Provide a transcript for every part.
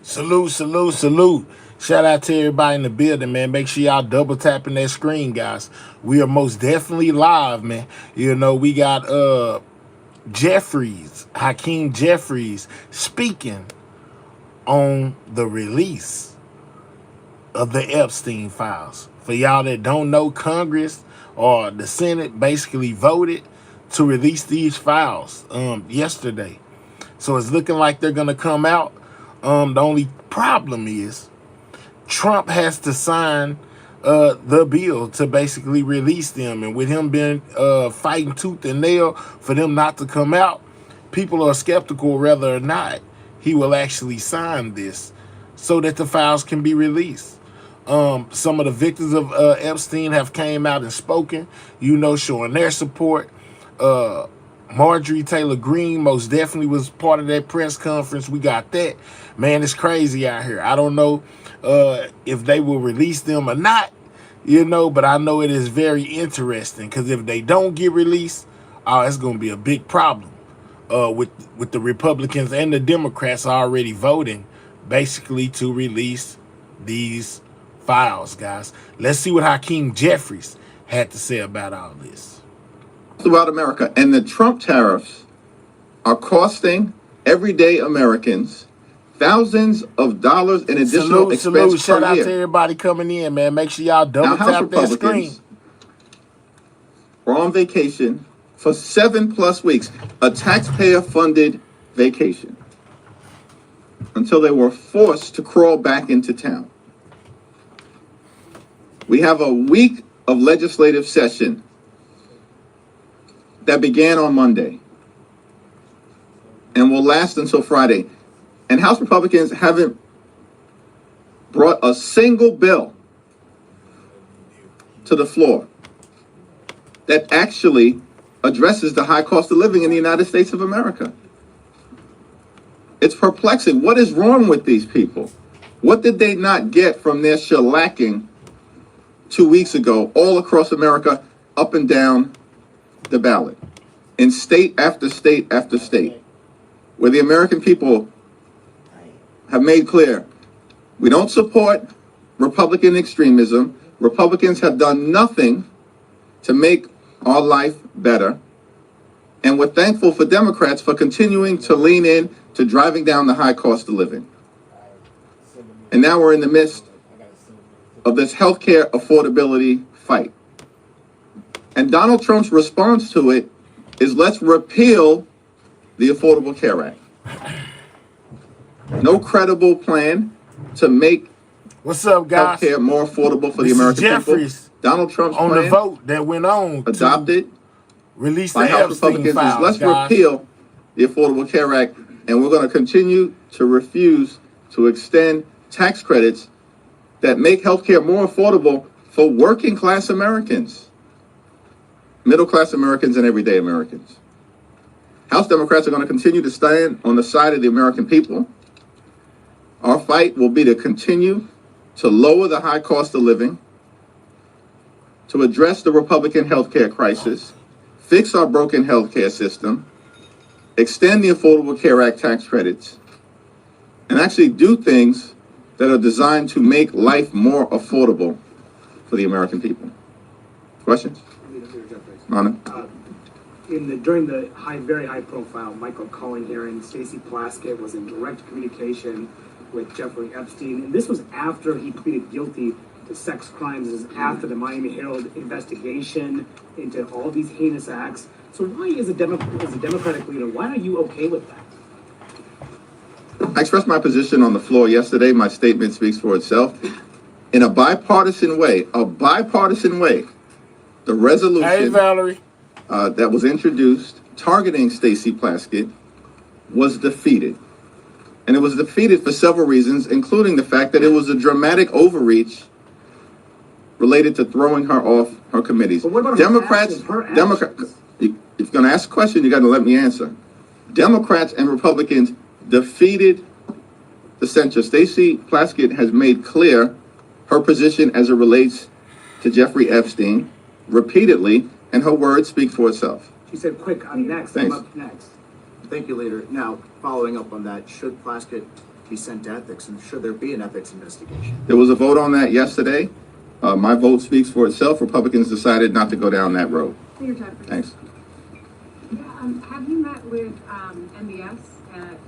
Salute, salute, salute. Shout out to everybody in the building, man. Make sure y'all double tapping that screen, guys. We are most definitely live, man. You know, we got Jeffries, Hakeem Jeffries, speaking on the release of the Epstein files. For y'all that don't know, Congress or the Senate basically voted to release these files yesterday. So it's looking like they're gonna come out. The only problem is Trump has to sign the bill to basically release them, and with him being fighting tooth and nail for them not to come out, people are skeptical whether or not he will actually sign this so that the files can be released. Some of the victims of Epstein have came out and spoken, showing their support. Marjorie Taylor Greene most definitely was part of that press conference. We got that. Man, it's crazy out here. I don't know if they will release them or not, but I know it is very interesting because if they don't get released, it's going to be a big problem with the Republicans and the Democrats already voting basically to release these files, guys. Let's see what Hakeem Jeffries had to say about all this. Throughout America, and the Trump tariffs are costing everyday Americans thousands of dollars in additional expense per year. Shout out to everybody coming in, man. Make sure y'all double tap that screen. We're on vacation for 7+ weeks, a taxpayer-funded vacation, until they were forced to crawl back into town. We have a week of legislative session that began on Monday and will last until Friday. And House Republicans haven't brought a single bill to the floor that actually addresses the high cost of living in the United States of America. It's perplexing. What is wrong with these people? What did they not get from their shellacking 2 weeks ago all across America, up and down the ballot, in state after state after state, where the American people have made clear we don't support Republican extremism. Republicans have done nothing to make our life better. And we're thankful for Democrats for continuing to lean in to driving down the high cost of living. And now we're in the midst of this healthcare affordability fight. And Donald Trump's response to it is, let's repeal the Affordable Care Act. No credible plan to make what's up, guys? Healthcare more affordable for the American Jeffries people. Donald Trump's on plan the vote that went on adopted release by the House Epstein Republicans files, is let's guys. repeal the Affordable Care Act, and we're going to continue to refuse to extend tax credits that make healthcare more affordable for working class Americans, middle class Americans, and everyday Americans. House Democrats are going to continue to stand on the side of the American people. Our fight will be to continue to lower the high cost of living, to address the Republican healthcare crisis, fix our broken healthcare system, extend the Affordable Care Act tax credits, and actually do things that are designed to make life more affordable for the American people. Questions? Nana? During the very high profile Michael Cohen hearing, Stacey Plaskett was in direct communication with Jeffrey Epstein, and this was after he pleaded guilty to sex crimes, this is after the Miami Herald investigation into all these heinous acts. So why, as a Democratic leader, why are you okay with that? I expressed my position on the floor yesterday. My statement speaks for itself. In a bipartisan way, the resolution hey, Valerie. That was introduced targeting Stacey Plaskett was defeated. And it was defeated for several reasons, including the fact that it was a dramatic overreach related to throwing her off her committees. But what about Democrats, if you're going to ask a question, you got to let me answer. Democrats and Republicans defeated the censure. Stacey Plaskett has made clear her position as it relates to Jeffrey Epstein repeatedly, and her words speak for itself. She said, quick, I'm next. Thanks. I'm up next. Thank you, Leader. Now, following up on that, should Plaskett be sent to ethics, and should there be an ethics investigation? There was a vote on that yesterday. My vote speaks for itself. Republicans decided not to go down that road. Thanks. Yeah, have you met with MBS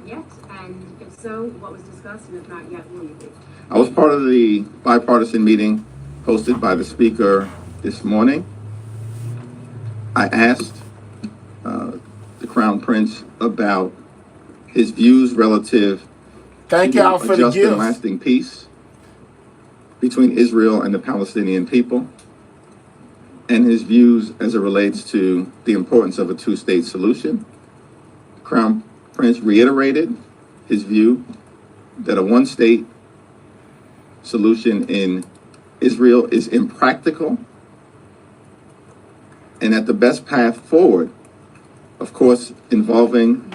yet? And if so, what was discussed? And if not yet, will you be? I was part of the bipartisan meeting hosted by the Speaker this morning. I asked the Crown Prince about his views relative Thank to y'all for a the just and gifts. lasting peace between Israel and the Palestinian people, and his views as it relates to the importance of a two-state solution. Crown Prince reiterated his view that a one-state solution in Israel is impractical, and that the best path forward, of course, involving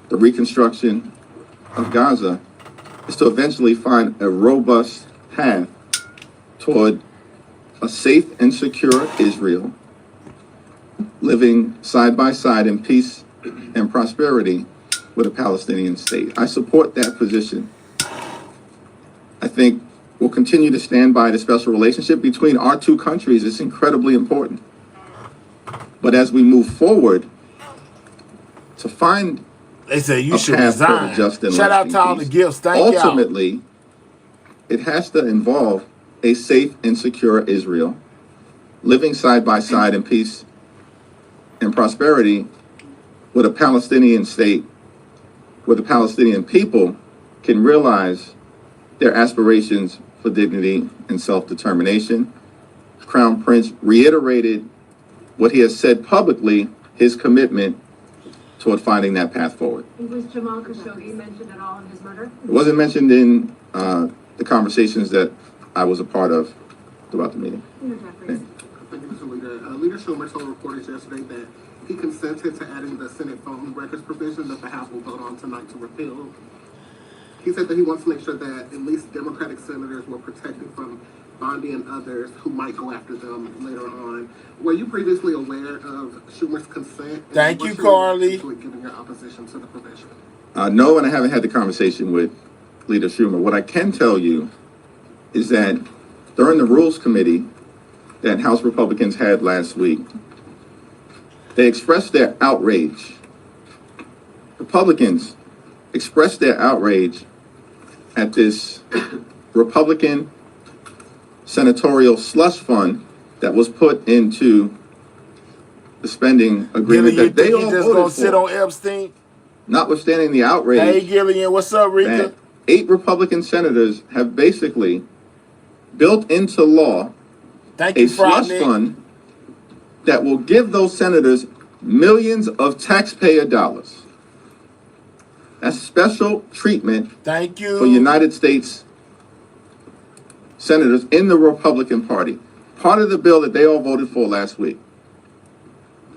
the reconstruction of Gaza, is to eventually find a robust path toward a safe and secure Israel, living side by side in peace and prosperity with a Palestinian state. I support that position. I think we'll continue to stand by the special relationship between our two countries. It's incredibly important. But as we move forward to find They said you a should path toward a resign. just and Shout out lasting to all the peace, gifts. Thank y'all. ultimately, it has to involve a safe and secure Israel, living side by side in peace and prosperity with a Palestinian state, where the Palestinian people can realize their aspirations for dignity and self-determination. Crown Prince reiterated what he has said publicly, his commitment toward finding that path forward. Was Jamal Khashoggi mentioned at all in his murder? It wasn't mentioned in the conversations that I was a part of throughout the meeting. Jeffries. Thank you, Mr. Leader. Leader Schumer told reporters yesterday that he consented to adding the Senate phone records provision that the House will vote on tonight to repeal. He said that he wants to make sure that at least Democratic senators were protected from Bondi and others who might go after them later on. Were you previously aware of Schumer's consent? Thank And you, what's your Carly. reaction to it, given your opposition to the provision? No, and I haven't had the conversation with Leader Schumer. What I can tell you is that during the Rules Committee that House Republicans had last week, they expressed their outrage. Republicans expressed their outrage at this Republican senatorial slush fund that was put into the spending agreement Gillian, you that they think all he just gonna voted sit for, on Epstein? notwithstanding the outrage. Hey Gillian, what's up, Rika? That 8 Republican senators have basically built into law Thank a you, slush Friday. fund that will give those senators millions of taxpayer dollars. That's special treatment Thank you. for United States senators in the Republican Party. Part of the bill that they all voted for last week.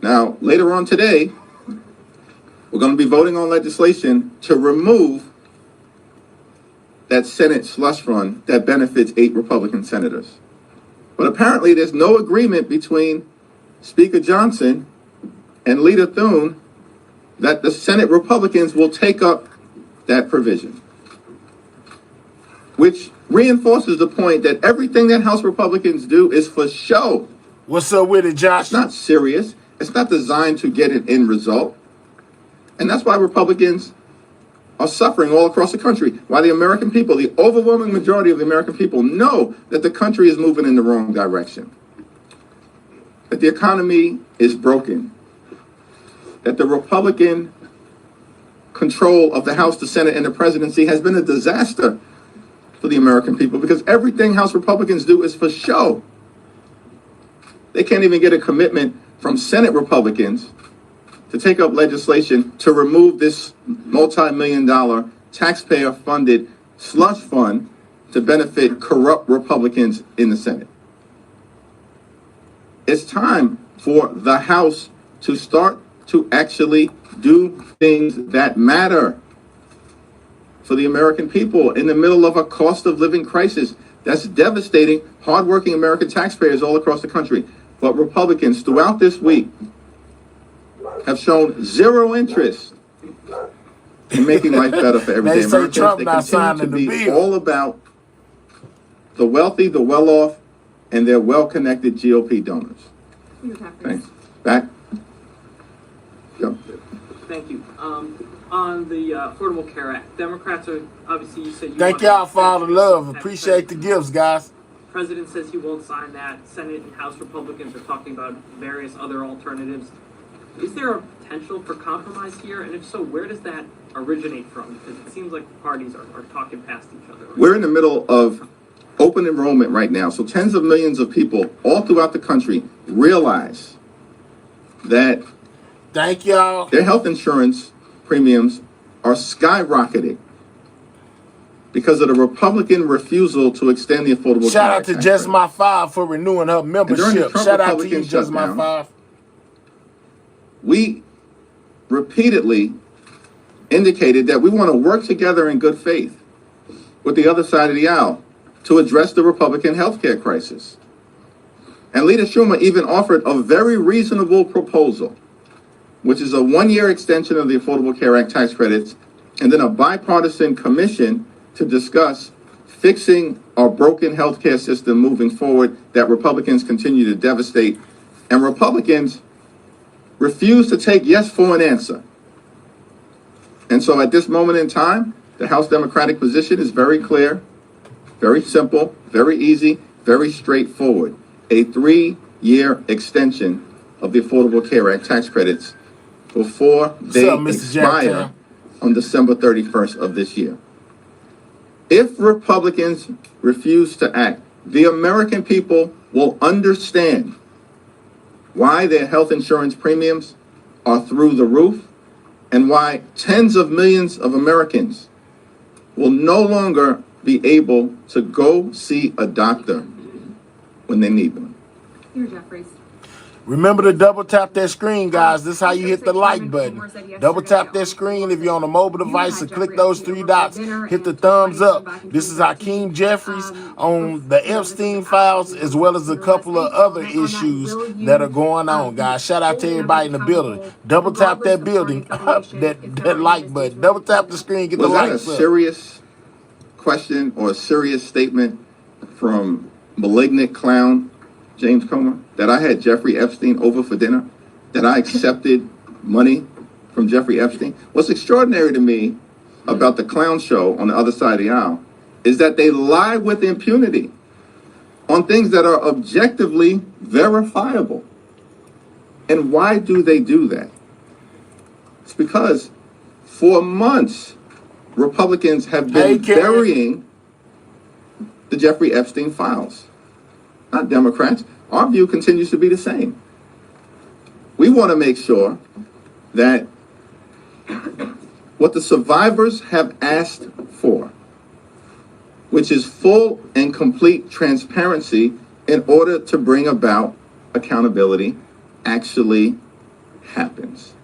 Now, later on today, we're going to be voting on legislation to remove that Senate slush fund that benefits 8 Republican senators. But apparently there's no agreement between Speaker Johnson and Leader Thune that the Senate Republicans will take up that provision, which reinforces the point that everything that House Republicans do is for show. What's up with it, Josh? It's not serious. It's not designed to get an end result. And that's why Republicans are suffering all across the country. Why the American people, the overwhelming majority of the American people, know that the country is moving in the wrong direction. That the economy is broken. That the Republican control of the House, the Senate, and the presidency has been a disaster for the American people, because everything House Republicans do is for show. They can't even get a commitment from Senate Republicans to take up legislation to remove this multi-million-dollar taxpayer-funded slush fund to benefit corrupt Republicans in the Senate. It's time for the House to start to actually do things that matter for the American people in the middle of a cost of living crisis that's devastating hardworking American taxpayers all across the country. But Republicans throughout this week have shown zero interest and making life better for everyday They say Americans. Trump They not continue to signing the be bill. all about the wealthy, the well-off, and their well-connected GOP donors. Thanks. Back. Yep. Thank you. On the Affordable Care Act, Democrats are obviously, you said you Thank want y'all for all the extension love. of tax Appreciate the credits. gifts, guys. President says he won't sign that. Senate and House Republicans are talking about various other alternatives. Is there a potential for compromise here? And if so, where does that originate from? Because it seems like the parties are talking past each other. We're in the middle of open enrollment right now. So tens of millions of people all throughout the country realize that Thank y'all. their health insurance premiums are skyrocketing because of the Republican refusal to extend the Affordable Shout Care out Act to tax Just credit. My Five for renewing her during the membership. Trump Shout out to you, Republican Just My shutdown, Five. We repeatedly indicated that we want to work together in good faith with the other side of the aisle to address the Republican healthcare crisis. And Leader Schumer even offered a very reasonable proposal, which is a one-year extension of the Affordable Care Act tax credits, and then a bipartisan commission to discuss fixing our broken healthcare system moving forward that Republicans continue to devastate. And Republicans refuse to take yes for an answer. And so at this moment in time, the House Democratic position is very clear, very simple, very easy, very straightforward. A 3-year extension of the Affordable Care Act tax credits before they What's up, Mr. expire Jacktown? on December 31st of this year. If Republicans refuse to act, the American people will understand why their health insurance premiums are through the roof and why tens of millions of Americans will no longer be able to go see a doctor when they need one. Here, Jeffries. Remember to double tap that screen, guys. This is how you hit the like button. Double tap that screen if you're on a mobile device and click those 3 dots. Hit the thumbs up. This is Hakeem Jeffries on the Epstein files, as well as a couple of other issues that are going on, guys. Shout out to everybody in the building. Double tap that building, that like button. Double tap the screen, get the Was that a likes up. serious question or a serious statement from malignant clown James Comer, that I had Jeffrey Epstein over for dinner, that I accepted money from Jeffrey Epstein? What's extraordinary to me about the clown show on the other side of the aisle is that they lie with impunity on things that are objectively verifiable. And why do they do that? It's because for months, Republicans have been burying the Jeffrey Epstein files. Not Democrats. Our view continues to be the same. We want to make sure that what the survivors have asked for, which is full and complete transparency in order to bring about accountability, actually happens.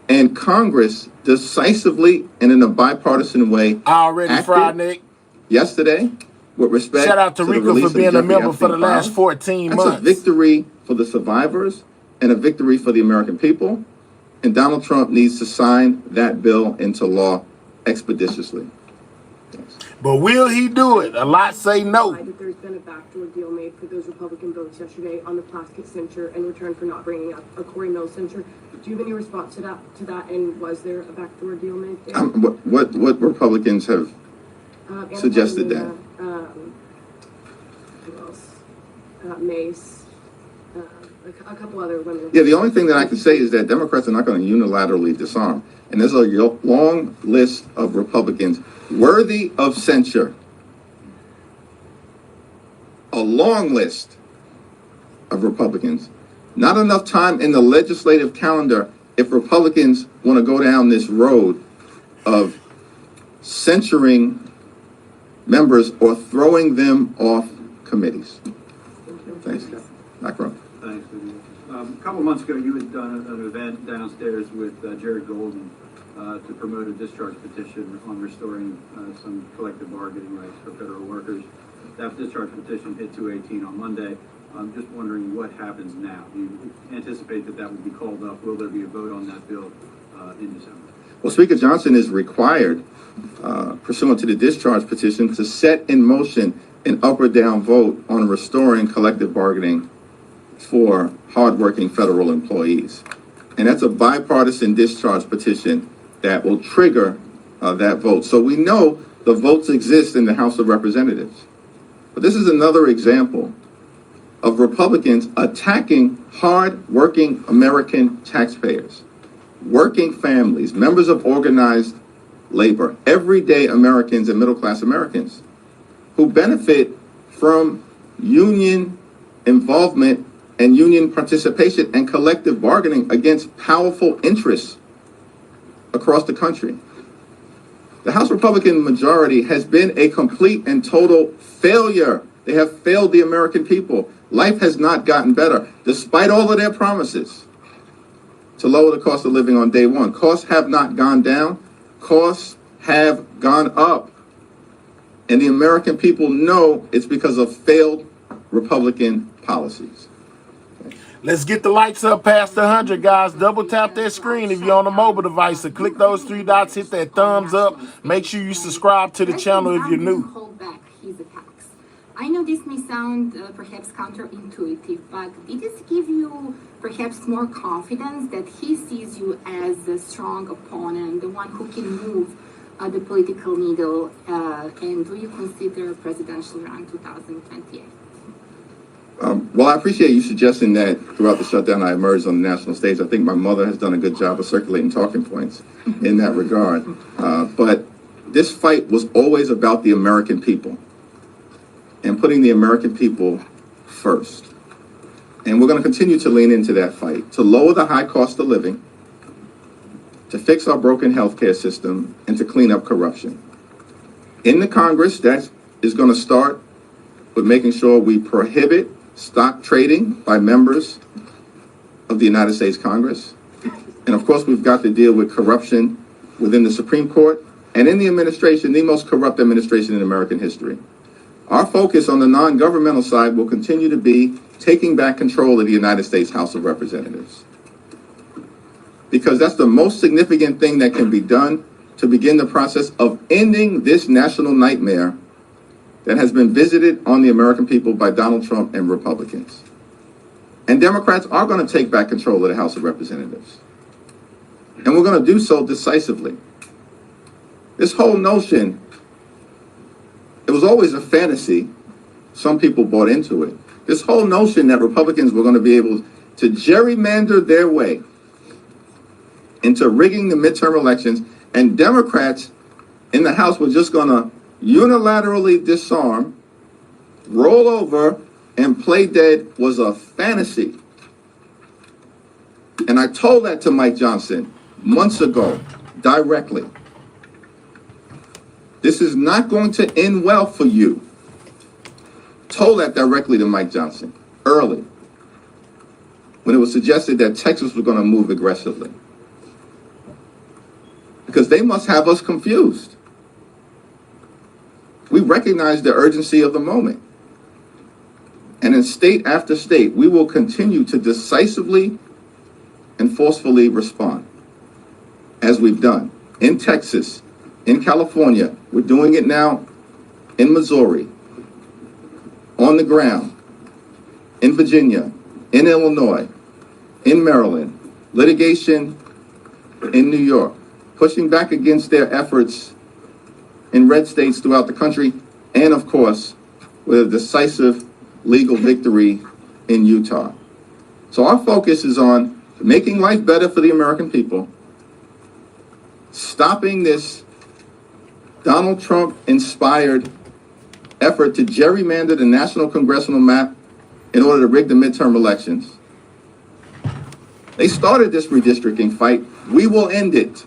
And Congress decisively and in a bipartisan way Already fried, Nick. yesterday with respect Shout out to the Rico release for of being a Jeffrey member for the Epstein last files. 14 That's months. a victory for the survivors and a victory for the American people. And Donald Trump needs to sign that bill into law expeditiously. Thanks. But will he do it? A lot say no. That there's been a backdoor deal made for those Republican votes yesterday on the plastic censure in return for not bringing up a Corey Mills censure. Do you have any response to that? And was there a backdoor deal made there? What Republicans have suggested that? Who else? Mace. A couple other women. Yeah, the only thing that I can say is that Democrats are not going to unilaterally disarm. And there's a long list of Republicans worthy of censure. A long list of Republicans. Not enough time in the legislative calendar if Republicans want to go down this road of censuring members or throwing them off committees. Thanks. Macron. Thanks. A couple of months ago, you had done an event downstairs with Jared Golden to promote a discharge petition on restoring some collective bargaining rights for federal workers. That discharge petition hit 218 on Monday. I'm just wondering what happens now. Do you anticipate that will be called up? Will there be a vote on that bill in December? Well, Speaker Johnson is required, pursuant to the discharge petition, to set in motion an up or down vote on restoring collective bargaining for hardworking federal employees. And that's a bipartisan discharge petition that will trigger that vote. So we know the votes exist in the House of Representatives. But this is another example of Republicans attacking hard-working American taxpayers, working families, members of organized labor, everyday Americans and middle-class Americans who benefit from union involvement and union participation and collective bargaining against powerful interests across the country. The House Republican majority has been a complete and total failure. They have failed the American people. Life has not gotten better, despite all of their promises to lower the cost of living on day one. Costs have not gone down. Costs have gone up. And the American people know it's because of failed Republican policies. Let's get the lights up past 100, guys. Double tap that screen if you're on a mobile device and click those three dots, hit that thumbs up. Make sure you subscribe to the channel if you're new. Hold back his attacks. I know this may sound perhaps counterintuitive, but did this give you perhaps more confidence that he sees you as a strong opponent, the one who can move the political needle, and do you consider a presidential run 2028? Well, I appreciate you suggesting that throughout the shutdown I emerged on the national stage. I think my mother has done a good job of circulating talking points in that regard. But this fight was always about the American people and putting the American people first. And we're going to continue to lean into that fight, to lower the high cost of living, to fix our broken healthcare system, and to clean up corruption. In the Congress, that is going to start with making sure we prohibit stock trading by members of the United States Congress. And of course, we've got to deal with corruption within the Supreme Court and in the administration, the most corrupt administration in American history. Our focus on the non-governmental side will continue to be taking back control of the United States House of Representatives, because that's the most significant thing that can be done to begin the process of ending this national nightmare that has been visited on the American people by Donald Trump and Republicans. And Democrats are going to take back control of the House of Representatives. And we're going to do so decisively. This whole notion, it was always a fantasy. Some people bought into it. This whole notion that Republicans were going to be able to gerrymander their way into rigging the midterm elections, and Democrats in the House were just going to unilaterally disarm, roll over, and play dead was a fantasy. And I told that to Mike Johnson months ago, directly. This is not going to end well for you. Told that directly to Mike Johnson, early, when it was suggested that Texas was going to move aggressively. Because they must have us confused. We recognize the urgency of the moment. And in state after state, we will continue to decisively and forcefully respond, as we've done in Texas, in California. We're doing it now in Missouri, on the ground, in Virginia, in Illinois, in Maryland, litigation in New York, pushing back against their efforts in red states throughout the country, and of course, with a decisive legal victory in Utah. So our focus is on making life better for the American people, stopping this Donald Trump-inspired effort to gerrymander the national congressional map in order to rig the midterm elections. They started this redistricting fight. We will end it.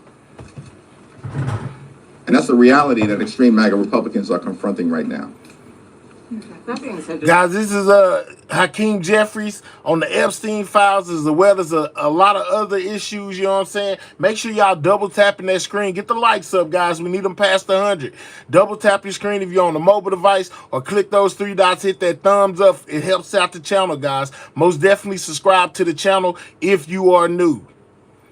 And that's the reality that extreme MAGA Republicans are confronting right now. That being said, Guys, this is Hakeem Jeffries on the Epstein files, as well as a lot of other issues, you know what I'm saying? Make sure y'all double tapping that screen. Get the likes up, guys. We need them past 100. Double tap your screen if you're on a mobile device, or click those three dots, hit that thumbs up. It helps out the channel, guys. Most definitely subscribe to the channel if you are new.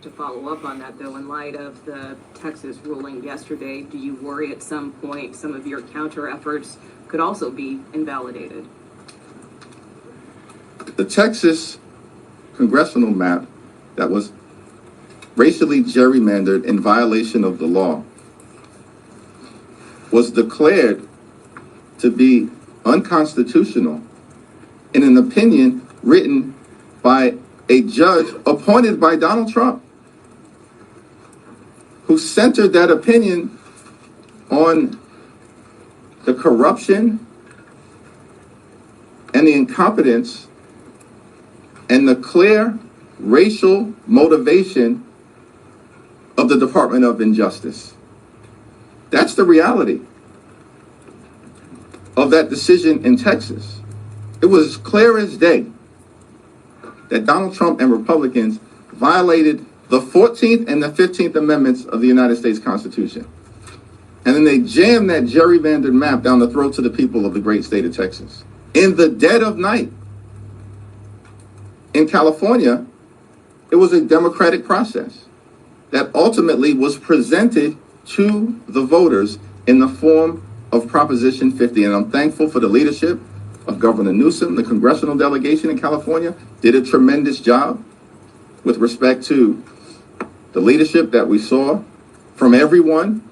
To follow up on that, though, in light of the Texas ruling yesterday, do you worry at some point some of your counter efforts could also be invalidated? The Texas congressional map that was racially gerrymandered in violation of the law was declared to be unconstitutional in an opinion written by a judge appointed by Donald Trump, who centered that opinion on the corruption and the incompetence and the clear racial motivation of the Department of Injustice. That's the reality of that decision in Texas. It was clear as day that Donald Trump and Republicans violated the 14th and the 15th Amendments of the United States Constitution. And then they jammed that gerrymandered map down the throats of the people of the great state of Texas. In the dead of night. In California, it was a democratic process that ultimately was presented to the voters in the form of Proposition 50. And I'm thankful for the leadership of Governor Newsom. The congressional delegation in California did a tremendous job with respect to the leadership that we saw from everyone.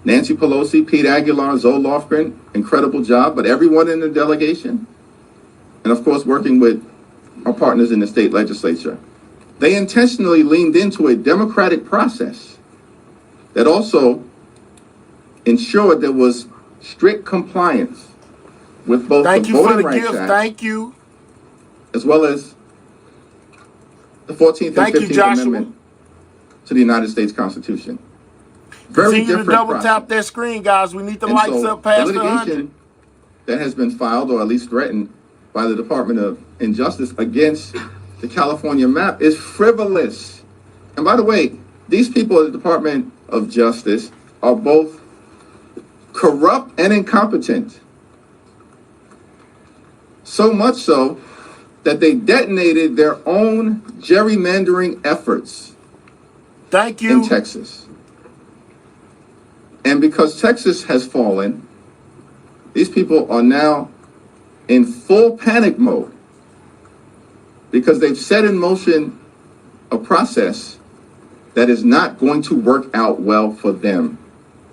Nancy Pelosi, Pete Aguilar, Zoe Lofgren, incredible job, but everyone in the delegation, and of course working with our partners in the state legislature, they intentionally leaned into a democratic process that also ensured there was strict compliance with both Thank the you for Voting the Rights gift. Act Thank you. as well as the 14th and Thank you, 15th Joshua. Amendment to the United States Constitution. Very Continue to different double process. tap that screen, guys. We need the And lights so up past the the 100. litigation that has been filed, or at least threatened, by the Department of Injustice against the California map is frivolous. And by the way, these people at the Department of Justice are both corrupt and incompetent. So much so that they detonated their own gerrymandering efforts Thank you. in Texas. And because Texas has fallen, these people are now in full panic mode because they've set in motion a process that is not going to work out well for them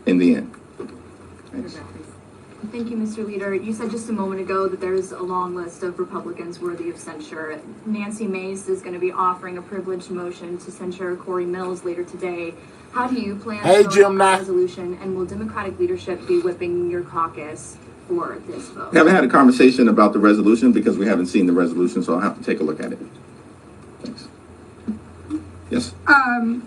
in the end. Thanks. Thank you, Mr. Leader. You said just a moment ago that there's a long list of Republicans worthy of censure. Nancy Mace is going to be offering a privileged motion to censure Corey Mills later today. How do you plan to vote on that resolution, and will Democratic leadership be whipping your caucus for this vote? We haven't had a conversation about the resolution because we haven't seen the resolution, so I'll have to take a look at it. Thanks. Yes?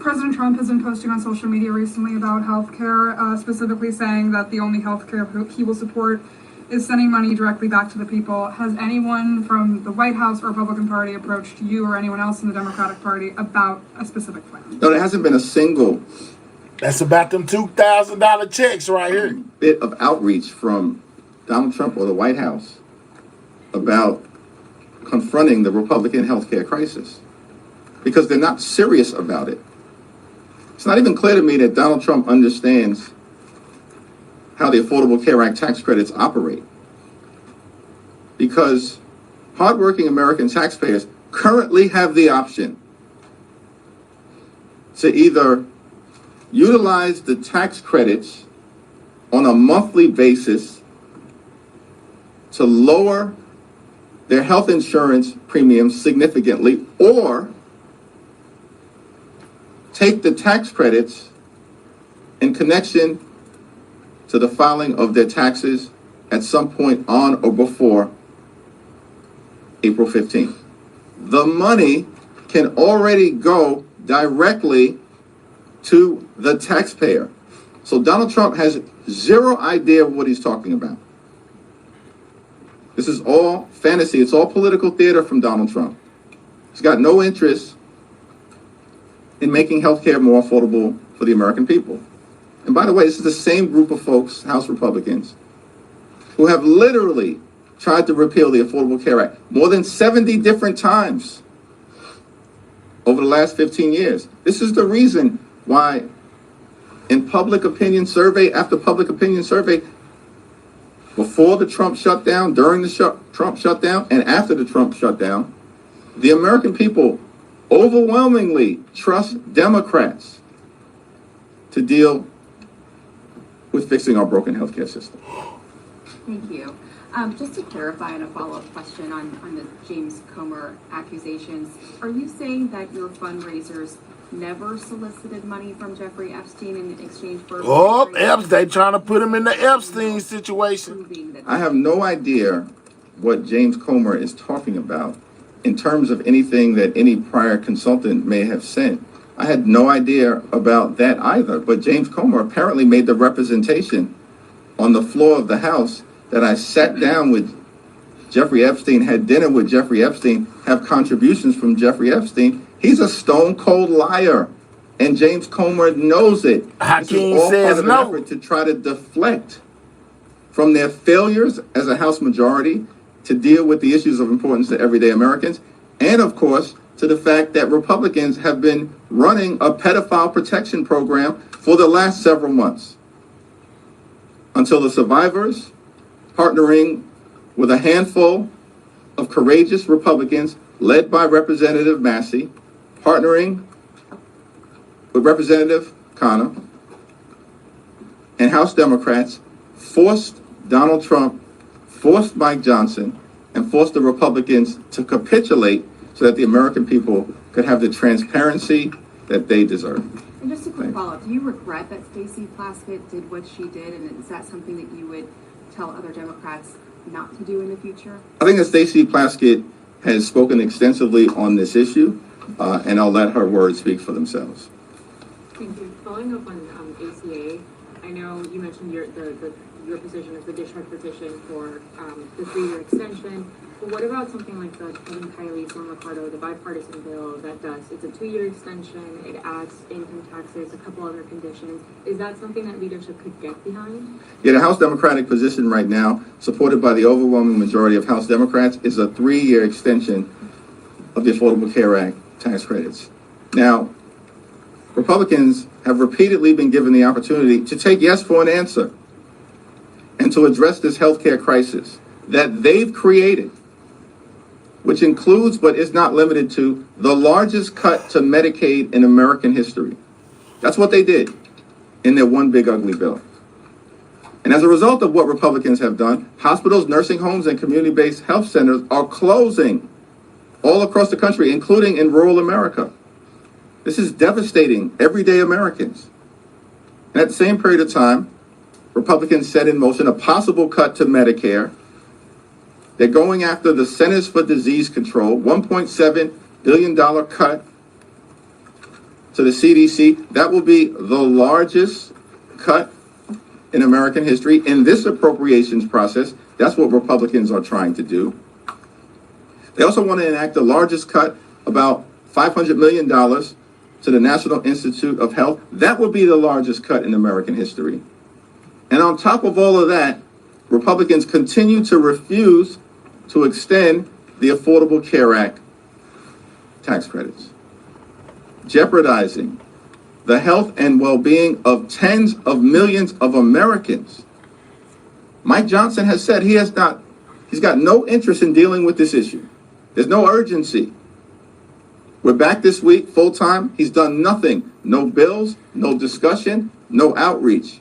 President Trump has been posting on social media recently about healthcare, specifically saying that the only healthcare he will support is sending money directly back to the people. Has anyone from the White House or Republican Party approached you or anyone else in the Democratic Party about a specific plan? No, there hasn't been a single That's about them $2,000 checks right here. bit of outreach from Donald Trump or the White House about confronting the Republican healthcare crisis because they're not serious about it. It's not even clear to me that Donald Trump understands how the Affordable Care Act tax credits operate, because hardworking American taxpayers currently have the option to either utilize the tax credits on a monthly basis to lower their health insurance premiums significantly, or take the tax credits in connection to the filing of their taxes at some point on or before April 15th. The money can already go directly to the taxpayer. So Donald Trump has zero idea of what he's talking about. This is all fantasy. It's all political theater from Donald Trump. He's got no interest in making healthcare more affordable for the American people. And by the way, this is the same group of folks, House Republicans, who have literally tried to repeal the Affordable Care Act more than 70 different times over the last 15 years. This is the reason why in public opinion survey after public opinion survey, before the Trump shutdown, during the Trump shutdown, and after the Trump shutdown, the American people overwhelmingly trust Democrats to deal with fixing our broken healthcare system. Thank you. Just to clarify on a follow-up question on the James Comer accusations, are you saying that your fundraisers never solicited money from Jeffrey Epstein in exchange for... Oh, they trying to put him in the Epstein situation. I have no idea what James Comer is talking about in terms of anything that any prior consultant may have sent. I had no idea about that either, but James Comer apparently made the representation on the floor of the House that I sat down with Jeffrey Epstein, had dinner with Jeffrey Epstein, have contributions from Jeffrey Epstein. He's a stone cold liar, and James Comer knows it. This is all part of an effort to try to deflect from their failures as a House majority to deal with the issues of importance to everyday Americans, and of course, to the fact that Republicans have been running a pedophile protection program for the last several months until the survivors, partnering with a handful of courageous Republicans led by Representative Massey, partnering with Representative Connor, and House Democrats forced Donald Trump, forced Mike Johnson, and forced the Republicans to capitulate so that the American people could have the transparency that they deserve. And just a quick follow-up, do you regret that Stacey Plaskett did what she did, and is that something that you would tell other Democrats not to do in the future? I think that Stacey Plaskett has spoken extensively on this issue, and I'll let her words speak for themselves. Thank you. Following up on ACA, I know you mentioned your position as the discharge petition for the 3-year extension. But what about something like the Kevin Kiley, Sam Ricardo, the bipartisan bill that does? It's a 2-year extension. It adds income taxes, a couple other conditions. Is that something that leadership could get behind? Yeah, the House Democratic position right now, supported by the overwhelming majority of House Democrats, is a 3-year extension of the Affordable Care Act tax credits. Now, Republicans have repeatedly been given the opportunity to take yes for an answer and to address this healthcare crisis that they've created, which includes but is not limited to the largest cut to Medicaid in American history. That's what they did in their one big ugly bill. And as a result of what Republicans have done, hospitals, nursing homes, and community-based health centers are closing all across the country, including in rural America. This is devastating everyday Americans. And at the same period of time, Republicans set in motion a possible cut to Medicare. They're going after the Centers for Disease Control, $1.7 billion cut to the CDC. That will be the largest cut in American history in this appropriations process. That's what Republicans are trying to do. They also want to enact the largest cut, about $500 million, to the National Institute of Health. That will be the largest cut in American history. And on top of all of that, Republicans continue to refuse to extend the Affordable Care Act tax credits, jeopardizing the health and well-being of tens of millions of Americans. Mike Johnson has said he's got no interest in dealing with this issue. There's no urgency. We're back this week, full-time. He's done nothing. No bills, no discussion, no outreach.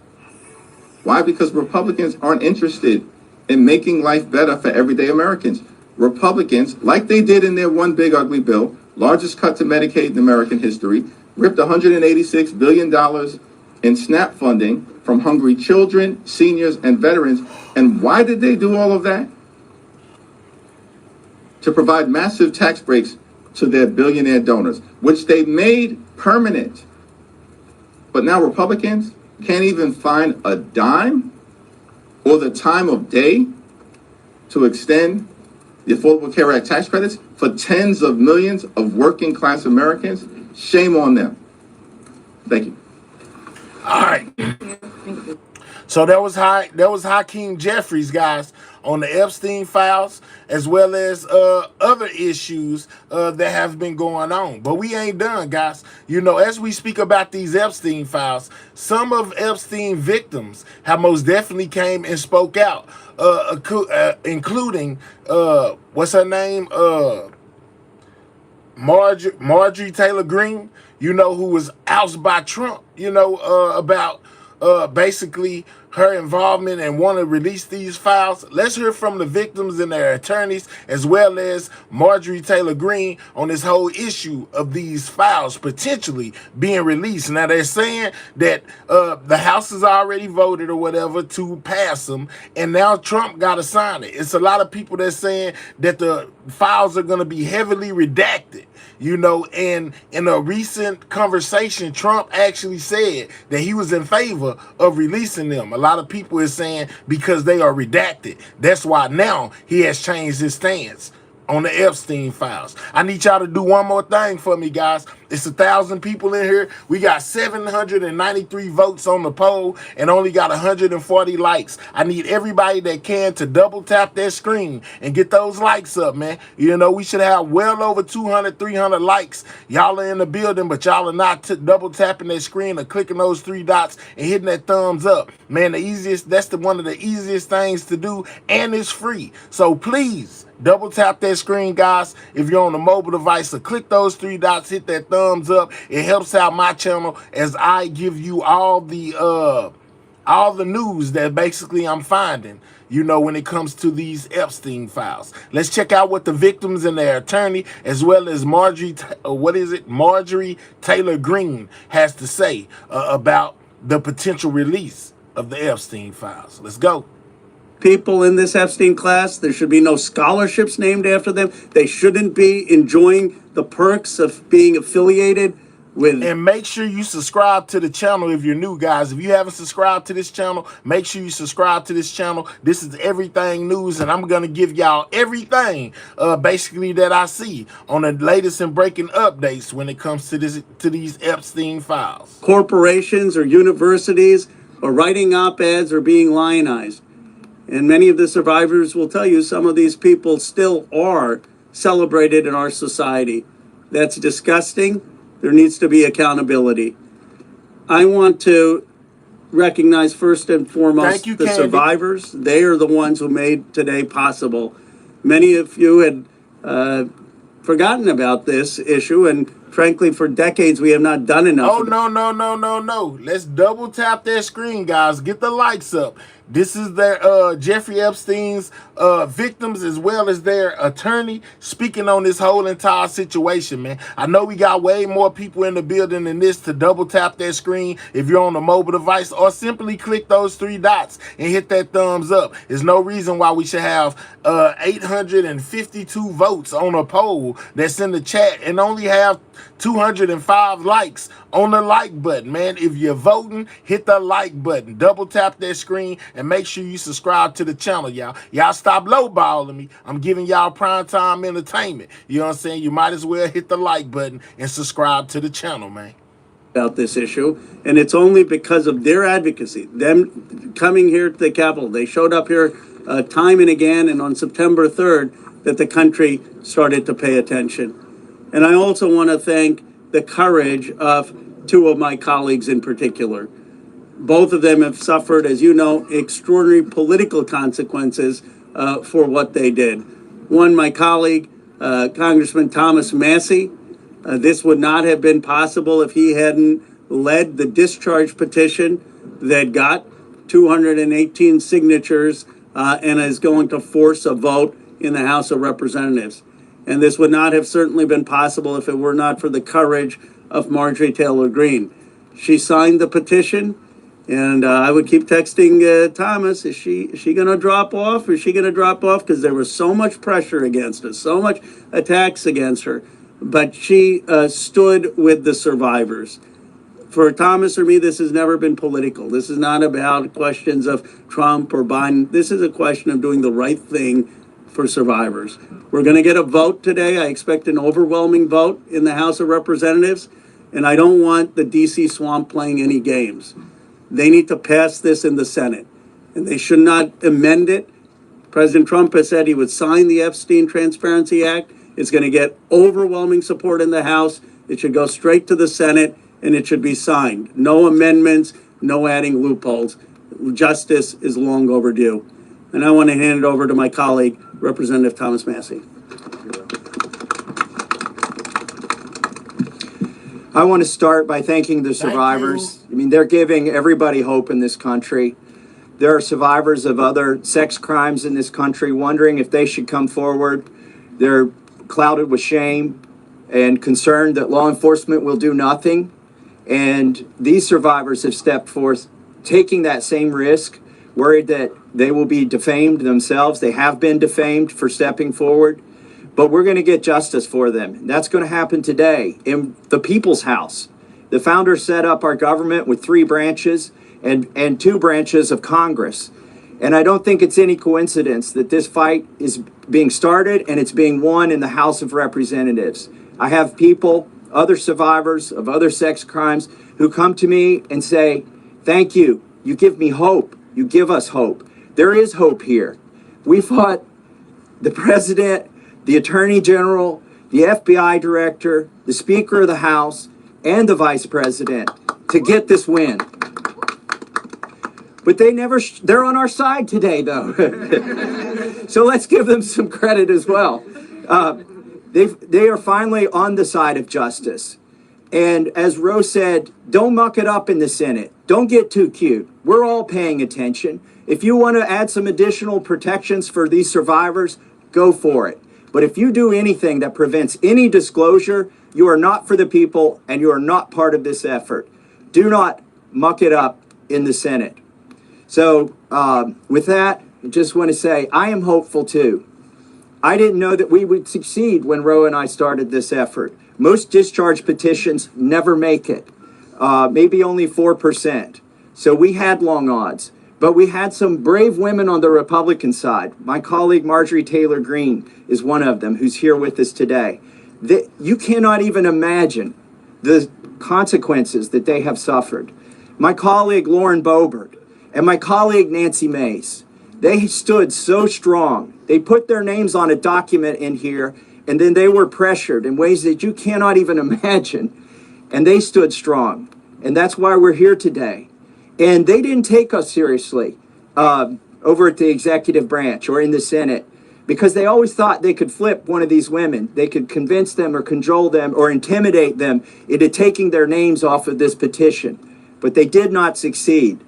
Why? Because Republicans aren't interested in making life better for everyday Americans. Republicans, like they did in their one big ugly bill, largest cut to Medicaid in American history, ripped $186 billion in SNAP funding from hungry children, seniors, and veterans. And why did they do all of that? To provide massive tax breaks to their billionaire donors, which they made permanent. But now Republicans can't even find a dime or the time of day to extend the Affordable Care Act tax credits for tens of millions of working class Americans. Shame on them. Thank you. All right. So that was Hakeem Jeffries, guys, on the Epstein files, as well as other issues that have been going on. But we ain't done, guys. You know, as we speak about these Epstein files, some of Epstein victims have most definitely came and spoke out, including what's her name? Marjorie Taylor Greene, you know, who was ousted by Trump, you know, about basically her involvement and want to release these files. Let's hear from the victims and their attorneys, as well as Marjorie Taylor Greene, on this whole issue of these files potentially being released. Now, they're saying that the House has already voted or whatever to pass them, and now Trump got to sign it. It's a lot of people that's saying that the files are going to be heavily redacted. You know, and in a recent conversation, Trump actually said that he was in favor of releasing them. A lot of people are saying because they are redacted. That's why now he has changed his stance on the Epstein files. I need y'all to do one more thing for me, guys. It's 1,000 people in here. We got 793 votes on the poll and only got 140 likes. I need everybody that can to double tap their screen and get those likes up, man. You know, we should have well over 200, 300 likes. Y'all are in the building, but y'all are not double tapping their screen or clicking those 3 dots and hitting that thumbs up. Man, that's one of the easiest things to do, and it's free. So please, double tap that screen, guys, if you're on a mobile device, so click those 3 dots, hit that thumbs up. It helps out my channel as I give you all the news that basically I'm finding, you know, when it comes to these Epstein files. Let's check out what the victims and their attorney, as well as Marjorie Taylor Greene, has to say about the potential release of the Epstein files. Let's go. People in this Epstein class, there should be no scholarships named after them. They shouldn't be enjoying the perks of being affiliated with. And make sure you subscribe to the channel if you're new, guys. If you haven't subscribed to this channel, make sure you subscribe to this channel. This is Everything News, and I'm going to give y'all everything basically that I see on the latest and breaking updates when it comes to these Epstein files. Corporations or universities or writing op-eds or being lionized. And many of the survivors will tell you some of these people still are celebrated in our society. That's disgusting. There needs to be accountability. I want to recognize first and foremost the Candy. survivors. They are the ones who made today possible. Many of you had forgotten about this issue, and frankly, for decades, we have not done enough. Oh, no. Let's double tap that screen, guys. Get the likes up. This is their Jeffrey Epstein's victims, as well as their attorney, speaking on this whole entire situation, man. I know we got way more people in the building than this to double tap that screen if you're on a mobile device, or simply click those 3 dots and hit that thumbs up. There's no reason why we should have 852 votes on a poll that's in the chat and only have 205 likes on the like button, man. If you're voting, hit the like button, double tap that screen, and make sure you subscribe to the channel, y'all. Y'all stop lowballing me. I'm giving y'all primetime entertainment. You know what I'm saying? You might as well hit the like button and subscribe to the channel, man. About this issue, and it's only because of their advocacy, them coming here to the Capitol. They showed up here time and again, and on September 3rd, that the country started to pay attention. And I also want to thank the courage of 2 of my colleagues in particular. Both of them have suffered, as you know, extraordinary political consequences for what they did. One, my colleague, Congressman Thomas Massey. This would not have been possible if he hadn't led the discharge petition that got 218 signatures and is going to force a vote in the House of Representatives. And this would not have certainly been possible if it were not for the courage of Marjorie Taylor Greene. She signed the petition, and I would keep texting Thomas, is she going to drop off? Is she going to drop off? Because there was so much pressure against her, so much attacks against her. But she stood with the survivors. For Thomas or me, this has never been political. This is not about questions of Trump or Biden. This is a question of doing the right thing for survivors. We're going to get a vote today. I expect an overwhelming vote in the House of Representatives, and I don't want the DC swamp playing any games. They need to pass this in the Senate, and they should not amend it President Trump has said he would sign the Epstein Transparency Act. It's going to get overwhelming support in the House. It should go straight to the Senate, and it should be signed. No amendments, no adding loopholes. Justice is long overdue. And I want to hand it over to my colleague, Representative Thomas Massey. I want to start by thanking the survivors. I mean, they're giving everybody hope in this country. There are survivors of other sex crimes in this country wondering if they should come forward. They're clouded with shame and concerned that law enforcement will do nothing. And these survivors have stepped forth, taking that same risk, worried that they will be defamed themselves. They have been defamed for stepping forward. But we're going to get justice for them. And that's going to happen today in the People's House. The founders set up our government with 3 branches and 2 branches of Congress. And I don't think it's any coincidence that this fight is being started and it's being won in the House of Representatives. I have people, other survivors of other sex crimes, who come to me and say, thank you. You give me hope. You give us hope. There is hope here. We fought the president, the Attorney General, the FBI Director, the Speaker of the House, and the Vice President to get this win. But they never, they're on our side today, though. So let's give them some credit as well. They are finally on the side of justice. And as Rose said, don't muck it up in the Senate. Don't get too cute. We're all paying attention. If you want to add some additional protections for these survivors, go for it. But if you do anything that prevents any disclosure, you are not for the people and you are not part of this effort. Do not muck it up in the Senate. So with that, I just want to say I am hopeful too. I didn't know that we would succeed when Roe and I started this effort. Most discharge petitions never make it, maybe only 4%. So we had long odds. But we had some brave women on the Republican side. My colleague Marjorie Taylor Greene is one of them who's here with us today. You cannot even imagine the consequences that they have suffered. My colleague Lauren Boebert and my colleague Nancy Mace, they stood so strong. They put their names on a document in here, and then they were pressured in ways that you cannot even imagine. And they stood strong. And that's why we're here today. And they didn't take us seriously over at the executive branch or in the Senate because they always thought they could flip one of these women. They could convince them or cajole them or intimidate them into taking their names off of this petition. But they did not succeed.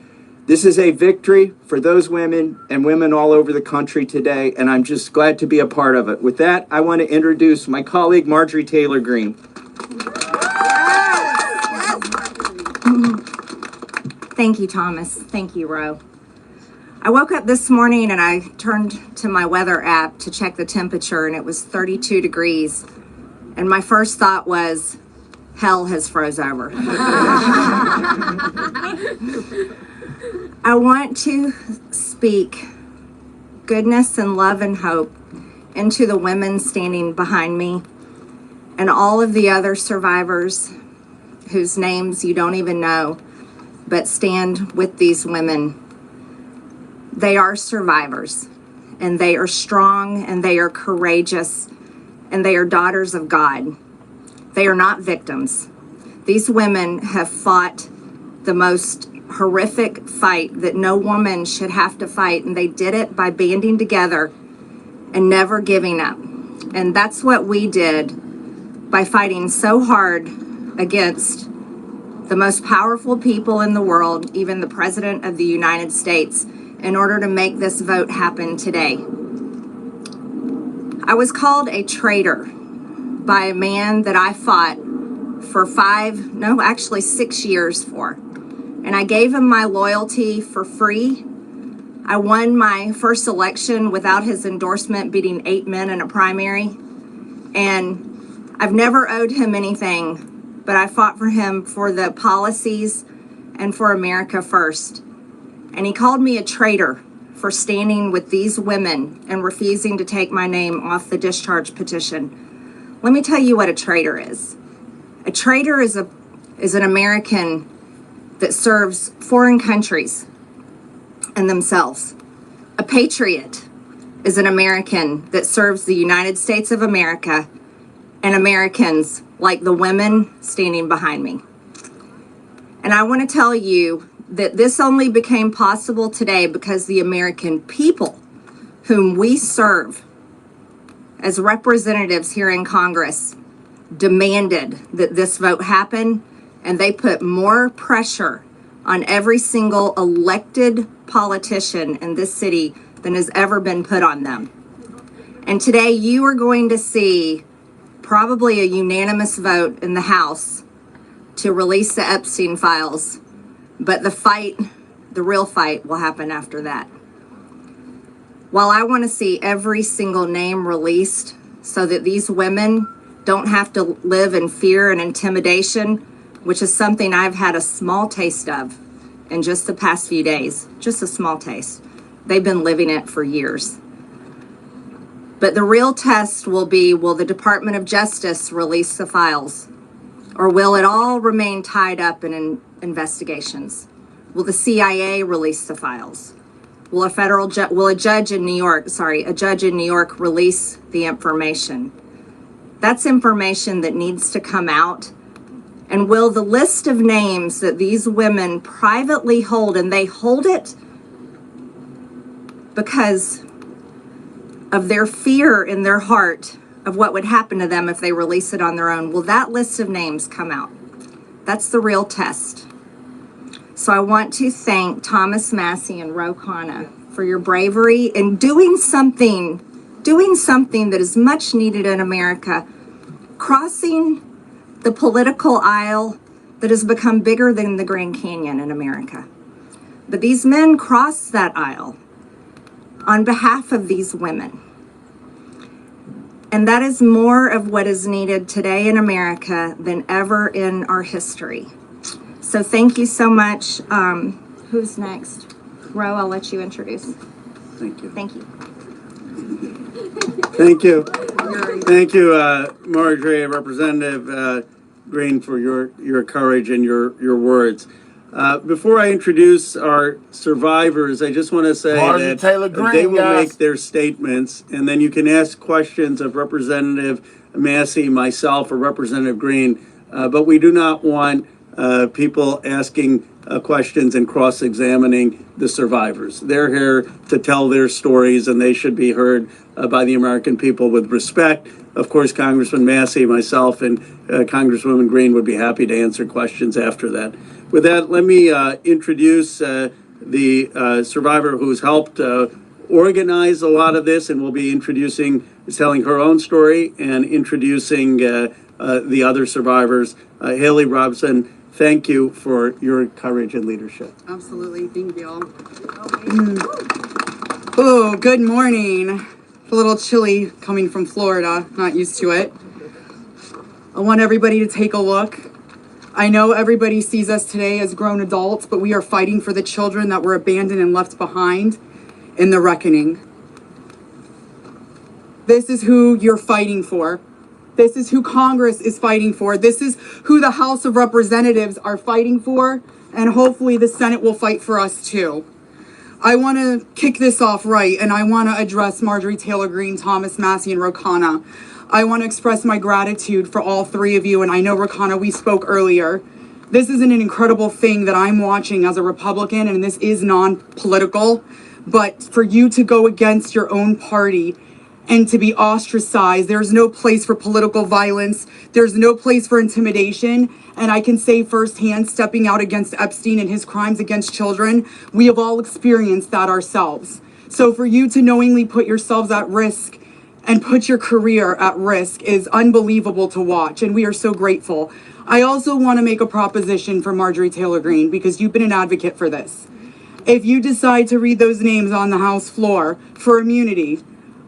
This is a victory for those women and women all over the country today, and I'm just glad to be a part of it. With that, I want to introduce my colleague, Marjorie Taylor Greene. Thank you, Thomas. Thank you, Ro. I woke up this morning and I turned to my weather app to check the temperature, and it was 32 degrees. And my first thought was, hell has froze over. I want to speak goodness and love and hope into the women standing behind me and all of the other survivors whose names you don't even know, but stand with these women. They are survivors, and they are strong, and they are courageous, and they are daughters of God. They are not victims. These women have fought the most horrific fight that no woman should have to fight, and they did it by banding together and never giving up. And that's what we did by fighting so hard against the most powerful people in the world, even the President of the United States, in order to make this vote happen today. I was called a traitor by a man that I fought for 6 years for. And I gave him my loyalty for free. I won my first election without his endorsement, beating 8 men in a primary. And I've never owed him anything, but I fought for him for the policies and for America first. And he called me a traitor for standing with these women and refusing to take my name off the discharge petition. Let me tell you what a traitor is. A traitor is an American that serves foreign countries and themselves. A patriot is an American that serves the United States of America and Americans like the women standing behind me. And I want to tell you that this only became possible today because the American people whom we serve as representatives here in Congress demanded that this vote happen, and they put more pressure on every single elected politician in this city than has ever been put on them. And today you are going to see probably a unanimous vote in the House to release the Epstein files, but the real fight will happen after that. While I want to see every single name released so that these women don't have to live in fear and intimidation, which is something I've had a small taste of in just the past few days, just a small taste. They've been living it for years. But the real test will be, will the Department of Justice release the files? Or will it all remain tied up in investigations? Will the CIA release the files? Will a judge in New York release the information? That's information that needs to come out. And will the list of names that these women privately hold, and they hold it because of their fear in their heart of what would happen to them if they release it on their own, will that list of names come out? That's the real test. So I want to thank Thomas Massie and Ro Khanna for your bravery in doing something that is much needed in America, crossing the political aisle that has become bigger than the Grand Canyon in America. But these men crossed that aisle on behalf of these women. And that is more of what is needed today in America than ever in our history. So thank you so much. Who's next? Ro, I'll let you introduce. Thank you. Thank you. Thank you. Thank you, Marjorie, Representative Green, for your courage and your words. Before I introduce our survivors, I just want to say Marjorie that Taylor Greene, they will guys. make their statements, and then you can ask questions of Representative Massie, myself, or Representative Green, but we do not want people asking questions and cross-examining the survivors. They're here to tell their stories, and they should be heard by the American people with respect. Of course, Congressman Massie, myself, and Congresswoman Green would be happy to answer questions after that. With that, let me introduce the survivor who's helped organize a lot of this, and will be telling her own story and introducing the other survivors. Haley Robson, thank you for your courage and leadership. Absolutely, thank you all. Oh, good morning. A little chilly coming from Florida, not used to it. I want everybody to take a look. I know everybody sees us today as grown adults, but we are fighting for the children that were abandoned and left behind in the reckoning. This is who you're fighting for. This is who Congress is fighting for. This is who the House of Representatives are fighting for, and hopefully the Senate will fight for us too. I want to kick this off right, and I want to address Marjorie Taylor Greene, Thomas Massie, and Ro Khanna. I want to express my gratitude for all three of you, and I know, Ro Khanna, we spoke earlier. This is an incredible thing that I'm watching as a Republican, and this is non-political, but for you to go against your own party and to be ostracized, there's no place for political violence, there's no place for intimidation, and I can say firsthand, stepping out against Epstein and his crimes against children, we have all experienced that ourselves. So for you to knowingly put yourselves at risk and put your career at risk is unbelievable to watch, and we are so grateful. I also want to make a proposition for Marjorie Taylor Greene, because you've been an advocate for this. If you decide to read those names on the House floor for immunity,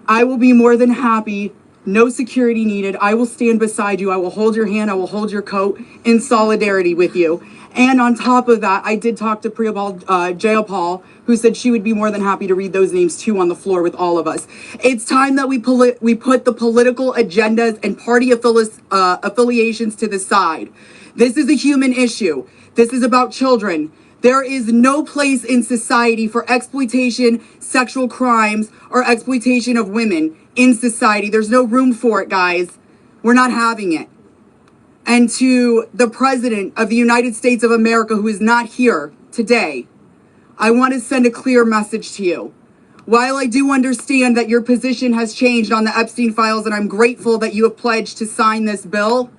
I will be more than happy, no security needed. I will stand beside you. I will hold your hand. I will hold your coat in solidarity with you. And on top of that, I did talk to Priyapal Jayapal, who said she would be more than happy to read those names too on the floor with all of us. It's time that we put the political agendas and party affiliations to the side. This is a human issue. This is about children. There is no place in society for exploitation, sexual crimes, or exploitation of women in society. There's no room for it, guys. We're not having it. And to the President of the United States of America, who is not here today, I want to send a clear message to you. While I do understand that your position has changed on the Epstein files, and I'm grateful that you have pledged to sign this bill,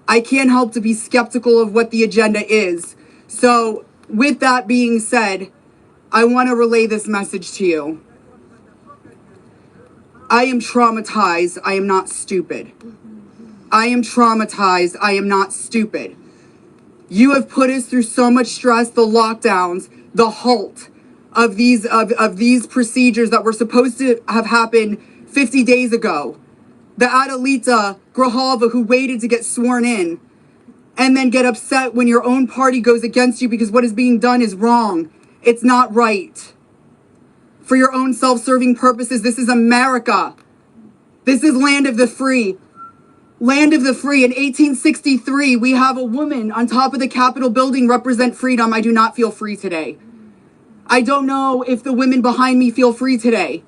I can't help to be skeptical of what the agenda is. So, with that being said, I want to relay this message to you. I am traumatized. I am not stupid. I am traumatized. I am not stupid. You have put us through so much stress, the lockdowns, the halt of these procedures that were supposed to have happened 50 days ago. The Adelita Grijalva who waited to get sworn in and then get upset when your own party goes against you because what is being done is wrong. It's not right. For your own self-serving purposes, this is America. This is land of the free. Land of the free. In 1863, we have a woman on top of the Capitol building represent freedom. I do not feel free today. I don't know if the women behind me feel free today.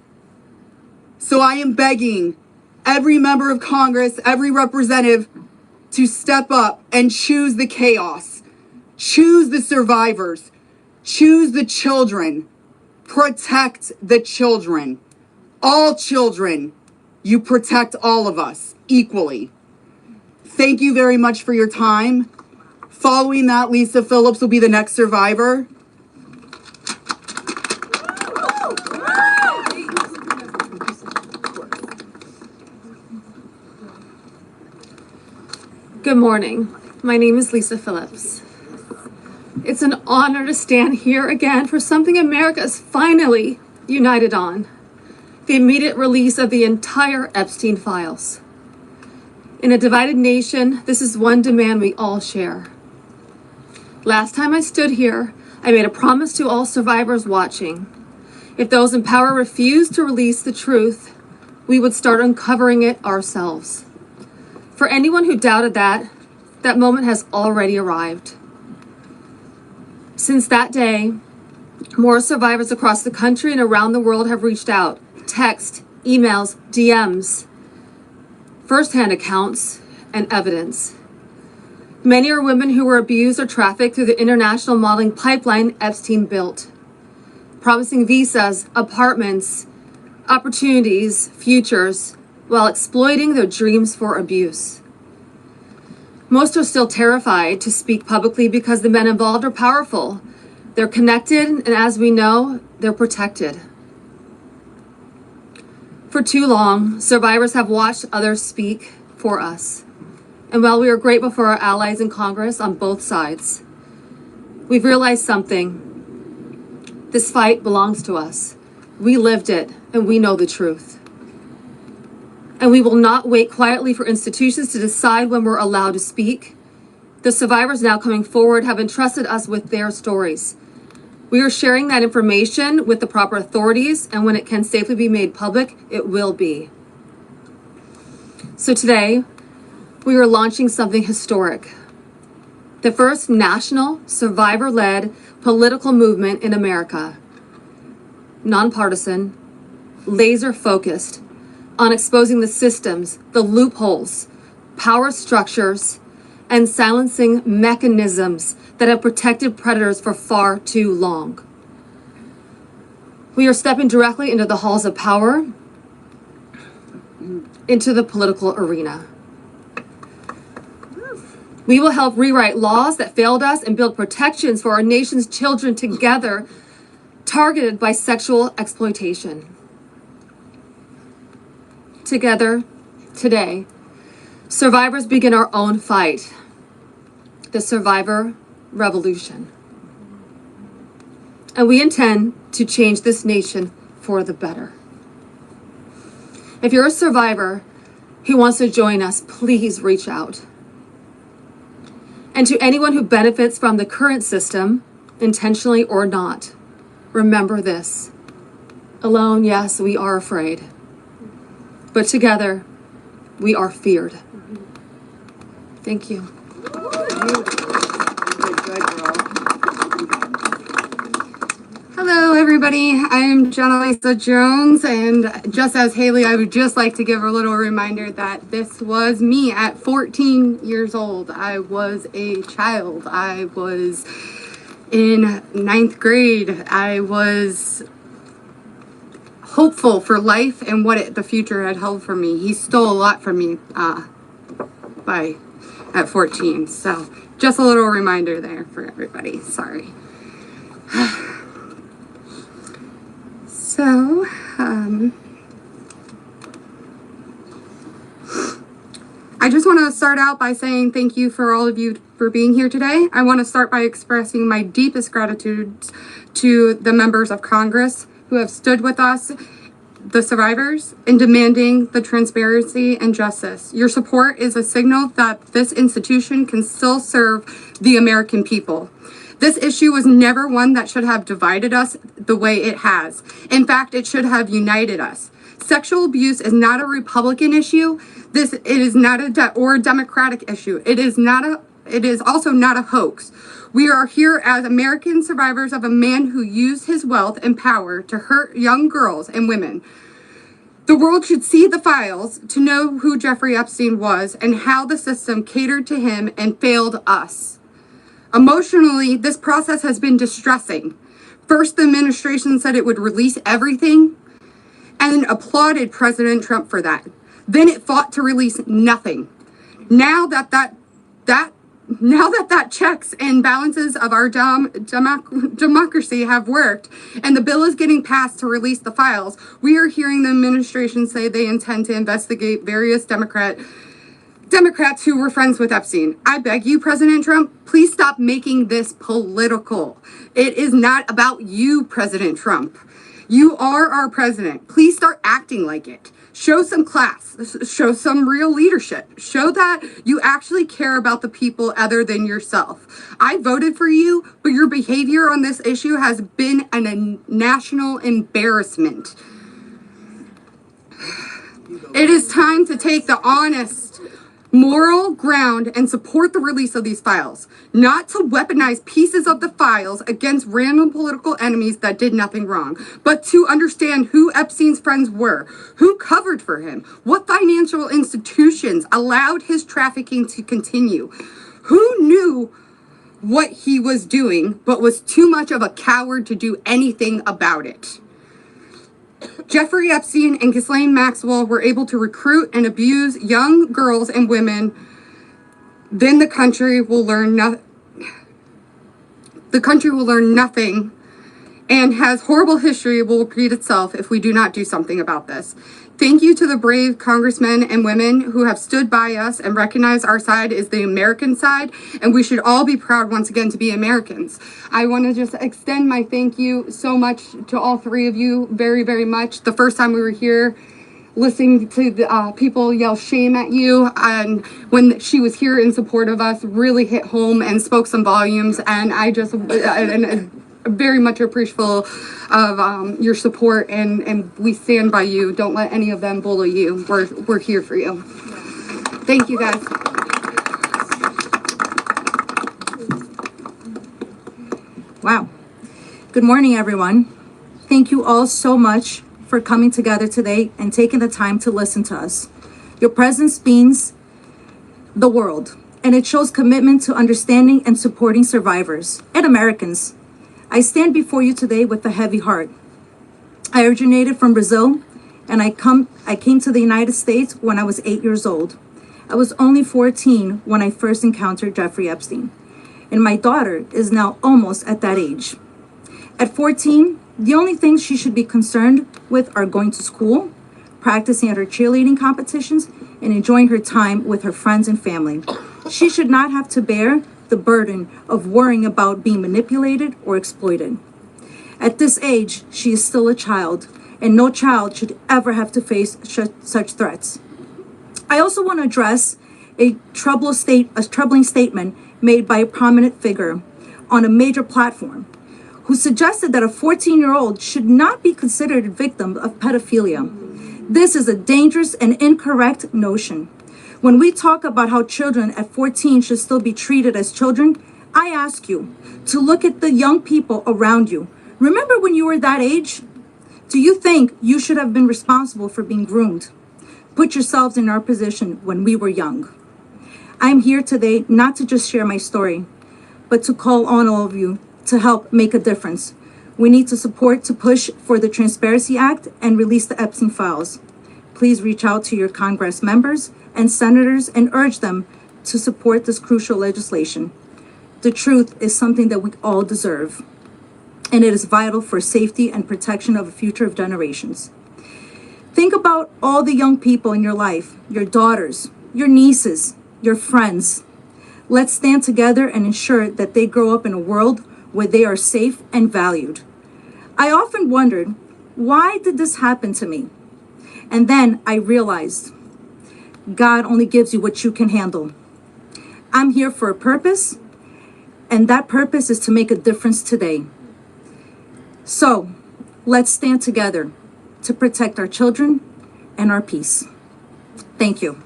So I am begging every member of Congress, every representative, to step up and choose the chaos. Choose the survivors. Choose the children. Protect the children. All children. You protect all of us equally. Thank you very much for your time. Following that, Lisa Phillips will be the next survivor. Good morning. My name is Lisa Phillips. It's an honor to stand here again for something America is finally united on: the immediate release of the entire Epstein files. In a divided nation, this is one demand we all share. Last time I stood here, I made a promise to all survivors watching. If those in power refused to release the truth, we would start uncovering it ourselves. For anyone who doubted that, that moment has already arrived. Since that day, more survivors across the country and around the world have reached out. Text, emails, DMs, firsthand accounts, and evidence. Many are women who were abused or trafficked through the international modeling pipeline Epstein built, promising visas, apartments, opportunities, futures, while exploiting their dreams for abuse. Most are still terrified to speak publicly because the men involved are powerful. They're connected, and as we know, they're protected. For too long, survivors have watched others speak for us. And while we are grateful for our allies in Congress on both sides, we've realized something. This fight belongs to us. We lived it, and we know the truth. And we will not wait quietly for institutions to decide when we're allowed to speak. The survivors now coming forward have entrusted us with their stories. We are sharing that information with the proper authorities, and when it can safely be made public, it will be. So today, we are launching something historic. The first national, survivor-led political movement in America. Nonpartisan, laser-focused on exposing the systems, the loopholes, power structures, and silencing mechanisms that have protected predators for far too long. We are stepping directly into the halls of power, into the political arena. We will help rewrite laws that failed us and build protections for our nation's children together, targeted by sexual exploitation. Together, today, survivors begin our own fight, the survivor revolution. And we intend to change this nation for the better. If you're a survivor who wants to join us, please reach out. And to anyone who benefits from the current system, intentionally or not, remember this. Alone, yes, we are afraid. But together, we are feared. Thank you. everybody. I am Jenna Lisa Jones, and just as Haley, I would just like to give a little reminder that this was me at 14 years old. I was a child. I was in ninth grade. I was hopeful for life and what the future had held for me. He stole a lot from me at 14. So just a little reminder there for everybody. Sorry. So, I just want to start out by saying thank you for all of you for being here today. I want to start by expressing my deepest gratitude to the members of Congress who have stood with us, the survivors, in demanding the transparency and justice. Your support is a signal that this institution can still serve the American people. This issue was never one that should have divided us the way it has. In fact, it should have united us. Sexual abuse is not a Republican issue. It is not a Democratic issue. It is also not a hoax. We are here as American survivors of a man who used his wealth and power to hurt young girls and women. The world should see the files to know who Jeffrey Epstein was and how the system catered to him and failed us. Emotionally, this process has been distressing. First, the administration said it would release everything and applauded President Trump for that. Then it fought to release nothing. Now that checks and balances of our democracy have worked and the bill is getting passed to release the files, we are hearing the administration say they intend to investigate various Democrats who were friends with Epstein. I beg you, President Trump, please stop making this political. It is not about you, President Trump. You are our president. Please start acting like it. Show some class. Show some real leadership. Show that you actually care about the people other than yourself. I voted for you, but your behavior on this issue has been a national embarrassment. It is time to take the honest, moral ground and support the release of these files, not to weaponize pieces of the files against random political enemies that did nothing wrong, but to understand who Epstein's friends were, who covered for him, what financial institutions allowed his trafficking to continue, who knew what he was doing but was too much of a coward to do anything about it. Jeffrey Epstein and Ghislaine Maxwell were able to recruit and abuse young girls and women. Then the country will learn nothing and has horrible history will repeat itself if we do not do something about this. Thank you to the brave congressmen and women who have stood by us and recognized our side is the American side, and we should all be proud once again to be Americans. I want to just extend my thank you so much to all three of you very, very much. The first time we were here, listening to the people yell shame at you, and when she was here in support of us, really hit home and spoke some volumes, and I just very much appreciative of your support, and we stand by you. Don't let any of them bully you. We're here for you. Thank you, guys. Wow. Good morning, everyone. Thank you all so much for coming together today and taking the time to listen to us. Your presence means the world, and it shows commitment to understanding and supporting survivors and Americans. I stand before you today with a heavy heart. I originated from Brazil, and I came to the United States when I was 8 years old. I was only 14 when I first encountered Jeffrey Epstein, and my daughter is now almost at that age. At 14, the only things she should be concerned with are going to school, practicing at her cheerleading competitions, and enjoying her time with her friends and family. She should not have to bear the burden of worrying about being manipulated or exploited. At this age, she is still a child, and no child should ever have to face such threats. I also want to address a troubling statement made by a prominent figure on a major platform who suggested that a 14-year-old should not be considered a victim of pedophilia. This is a dangerous and incorrect notion. When we talk about how children at 14 should still be treated as children, I ask you to look at the young people around you. Remember when you were that age? Do you think you should have been responsible for being groomed? Put yourselves in our position when we were young. I'm here today not to just share my story, but to call on all of you to help make a difference. We need to support to push for the Transparency Act and release the Epstein files. Please reach out to your Congress members and senators and urge them to support this crucial legislation. The truth is something that we all deserve, and it is vital for safety and protection of the future of generations. Think about all the young people in your life, your daughters, your nieces, your friends. Let's stand together and ensure that they grow up in a world where they are safe and valued. I often wondered, why did this happen to me? And then I realized, God only gives you what you can handle. I'm here for a purpose, and that purpose is to make a difference today. So, let's stand together to protect our children and our peace. Thank you.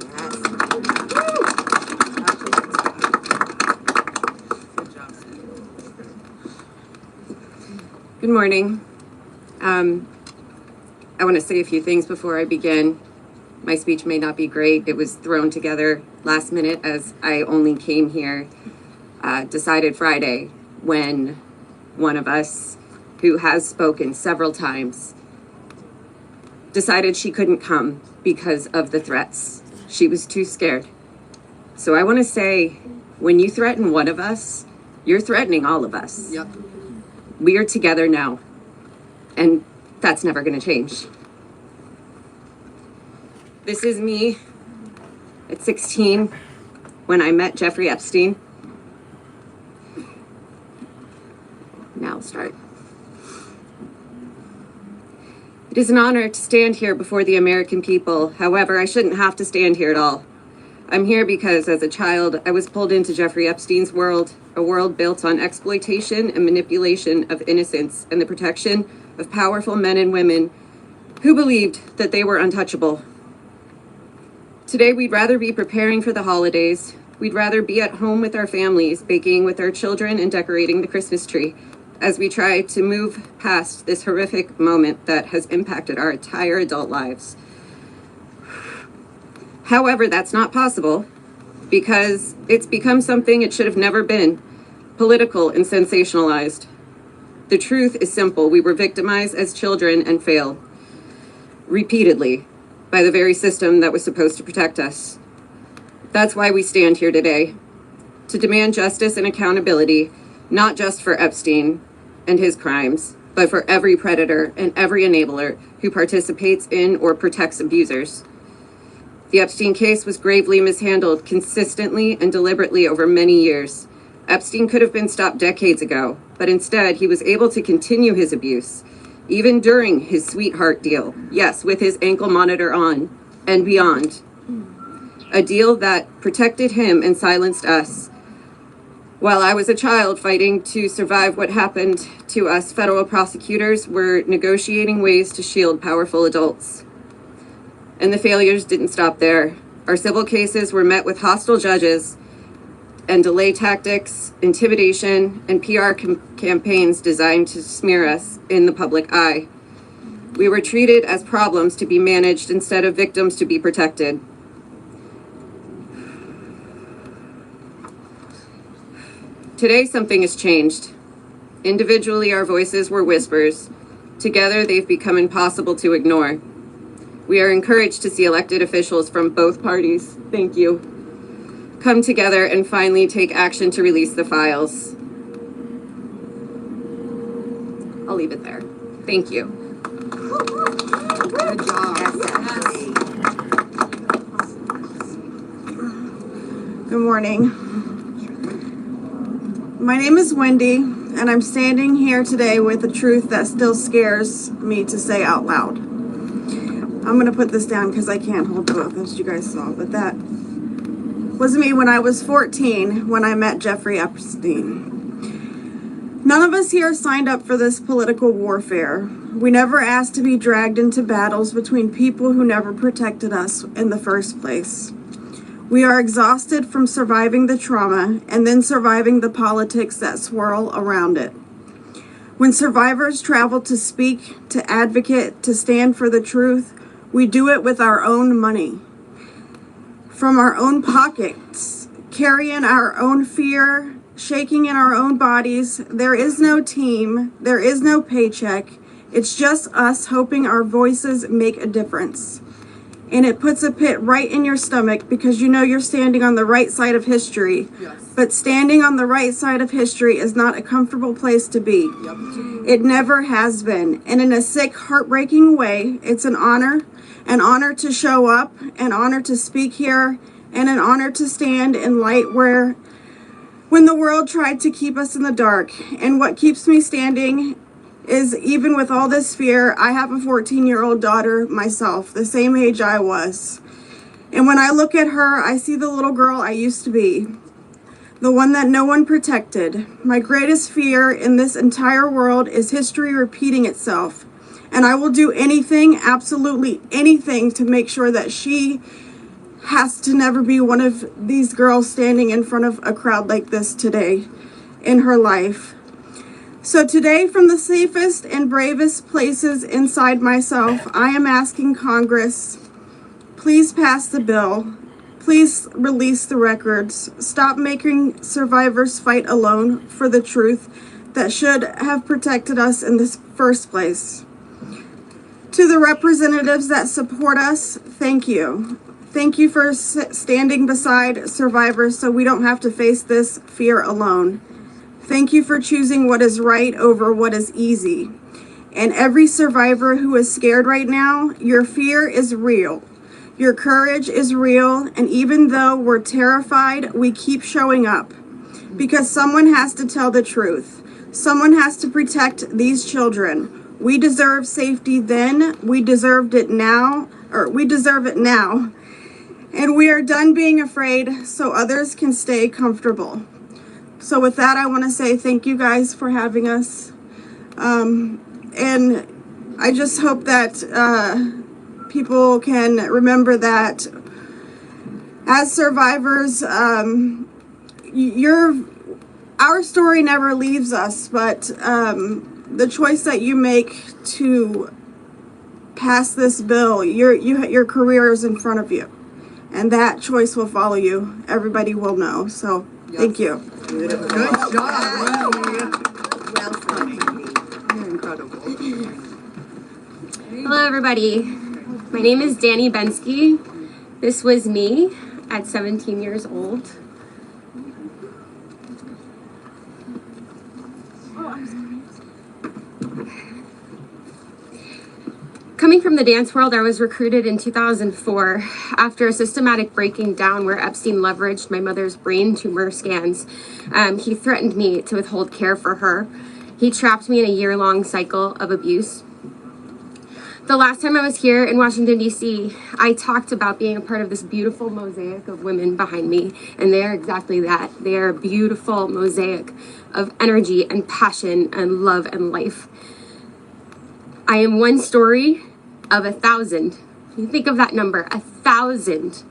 Good morning. I want to say a few things before I begin. My speech may not be great. It was thrown together last minute as I only came here, decided Friday, when one of us, who has spoken several times, decided she couldn't come because of the threats. She was too scared. So I want to say, when you threaten one of us, you're threatening all of us. Yep. We are together now, and that's never going to change. This is me at 16 when I met Jeffrey Epstein. Now I'll start. It is an honor to stand here before the American people. However, I shouldn't have to stand here at all. I'm here because as a child, I was pulled into Jeffrey Epstein's world, a world built on exploitation and manipulation of innocence and the protection of powerful men and women who believed that they were untouchable. Today, we'd rather be preparing for the holidays. We'd rather be at home with our families, baking with our children and decorating the Christmas tree as we try to move past this horrific moment that has impacted our entire adult lives. However, that's not possible because it's become something it should have never been, political and sensationalized. The truth is simple. We were victimized as children and failed repeatedly by the very system that was supposed to protect us. That's why we stand here today, to demand justice and accountability, not just for Epstein and his crimes, but for every predator and every enabler who participates in or protects abusers. The Epstein case was gravely mishandled consistently and deliberately over many years. Epstein could have been stopped decades ago, but instead he was able to continue his abuse, even during his sweetheart deal. Yes, with his ankle monitor on and beyond. A deal that protected him and silenced us. While I was a child fighting to survive what happened to us, federal prosecutors were negotiating ways to shield powerful adults. And the failures didn't stop there. Our civil cases were met with hostile judges and delay tactics, intimidation, and PR campaigns designed to smear us in the public eye. We were treated as problems to be managed instead of victims to be protected. Today, something has changed. Individually, our voices were whispers. Together, they've become impossible to ignore. We are encouraged to see elected officials from both parties, thank you, come together and finally take action to release the files. I'll leave it there. Thank you. Good job. Good morning. My name is Wendy, and I'm standing here today with a truth that still scares me to say out loud. I'm going to put this down because I can't hold both, as you guys saw, but that was me when I was 14 when I met Jeffrey Epstein. None of us here signed up for this political warfare. We never asked to be dragged into battles between people who never protected us in the first place. We are exhausted from surviving the trauma and then surviving the politics that swirl around it. When survivors travel to speak, to advocate, to stand for the truth, we do it with our own money, from our own pockets, carrying our own fear, shaking in our own bodies. There is no team, there is no paycheck. It's just us hoping our voices make a difference. And it puts a pit right in your stomach because you know you're standing on the right side of history. Yes. But standing on the right side of history is not a comfortable place to be. Yep. It never has been. And in a sick, heartbreaking way, it's an honor to show up, an honor to speak here, and an honor to stand in light when the world tried to keep us in the dark. And what keeps me standing is, even with all this fear, I have a 14-year-old daughter myself, the same age I was. And when I look at her, I see the little girl I used to be, the one that no one protected. My greatest fear in this entire world is history repeating itself. And I will do anything, absolutely anything, to make sure that she has to never be one of these girls standing in front of a crowd like this today in her life. So today, from the safest and bravest places inside myself, I am asking Congress, please pass the bill. Please release the records. Stop making survivors fight alone for the truth that should have protected us in the first place. To the representatives that support us, thank you. Thank you for standing beside survivors so we don't have to face this fear alone. Thank you for choosing what is right over what is easy. And every survivor who is scared right now, your fear is real. Your courage is real. And even though we're terrified, we keep showing up. Because someone has to tell the truth. Someone has to protect these children. We deserve safety then. We deserve it now. And we are done being afraid so others can stay comfortable. So with that, I want to say thank you guys for having us. And I just hope that people can remember that as survivors, our story never leaves us, but the choice that you make to pass this bill, your career is in front of you. And that choice will follow you. Everybody will know. So thank you. Good job. Well done. You're incredible. Hello, everybody. My name is Danny Bensky. This was me at 17 years old. Coming from the dance world, I was recruited in 2004 after a systematic breaking down where Epstein leveraged my mother's brain tumor scans. He threatened me to withhold care for her. He trapped me in a year-long cycle of abuse. The last time I was here in Washington, D.C., I talked about being a part of this beautiful mosaic of women behind me, and they are exactly that. They are a beautiful mosaic of energy and passion and love and life. I am one story of 1,000. You think of that number, 1,000.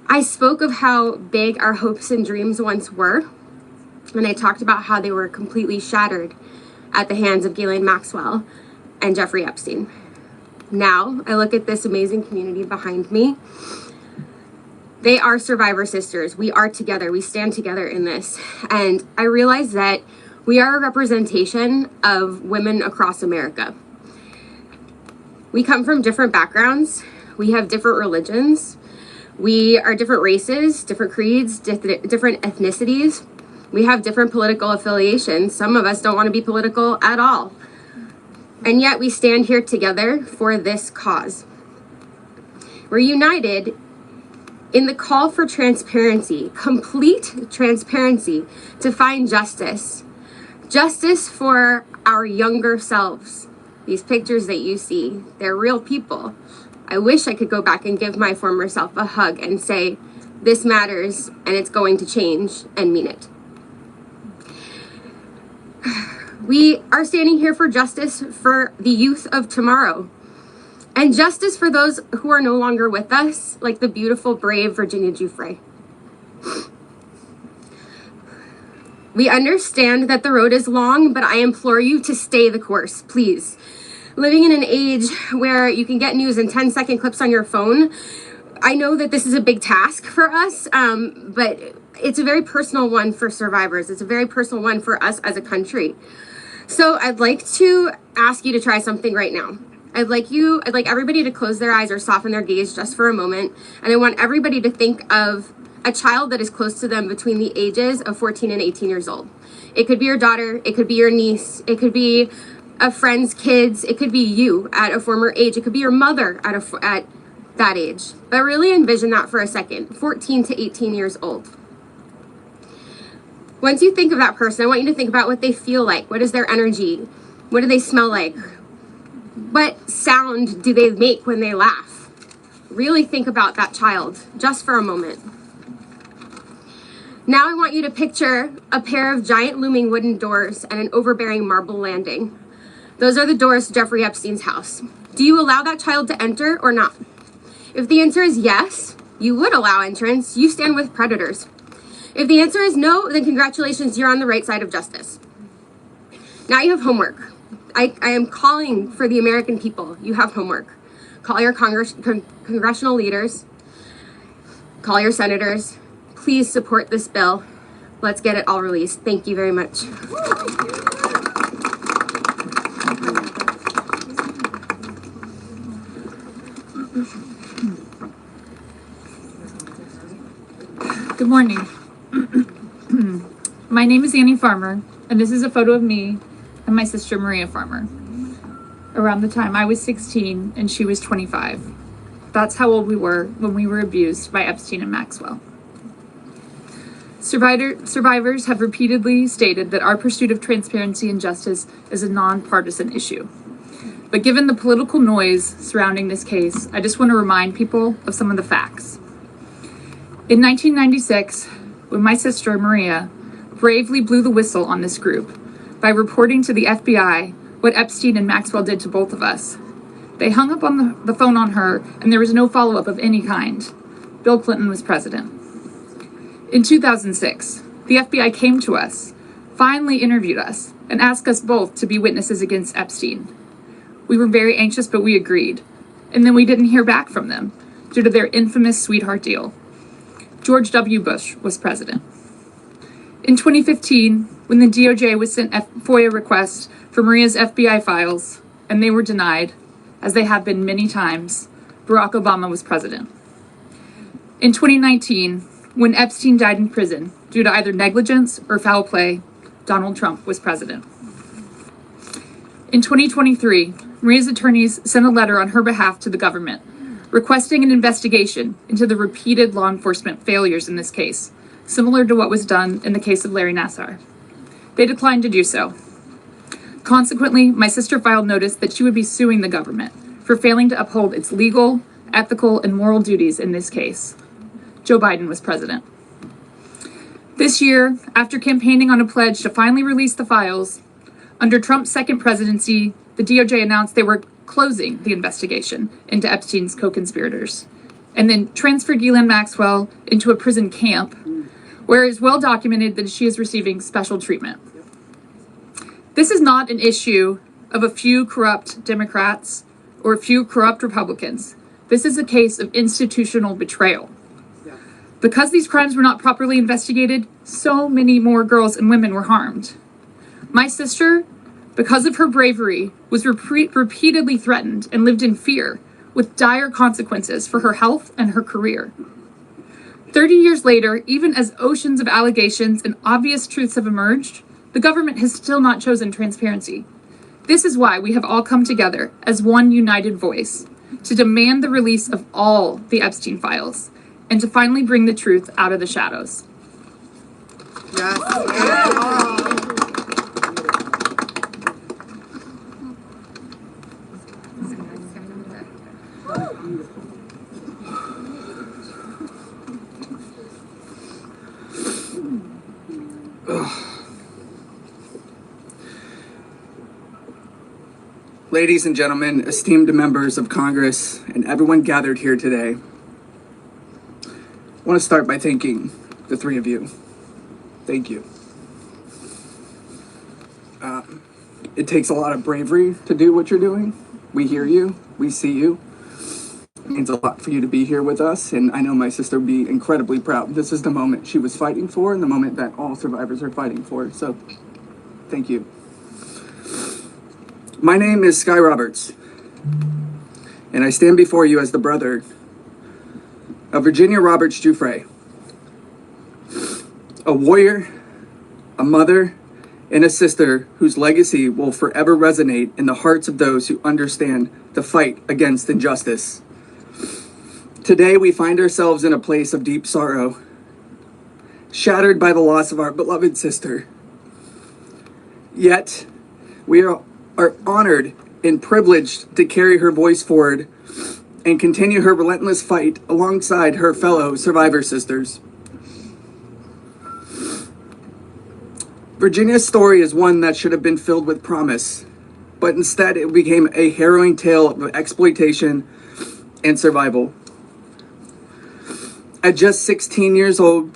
I spoke of how big our hopes and dreams once were, and I talked about how they were completely shattered at the hands of Ghislaine Maxwell and Jeffrey Epstein. Now, I look at this amazing community behind me. They are survivor sisters. We are together. We stand together in this. And I realize that we are a representation of women across America. We come from different backgrounds. We have different religions. We are different races, different creeds, different ethnicities. We have different political affiliations. Some of us don't want to be political at all. And yet we stand here together for this cause. We're united in the call for transparency, complete transparency, to find justice. Justice for our younger selves. These pictures that you see, they're real people. I wish I could go back and give my former self a hug and say, this matters and it's going to change, and mean it. We are standing here for justice for the youth of tomorrow, and justice for those who are no longer with us, like the beautiful, brave Virginia Giuffre. We understand that the road is long, but I implore you to stay the course, please. Living in an age where you can get news in 10-second clips on your phone, I know that this is a big task for us, but it's a very personal one for survivors. It's a very personal one for us as a country. So I'd like to ask you to try something right now. I'd like everybody to close their eyes or soften their gaze just for a moment. And I want everybody to think of a child that is close to them between the ages of 14 and 18 years old. It could be your daughter, it could be your niece, it could be a friend's kids, it could be you at a former age, it could be your mother at that age. But really envision that for a second, 14 to 18 years old. Once you think of that person, I want you to think about what they feel like. What is their energy? What do they smell like? What sound do they make when they laugh? Really think about that child just for a moment. Now I want you to picture a pair of giant looming wooden doors and an overbearing marble landing. Those are the doors to Jeffrey Epstein's house. Do you allow that child to enter or not? If the answer is yes, you would allow entrance. You stand with predators. If the answer is no, then congratulations, you're on the right side of justice. Now you have homework. I am calling for the American people. You have homework. Call your congressional leaders. Call your senators. Please support this bill. Let's get it all released. Thank you very much. Good morning. My name is Annie Farmer, and this is a photo of me and my sister Maria Farmer. Around the time I was 16 and she was 25. That's how old we were when we were abused by Epstein and Maxwell. Survivors have repeatedly stated that our pursuit of transparency and justice is a nonpartisan issue. But given the political noise surrounding this case, I just want to remind people of some of the facts. In 1996, when my sister Maria bravely blew the whistle on this group by reporting to the FBI what Epstein and Maxwell did to both of us, they hung up on the phone on her and there was no follow-up of any kind. Bill Clinton was president. In 2006, the FBI came to us, finally interviewed us, and asked us both to be witnesses against Epstein. We were very anxious, but we agreed. And then we didn't hear back from them due to their infamous sweetheart deal. George W. Bush was president. In 2015, when the DOJ was sent FOIA requests for Maria's FBI files, and they were denied, as they have been many times, Barack Obama was president. In 2019, when Epstein died in prison due to either negligence or foul play, Donald Trump was president. In 2023, Maria's attorneys sent a letter on her behalf to the government, requesting an investigation into the repeated law enforcement failures in this case, similar to what was done in the case of Larry Nassar. They declined to do so. Consequently, my sister filed notice that she would be suing the government for failing to uphold its legal, ethical, and moral duties in this case. Joe Biden was president. This year, after campaigning on a pledge to finally release the files, under Trump's second presidency, the DOJ announced they were closing the investigation into Epstein's co-conspirators, and then transferred Ghislaine Maxwell into a prison camp, where it is well documented that she is receiving special treatment. This is not an issue of a few corrupt Democrats or a few corrupt Republicans. This is a case of institutional betrayal. Because these crimes were not properly investigated, so many more girls and women were harmed. My sister, because of her bravery, was repeatedly threatened and lived in fear with dire consequences for her health and her career. 30 years later, even as oceans of allegations and obvious truths have emerged, the government has still not chosen transparency. This is why we have all come together as one united voice to demand the release of all the Epstein files and to finally bring the truth out of the shadows. Ladies and gentlemen, esteemed members of Congress, and everyone gathered here today, I want to start by thanking the three of you. Thank you. It takes a lot of bravery to do what you're doing. We hear you. We see you. It means a lot for you to be here with us, and I know my sister would be incredibly proud. This is the moment she was fighting for and the moment that all survivors are fighting for, so thank you. My name is Sky Roberts, and I stand before you as the brother of Virginia Roberts Giuffre, a warrior, a mother, and a sister whose legacy will forever resonate in the hearts of those who understand the fight against injustice. Today, we find ourselves in a place of deep sorrow, shattered by the loss of our beloved sister. Yet, we are honored and privileged to carry her voice forward and continue her relentless fight alongside her fellow survivor sisters. Virginia's story is one that should have been filled with promise, but instead it became a harrowing tale of exploitation and survival. At just 16 years old,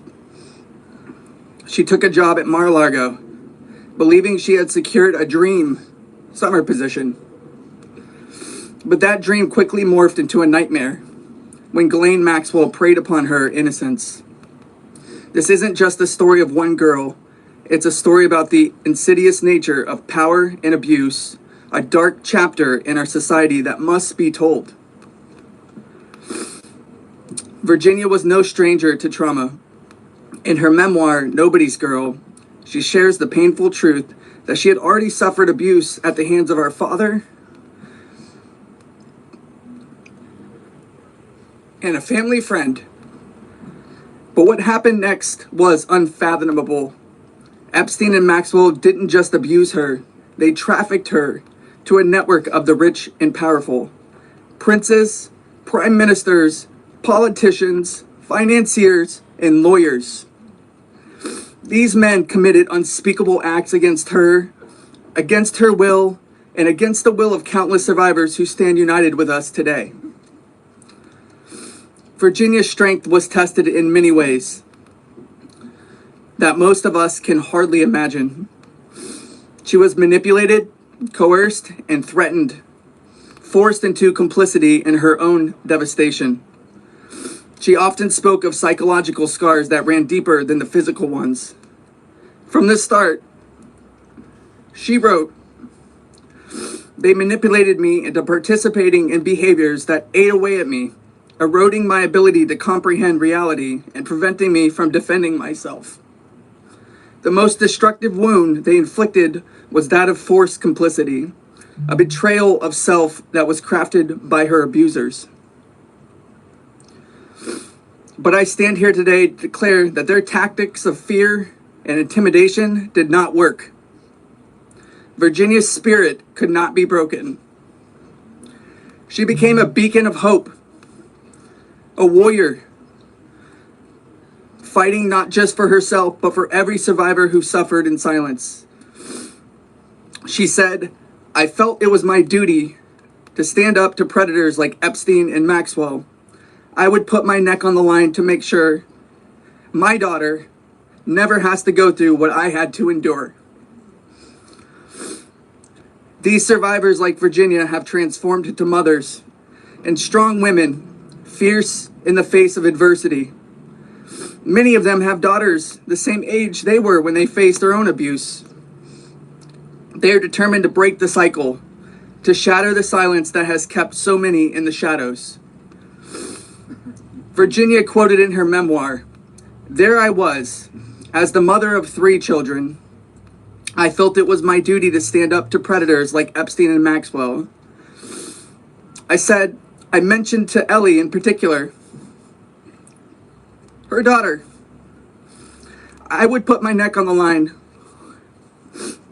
she took a job at Mar-a-Lago, believing she had secured a dream summer position. But that dream quickly morphed into a nightmare when Ghislaine Maxwell preyed upon her innocence. This isn't just the story of one girl. It's a story about the insidious nature of power and abuse, a dark chapter in our society that must be told. Virginia was no stranger to trauma. In her memoir, Nobody's Girl, she shares the painful truth that she had already suffered abuse at the hands of our father and a family friend. But what happened next was unfathomable. Epstein and Maxwell didn't just abuse her, they trafficked her to a network of the rich and powerful. Princes, prime ministers, politicians, financiers, and lawyers. These men committed unspeakable acts against her will, and against the will of countless survivors who stand united with us today. Virginia's strength was tested in many ways that most of us can hardly imagine. She was manipulated, coerced, and threatened, forced into complicity in her own devastation. She often spoke of psychological scars that ran deeper than the physical ones. From the start, she wrote, "They manipulated me into participating in behaviors that ate away at me, eroding my ability to comprehend reality and preventing me from defending myself. The most destructive wound they inflicted was that of forced complicity, a betrayal of self that was crafted by her abusers. But I stand here today to declare that their tactics of fear and intimidation did not work. Virginia's spirit could not be broken. She became a beacon of hope, a warrior, fighting not just for herself, but for every survivor who suffered in silence. She said, I felt it was my duty to stand up to predators like Epstein and Maxwell. I would put my neck on the line to make sure my daughter never has to go through what I had to endure. These survivors like Virginia have transformed into mothers and strong women, fierce in the face of adversity. Many of them have daughters the same age they were when they faced their own abuse. They are determined to break the cycle, to shatter the silence that has kept so many in the shadows. Virginia quoted in her memoir, "There I was, as the mother of 3 children. I felt it was my duty to stand up to predators like Epstein and Maxwell. I mentioned to Ellie in particular, her daughter, I would put my neck on the line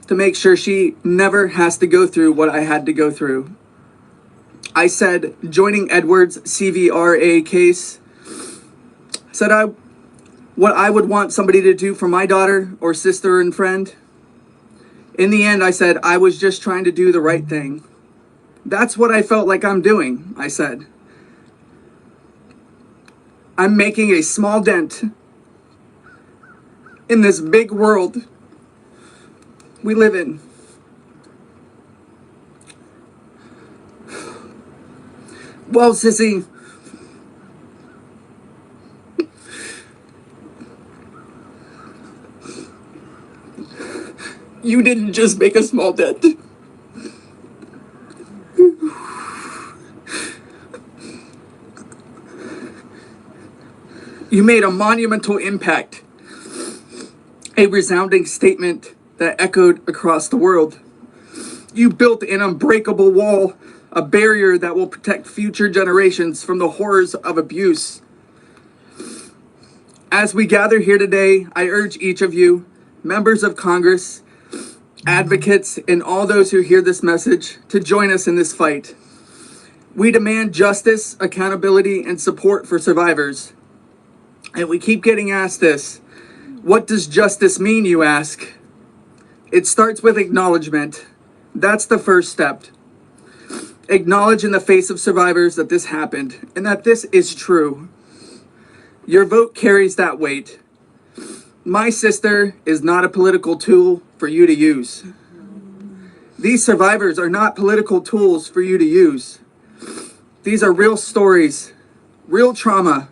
to make sure she never has to go through what I had to go through. I said, joining Edward's CVRA case, what I would want somebody to do for my daughter or sister and friend. In the end, I said, I was just trying to do the right thing. That's what I felt like I'm doing," I said. "I'm making a small dent in this big world we live in." Well, Sissy, you didn't just make a small dent. You made a monumental impact, a resounding statement that echoed across the world. You built an unbreakable wall, a barrier that will protect future generations from the horrors of abuse. As we gather here today, I urge each of you, members of Congress, advocates, and all those who hear this message to join us in this fight. We demand justice, accountability, and support for survivors. And we keep getting asked this. What does justice mean, you ask? It starts with acknowledgement. That's the first step. Acknowledge in the face of survivors that this happened and that this is true. Your vote carries that weight. My sister is not a political tool for you to use. These survivors are not political tools for you to use. These are real stories, real trauma,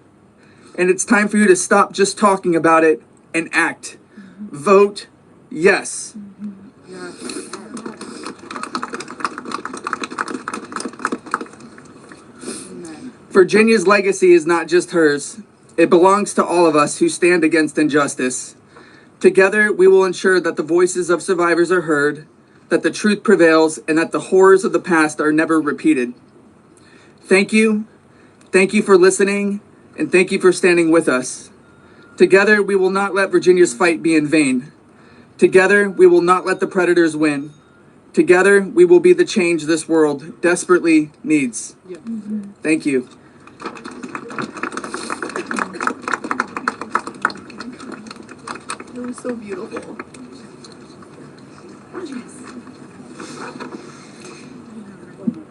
and it's time for you to stop just talking about it and act. Vote yes. Virginia's legacy is not just hers. It belongs to all of us who stand against injustice. Together, we will ensure that the voices of survivors are heard, that the truth prevails, and that the horrors of the past are never repeated. Thank you. Thank you for listening, and thank you for standing with us. Together, we will not let Virginia's fight be in vain. Together, we will not let the predators win. Together, we will be the change this world desperately needs. Thank you. It was so beautiful.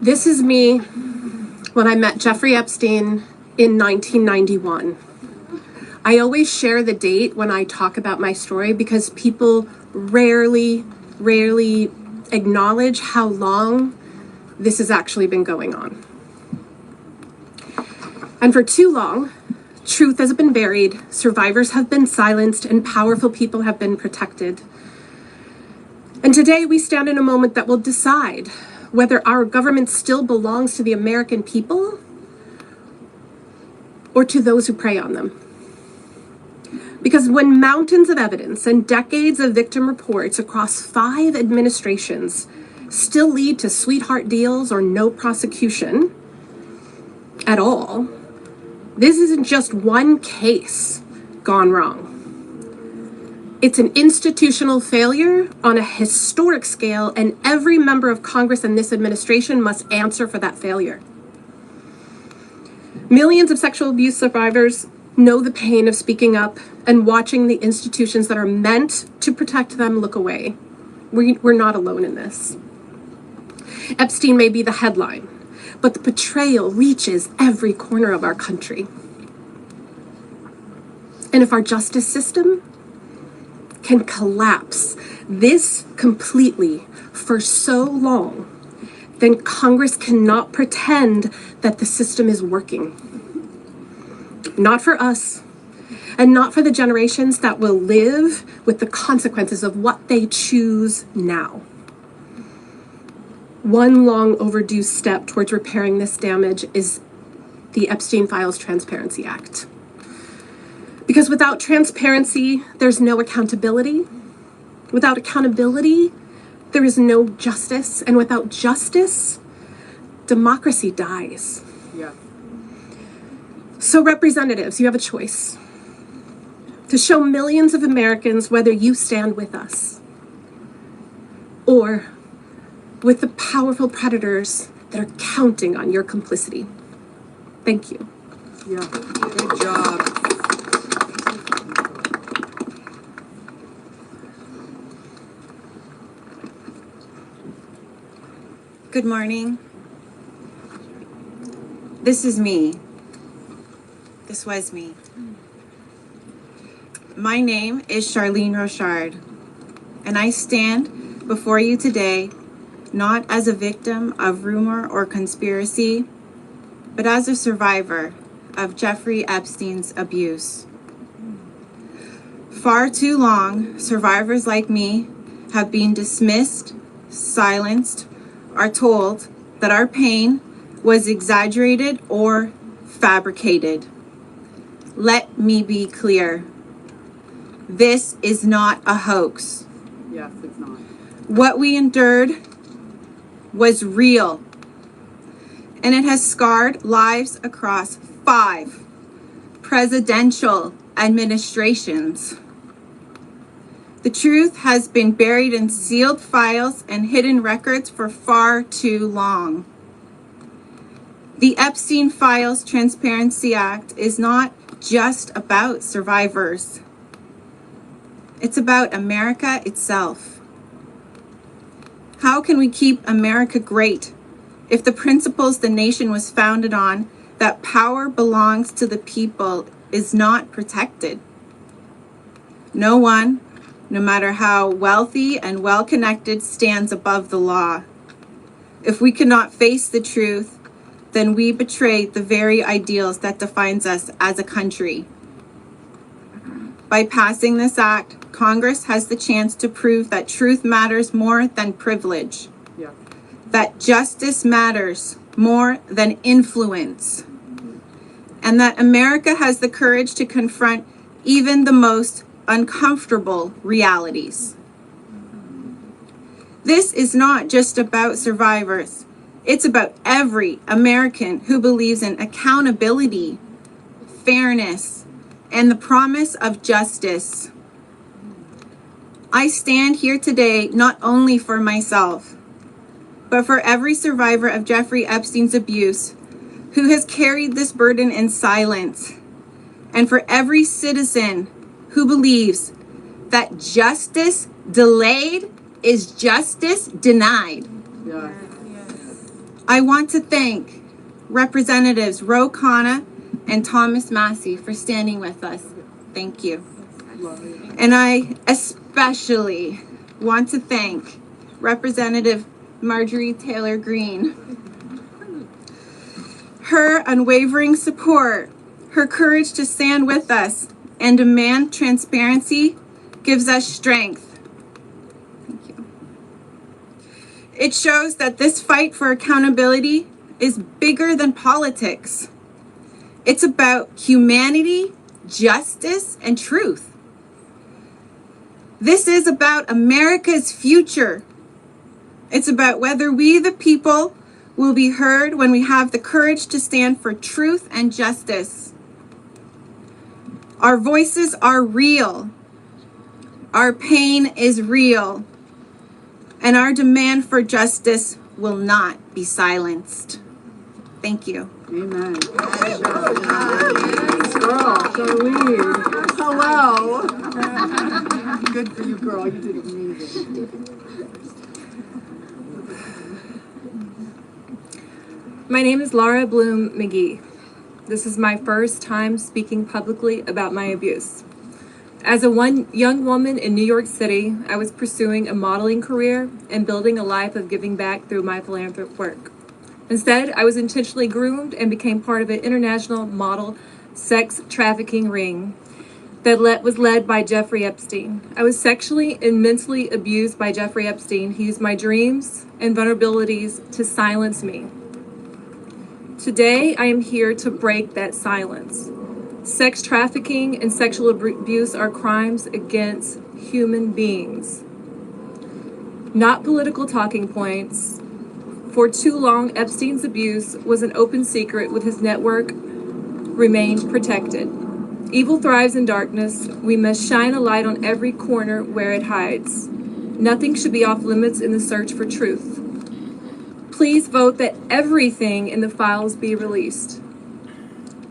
This is me when I met Jeffrey Epstein in 1991. I always share the date when I talk about my story because people rarely acknowledge how long this has actually been going on. And for too long, truth has been buried, survivors have been silenced, and powerful people have been protected. And today we stand in a moment that will decide whether our government still belongs to the American people or to those who prey on them. Because when mountains of evidence and decades of victim reports across 5 administrations still lead to sweetheart deals or no prosecution at all, this isn't just one case gone wrong. It's an institutional failure on a historic scale, and every member of Congress and this administration must answer for that failure. Millions of sexual abuse survivors know the pain of speaking up and watching the institutions that are meant to protect them look away. We're not alone in this. Epstein may be the headline, but the betrayal reaches every corner of our country. And if our justice system can collapse this completely for so long, then Congress cannot pretend that the system is working. Not for us, and not for the generations that will live with the consequences of what they choose now. One long overdue step towards repairing this damage is the Epstein Files Transparency Act. Because without transparency, there's no accountability. Without accountability, there is no justice. And without justice, democracy dies. Yeah. So representatives, you have a choice to show millions of Americans whether you stand with us or with the powerful predators that are counting on your complicity. Thank you. Yeah. Good job. Good morning. This is me. This was me. My name is Charlene Rochard, and I stand before you today not as a victim of rumor or conspiracy, but as a survivor of Jeffrey Epstein's abuse. Far too long, survivors like me have been dismissed, silenced, or told that our pain was exaggerated or fabricated. Let me be clear. This is not a hoax. Yes, it's not. What we endured was real, and it has scarred lives across 5 presidential administrations. The truth has been buried in sealed files and hidden records for far too long. The Epstein Files Transparency Act is not just about survivors. It's about America itself. How can we keep America great if the principles the nation was founded on, that power belongs to the people, is not protected? No one, no matter how wealthy and well-connected, stands above the law. If we cannot face the truth, then we betray the very ideals that defines us as a country. By passing this act, Congress has the chance to prove that truth matters more than privilege, that justice matters more than influence, and that America has the courage to confront even the most uncomfortable realities. This is not just about survivors. It's about every American who believes in accountability, fairness, and the promise of justice. I stand here today not only for myself, but for every survivor of Jeffrey Epstein's abuse who has carried this burden in silence, and for every citizen who believes that justice delayed is justice denied. Yes. I want to thank Representatives Ro Khanna and Thomas Massey for standing with us. Thank you. And I especially want to thank Representative Marjorie Taylor Greene. Her unwavering support, her courage to stand with us and demand transparency gives us strength. Thank you. It shows that this fight for accountability is bigger than politics. It's about humanity, justice, and truth. This is about America's future. It's about whether we, the people, will be heard when we have the courage to stand for truth and justice. Our voices are real. Our pain is real. And our demand for justice will not be silenced. Thank you. Amen. Yes, girl, Charlene. Hello. Good for you, girl. You did amazing. My name is Laura Bloom McGee. This is my first time speaking publicly about my abuse. As a young woman in New York City, I was pursuing a modeling career and building a life of giving back through my philanthropic work. Instead, I was intentionally groomed and became part of an international model sex trafficking ring that was led by Jeffrey Epstein. I was sexually and mentally abused by Jeffrey Epstein. He used my dreams and vulnerabilities to silence me. Today, I am here to break that silence. Sex trafficking and sexual abuse are crimes against human beings, not political talking points. For too long, Epstein's abuse was an open secret, with his network remained protected. Evil thrives in darkness. We must shine a light on every corner where it hides. Nothing should be off limits in the search for truth. Please vote that everything in the files be released.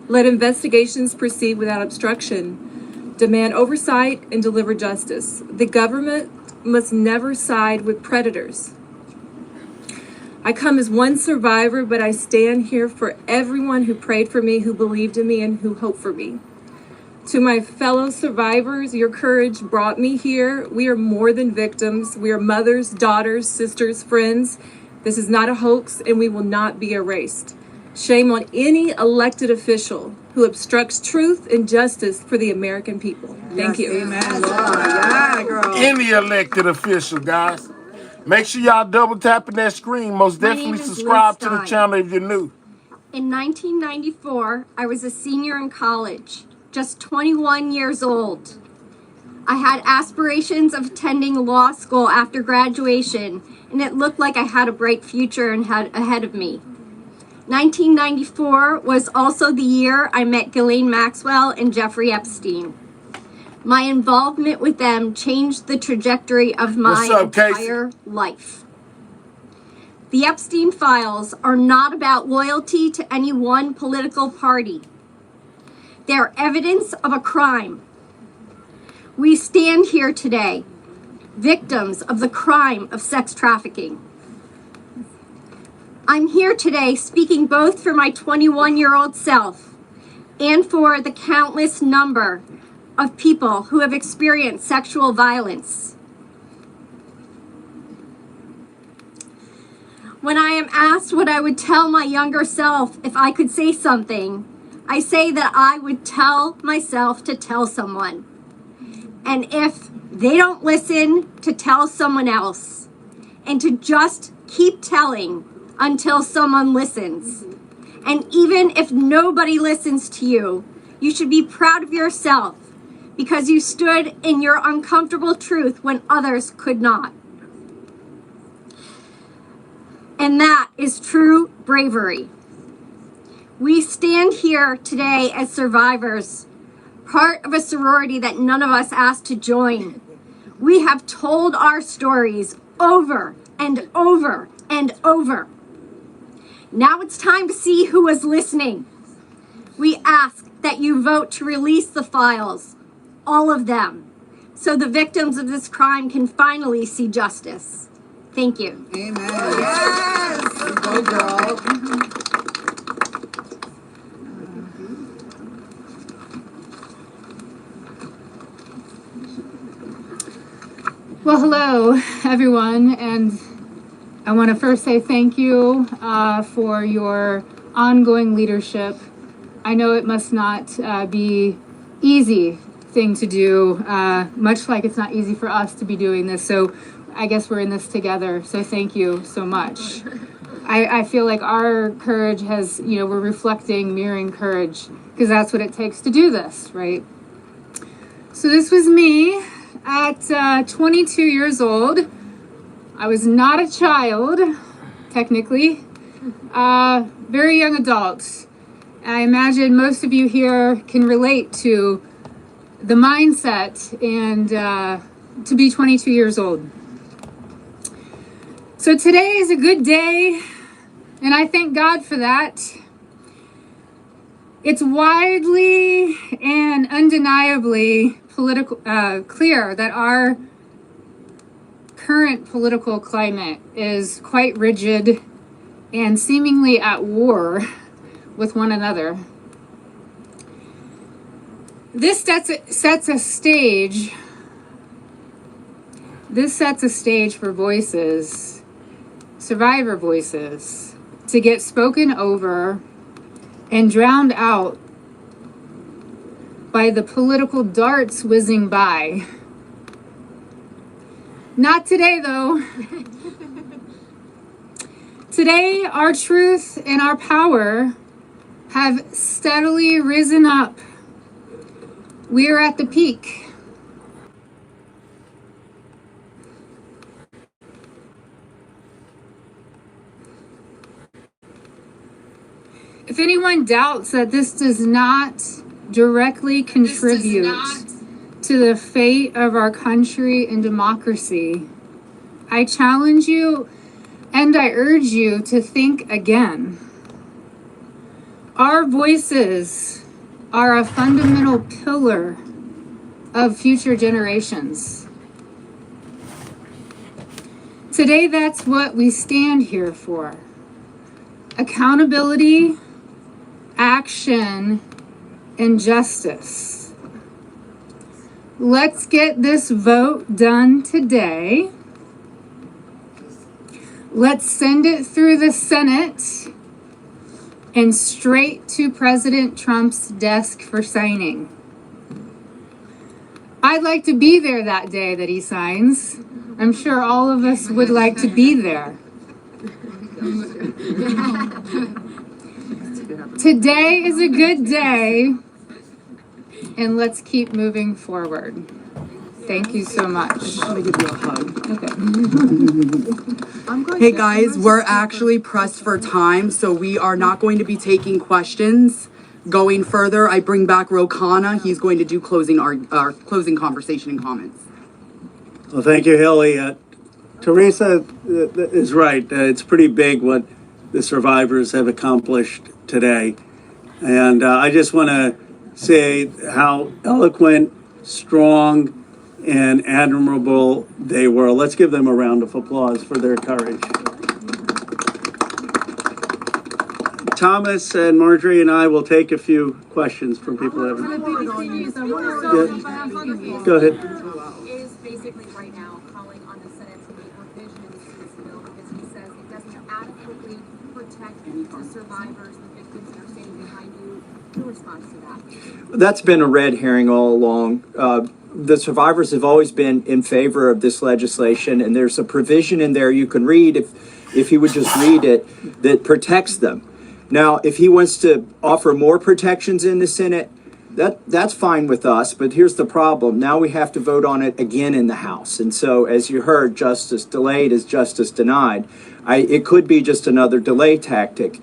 Let investigations proceed without obstruction. Demand oversight and deliver justice. The government must never side with predators. I come as one survivor, but I stand here for everyone who prayed for me, who believed in me, and who hoped for me. To my fellow survivors, your courage brought me here. We are more than victims. We are mothers, daughters, sisters, friends. This is not a hoax, and we will not be erased. Shame on any elected official who obstructs truth and justice for the American people. Thank you. Amen. Yeah, girl. Any elected official, guys. Make sure y'all double tapping that screen. Most My definitely name is subscribe Liz to the Stein. channel if you're new. In 1994, I was a senior in college, just 21 years old. I had aspirations of attending law school after graduation, and it looked like I had a bright future ahead of me. 1994 was also the year I met Ghislaine Maxwell and Jeffrey Epstein. My involvement with them changed the trajectory of my entire life. The Epstein files are not about loyalty to any one political party. They are evidence of a crime. We stand here today, victims of the crime of sex trafficking. I'm here today speaking both for my 21-year-old self and for the countless number of people who have experienced sexual violence. When I am asked what I would tell my younger self if I could say something, I say that I would tell myself to tell someone. And if they don't listen, to tell someone else. And to just keep telling until someone listens. And even if nobody listens to you, you should be proud of yourself because you stood in your uncomfortable truth when others could not. And that is true bravery. We stand here today as survivors, part of a sorority that none of us asked to join. We have told our stories over and over and over. Now it's time to see who is listening. We ask that you vote to release the files, all of them, so the victims of this crime can finally see justice. Thank you. Amen. Yes. Go, girl. Well, hello, everyone, and I want to first say thank you for your ongoing leadership. I know it must not be easy thing to do, much like it's not easy for us to be doing this, so I guess we're in this together, so thank you so much. I feel like our courage has, we're reflecting, mirroring courage, because that's what it takes to do this, right? So this was me at 22 years old. I was not a child, technically, very young adult. I imagine most of you here can relate to the mindset and to be 22 years old. So today is a good day, and I thank God for that. It's widely and undeniably clear that our current political climate is quite rigid and seemingly at war with one another. This sets a stage. This sets a stage for voices, survivor voices, to get spoken over and drowned out by the political darts whizzing by. Not today, though. Today, our truth and our power have steadily risen up. We are at the peak. If anyone doubts that this does not directly contribute to the fate of our country and democracy, I challenge you and I urge you to think again. Our voices are a fundamental pillar of future generations. Today, that's what we stand here for. Accountability, action, and justice. Let's get this vote done today. Let's send it through the Senate and straight to President Trump's desk for signing. I'd like to be there that day that he signs. I'm sure all of us would like to be there. Today is a good day, and let's keep moving forward. Thank you so much. Let me give you a hug. Okay. Hey guys, we're actually pressed for time, so we are not going to be taking questions. Going further, I bring back Rokana. He's going to do our closing conversation and comments. Well, thank you, Hilly. Teresa is right. It's pretty big what the survivors have accomplished today. And I just want to say how eloquent, strong, and admirable they were. Let's give them a round of applause for their courage. Thomas and Marjorie and I will take a few questions from people that have. Yeah. Go ahead. Is basically right now calling on the Senate to make revisions to this bill because he says it doesn't adequately protect the survivors, the victims that are standing behind you. Your response to that? That's been a red herring all along. The survivors have always been in favor of this legislation, and there's a provision in there you can read if you would just read it that protects them. Now, if he wants to offer more protections in the Senate, that's fine with us, but here's the problem. Now we have to vote on it again in the House. And so, as you heard, justice delayed is justice denied. It could be just another delay tactic.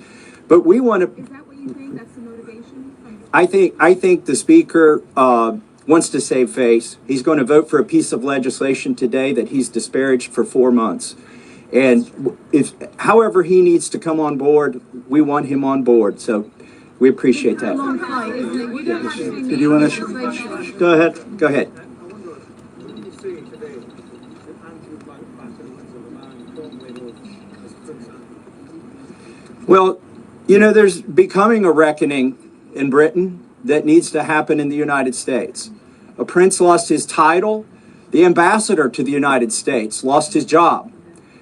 But we want to... Is that what you think? That's the motivation? I think the Speaker wants to save face. He's going to vote for a piece of legislation today that he's disparaged for 4 months. And however he needs to come on board, we want him on board. So we appreciate that. Did you want to? Go ahead. Go ahead. Well, you know, there's becoming a reckoning in Britain that needs to happen in the United States. A prince lost his title. The ambassador to the United States lost his job.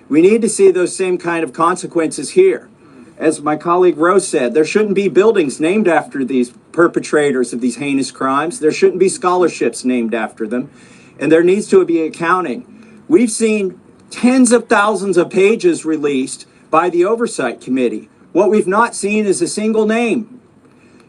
We need to see those same kind of consequences here. As my colleague Rose said, there shouldn't be buildings named after these perpetrators of these heinous crimes. There shouldn't be scholarships named after them. And there needs to be accounting. We've seen tens of thousands of pages released by the Oversight Committee. What we've not seen is a single name.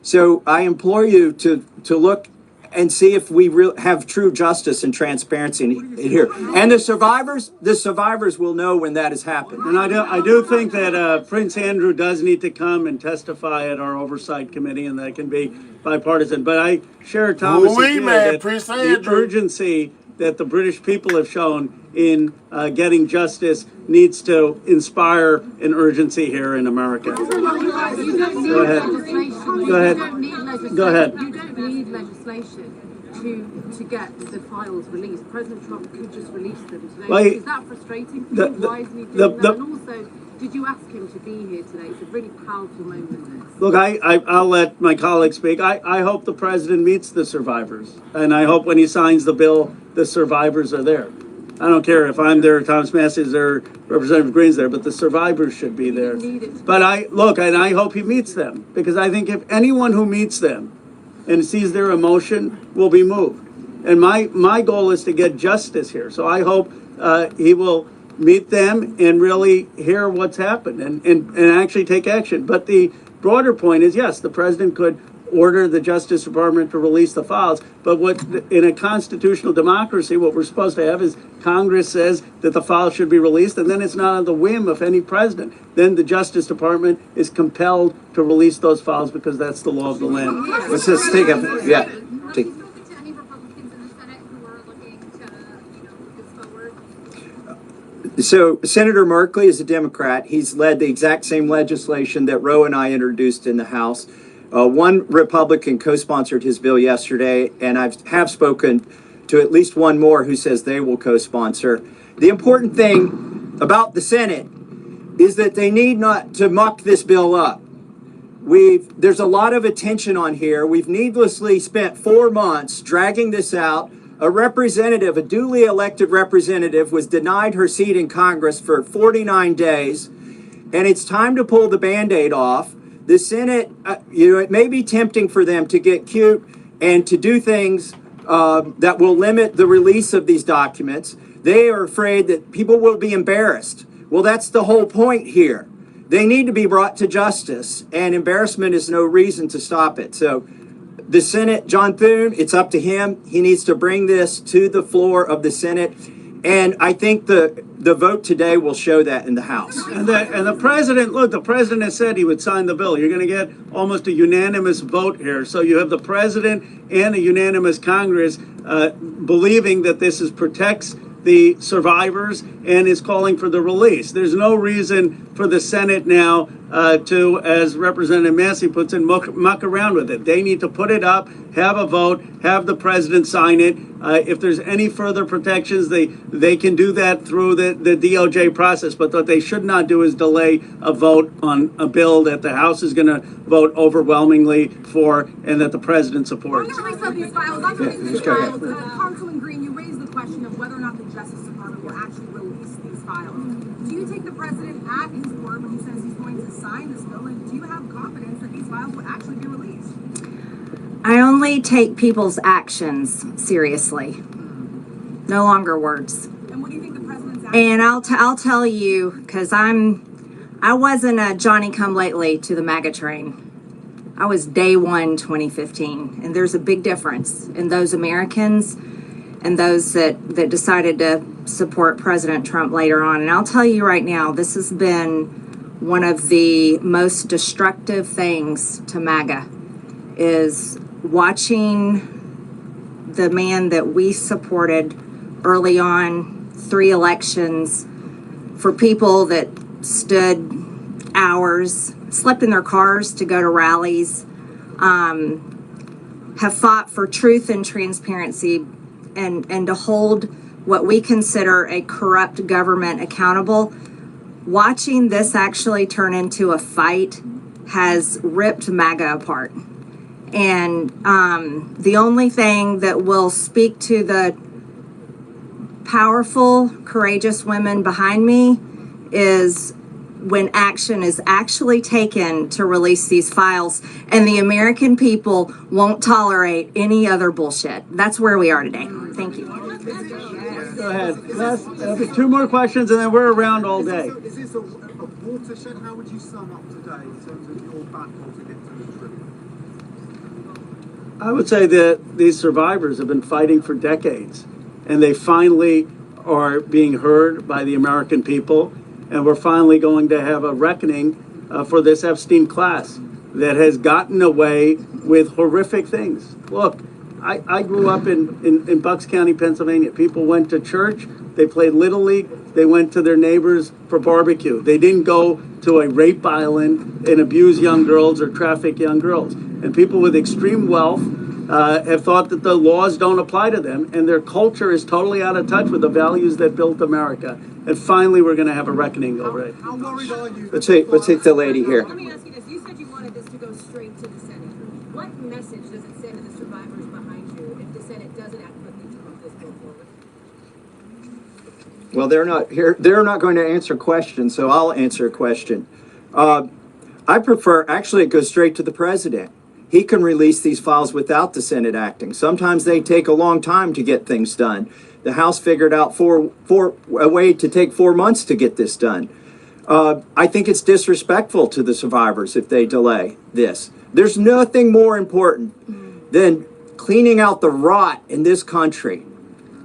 So I implore you to look and see if we have true justice and transparency here. And the survivors will know when that has happened. And I do think that Prince Andrew does need to come and testify at our Oversight Committee, and that can be bipartisan. But I share Thomas's view that the urgency that the British people have shown in getting justice needs to inspire an urgency here in America. Go ahead. Go ahead. Go ahead. You don't need legislation to get the files released. President Trump could just release them today. Well, Is that frustrating for you? Why isn't he doing that? And also, did you ask him to be here today? It's a really powerful moment. Look, I'll let my colleagues speak. I hope the president meets the survivors. And I hope when he signs the bill, the survivors are there. I don't care if I'm there, Thomas Massey is there, Representative Green's there, but the survivors should be there. But I hope he meets them, because I think if anyone who meets them and sees their emotion will be moved. And my goal is to get justice here. So I hope he will meet them and really hear what's happened and actually take action. But the broader point is, yes, the president could order the Justice Department to release the files. But in a constitutional democracy, what we're supposed to have is Congress says that the files should be released, and then it's not on the whim of any president. Then the Justice Department is compelled to release those files because that's the law of the land. Let's just take a, yeah. Take, So Senator Merkley is a Democrat. He's led the exact same legislation that Roe and I introduced in the House. One Republican co-sponsored his bill yesterday, and I have spoken to at least one more who says they will co-sponsor. The important thing about the Senate is that they need not to muck this bill up. There's a lot of attention on here. We've needlessly spent 4 months dragging this out. A representative, a duly elected representative, was denied her seat in Congress for 49 days, and it's time to pull the Band-Aid off. The Senate, it may be tempting for them to get cute and to do things that will limit the release of these documents. They are afraid that people will be embarrassed. Well, that's the whole point here. They need to be brought to justice, and embarrassment is no reason to stop it. So the Senate, John Thune, it's up to him. He needs to bring this to the floor of the Senate. And I think the vote today will show that in the House. And the president, look, the president has said he would sign the bill. You're going to get almost a unanimous vote here. So you have the president and a unanimous Congress believing that this protects the survivors and is calling for the release. There's no reason for the Senate now to, as Representative Massey puts it, muck around with it. They need to put it up, have a vote, have the president sign it. If there's any further protections, they can do that through the DOJ process. But what they should not do is delay a vote on a bill that the House is going to vote overwhelmingly for and that the president supports. Councilman Green, you raised the question of whether or not the Justice Department will actually release these files. Do you take the president at his word when he says he's going to sign this bill, and do you have confidence that these files will actually be released? I only take people's actions seriously, no longer words. And what do you think the president's And I'll tell you, because I wasn't a Johnny come lately to the MAGA train. I was day one 2015, and there's a big difference in those Americans and those that decided to support President Trump later on. And I'll tell you right now, this has been one of the most destructive things to MAGA, is watching the man that we supported early on, 3 elections, for people that stood hours, slept in their cars to go to rallies, have fought for truth and transparency, and to hold what we consider a corrupt government accountable. Watching this actually turn into a fight has ripped MAGA apart. And the only thing that will speak to the powerful, courageous women behind me is when action is actually taken to release these files, and the American people won't tolerate any other bullshit. That's where we are today. Thank you. Go ahead. There'll be 2 more questions, and then we're around all day. Is this a watershed? How would you sum up today in terms of your battle to get to the truth? I would say that these survivors have been fighting for decades, and they finally are being heard by the American people, and we're finally going to have a reckoning for this Epstein class that has gotten away with horrific things. Look, I grew up in Bucks County, Pennsylvania. People went to church, they played Little League, they went to their neighbors for barbecue. They didn't go to a rape island and abuse young girls or traffic young girls. And people with extreme wealth have thought that the laws don't apply to them, and their culture is totally out of touch with the values that built America. And finally, we're going to have a reckoning over it. How worried are you? Let's take the lady here. Let me ask you this. You said you wanted this to go straight to the Senate. What message does it send to the survivors behind you if the Senate doesn't adequately move this bill forward? Well, they're not here. They're not going to answer questions, so I'll answer a question. I prefer, actually, it goes straight to the president. He can release these files without the Senate acting. Sometimes they take a long time to get things done. The House figured out a way to take 4 months to get this done. I think it's disrespectful to the survivors if they delay this. There's nothing more important than cleaning out the rot in this country.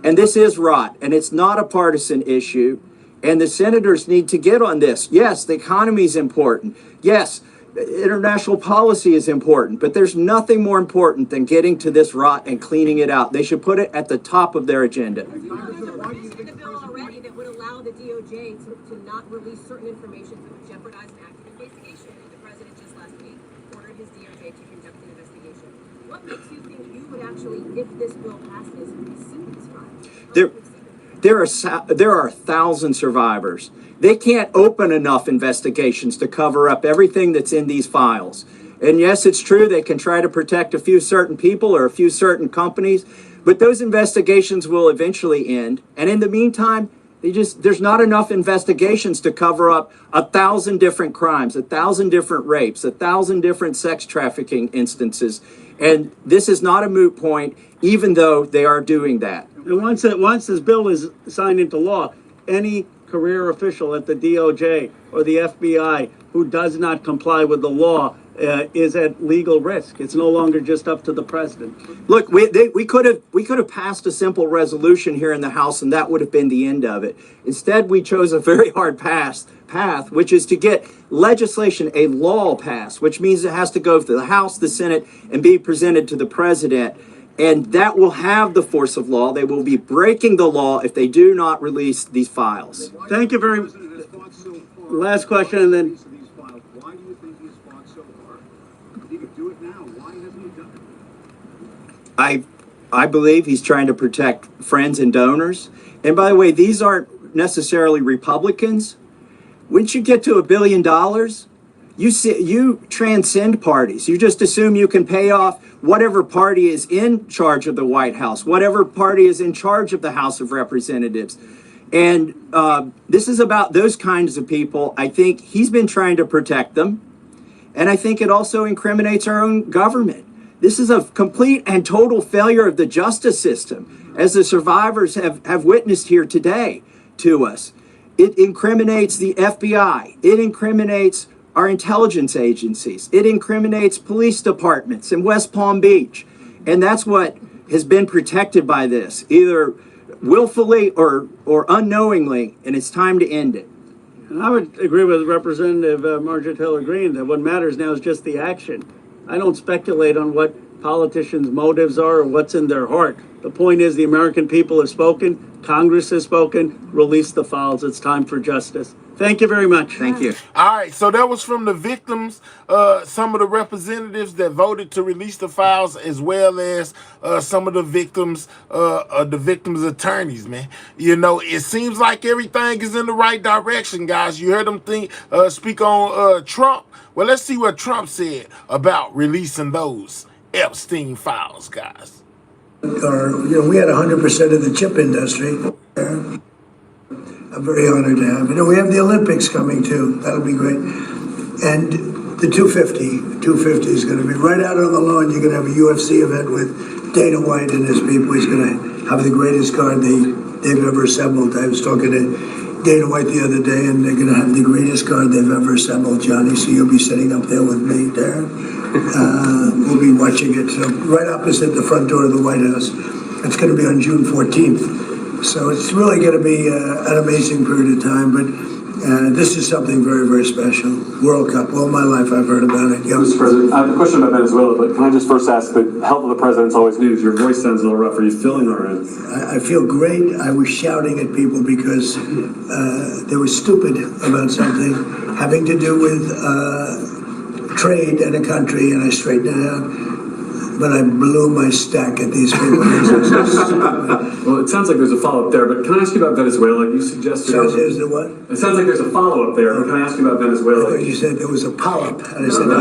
And this is rot, and it's not a partisan issue. And the senators need to get on this. Yes, the economy is important. Yes, international policy is important, but there's nothing more important than getting to this rot and cleaning it out. They should put it at the top of their agenda. There's a provision in the bill already that would allow the DOJ to not release certain information that would jeopardize an active investigation. The president just last week ordered his DOJ to conduct an investigation. What makes you think you would actually, if this bill passes, see these files? There are 1,000 survivors. They can't open enough investigations to cover up everything that's in these files. And yes, it's true they can try to protect a few certain people or a few certain companies, but those investigations will eventually end. And in the meantime, There's not enough investigations to cover up 1,000 different crimes, 1,000 different rapes, 1,000 different sex trafficking instances. And this is not a moot point, even though they are doing that. And once this bill is signed into law, any career official at the DOJ or the FBI who does not comply with the law is at legal risk. It's no longer just up to the president. Look, we could have passed a simple resolution here in the House, and that would have been the end of it. Instead, we chose a very hard path, which is to get legislation, a law passed, which means it has to go through the House, the Senate, and be presented to the president. And that will have the force of law. They will be breaking the law if they do not release these files. Thank you very much. Last question, and then. Why do you think he's fought so hard? He could do it now. Why hasn't he done it? I believe he's trying to protect friends and donors. And by the way, these aren't necessarily Republicans. Once you get to $1 billion, you transcend parties. You just assume you can pay off whatever party is in charge of the White House, whatever party is in charge of the House of Representatives. And this is about those kinds of people. I think he's been trying to protect them. And I think it also incriminates our own government. This is a complete and total failure of the justice system, as the survivors have witnessed here today to us. It incriminates the FBI. It incriminates our intelligence agencies. It incriminates police departments in West Palm Beach. And that's what has been protected by this, either willfully or unknowingly, and it's time to end it. And I would agree with Representative Marjorie Taylor Greene that what matters now is just the action. I don't speculate on what politicians' motives are or what's in their heart. The point is the American people have spoken, Congress has spoken, release the files. It's time for justice. Thank you very much. Thank you. All right, so that was from the victims, some of the representatives that voted to release the files, as well as some of the victims' attorneys, man. You know, it seems like everything is in the right direction, guys. You heard them speak on Trump. Well, let's see what Trump said about releasing those Epstein files, guys. We had 100% of the chip industry. I'm very honored to have. We have the Olympics coming too. That'll be great. And the 250 is going to be right out on the lawn. You're going to have a UFC event with Dana White and his people. He's going to have the greatest card they've ever assembled. I was talking to Dana White the other day, and they're going to have the greatest card they've ever assembled, Johnny. So you'll be sitting up there with me, Darren. We'll be watching it. So right opposite the front door of the White House. It's going to be on June 14th. So it's really going to be an amazing period of time, but this is something very, very special. World Cup, all my life I've heard about it. Mr. President, I have a question about Venezuela, but can I just first ask, the health of the president's always news. Your voice sounds a little rough. Are you feeling all right? I feel great. I was shouting at people because they were stupid about something having to do with trade in a country, and I straightened it out. But I blew my stack at these people. Well, it sounds like there's a follow-up there, but can I ask you about Venezuela? You suggested... Is there what? It sounds like there's a follow-up there, but can I ask you about Venezuela? I thought you said there was a polyp, and I said, no.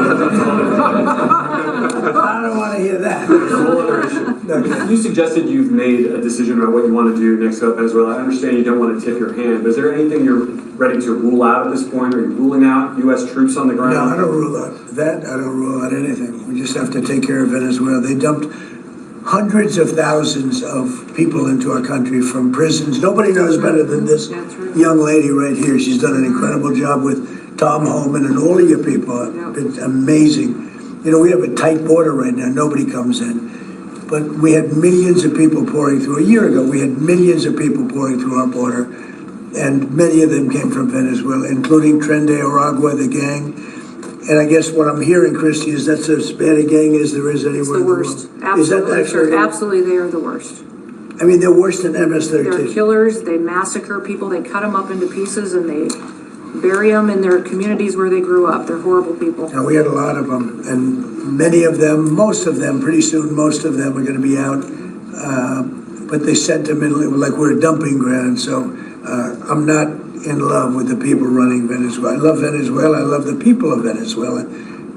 I don't want to hear that. Whole other issue. Okay. You suggested you've made a decision about what you want to do next about Venezuela. I understand you don't want to tip your hand, but is there anything you're ready to rule out at this point? Are you ruling out U.S. troops on the ground? No, I don't rule out that. I don't rule out anything. We just have to take care of Venezuela. They dumped hundreds of thousands of people into our country from prisons. Nobody knows better than this young lady right here. She's done an incredible job with Tom Homan and all of your people. It's amazing. We have a tight border right now. Nobody comes in. But we had millions of people pouring through. A year ago, we had millions of people pouring through our border. And many of them came from Venezuela, including Tren de Aragua, the gang. And I guess what I'm hearing, Christy, is that's as bad a gang as there is anywhere in the world. It's the worst. Absolutely, sure. Absolutely, they are the worst. I mean, they're worse than MS-13. They're killers. They massacre people. They cut them up into pieces and they bury them in their communities where they grew up. They're horrible people. Now, we had a lot of them, and many of them, most of them, pretty soon, most of them are going to be out. But they sent them in like we're a dumping ground. So I'm not in love with the people running Venezuela. I love Venezuela. I love the people of Venezuela.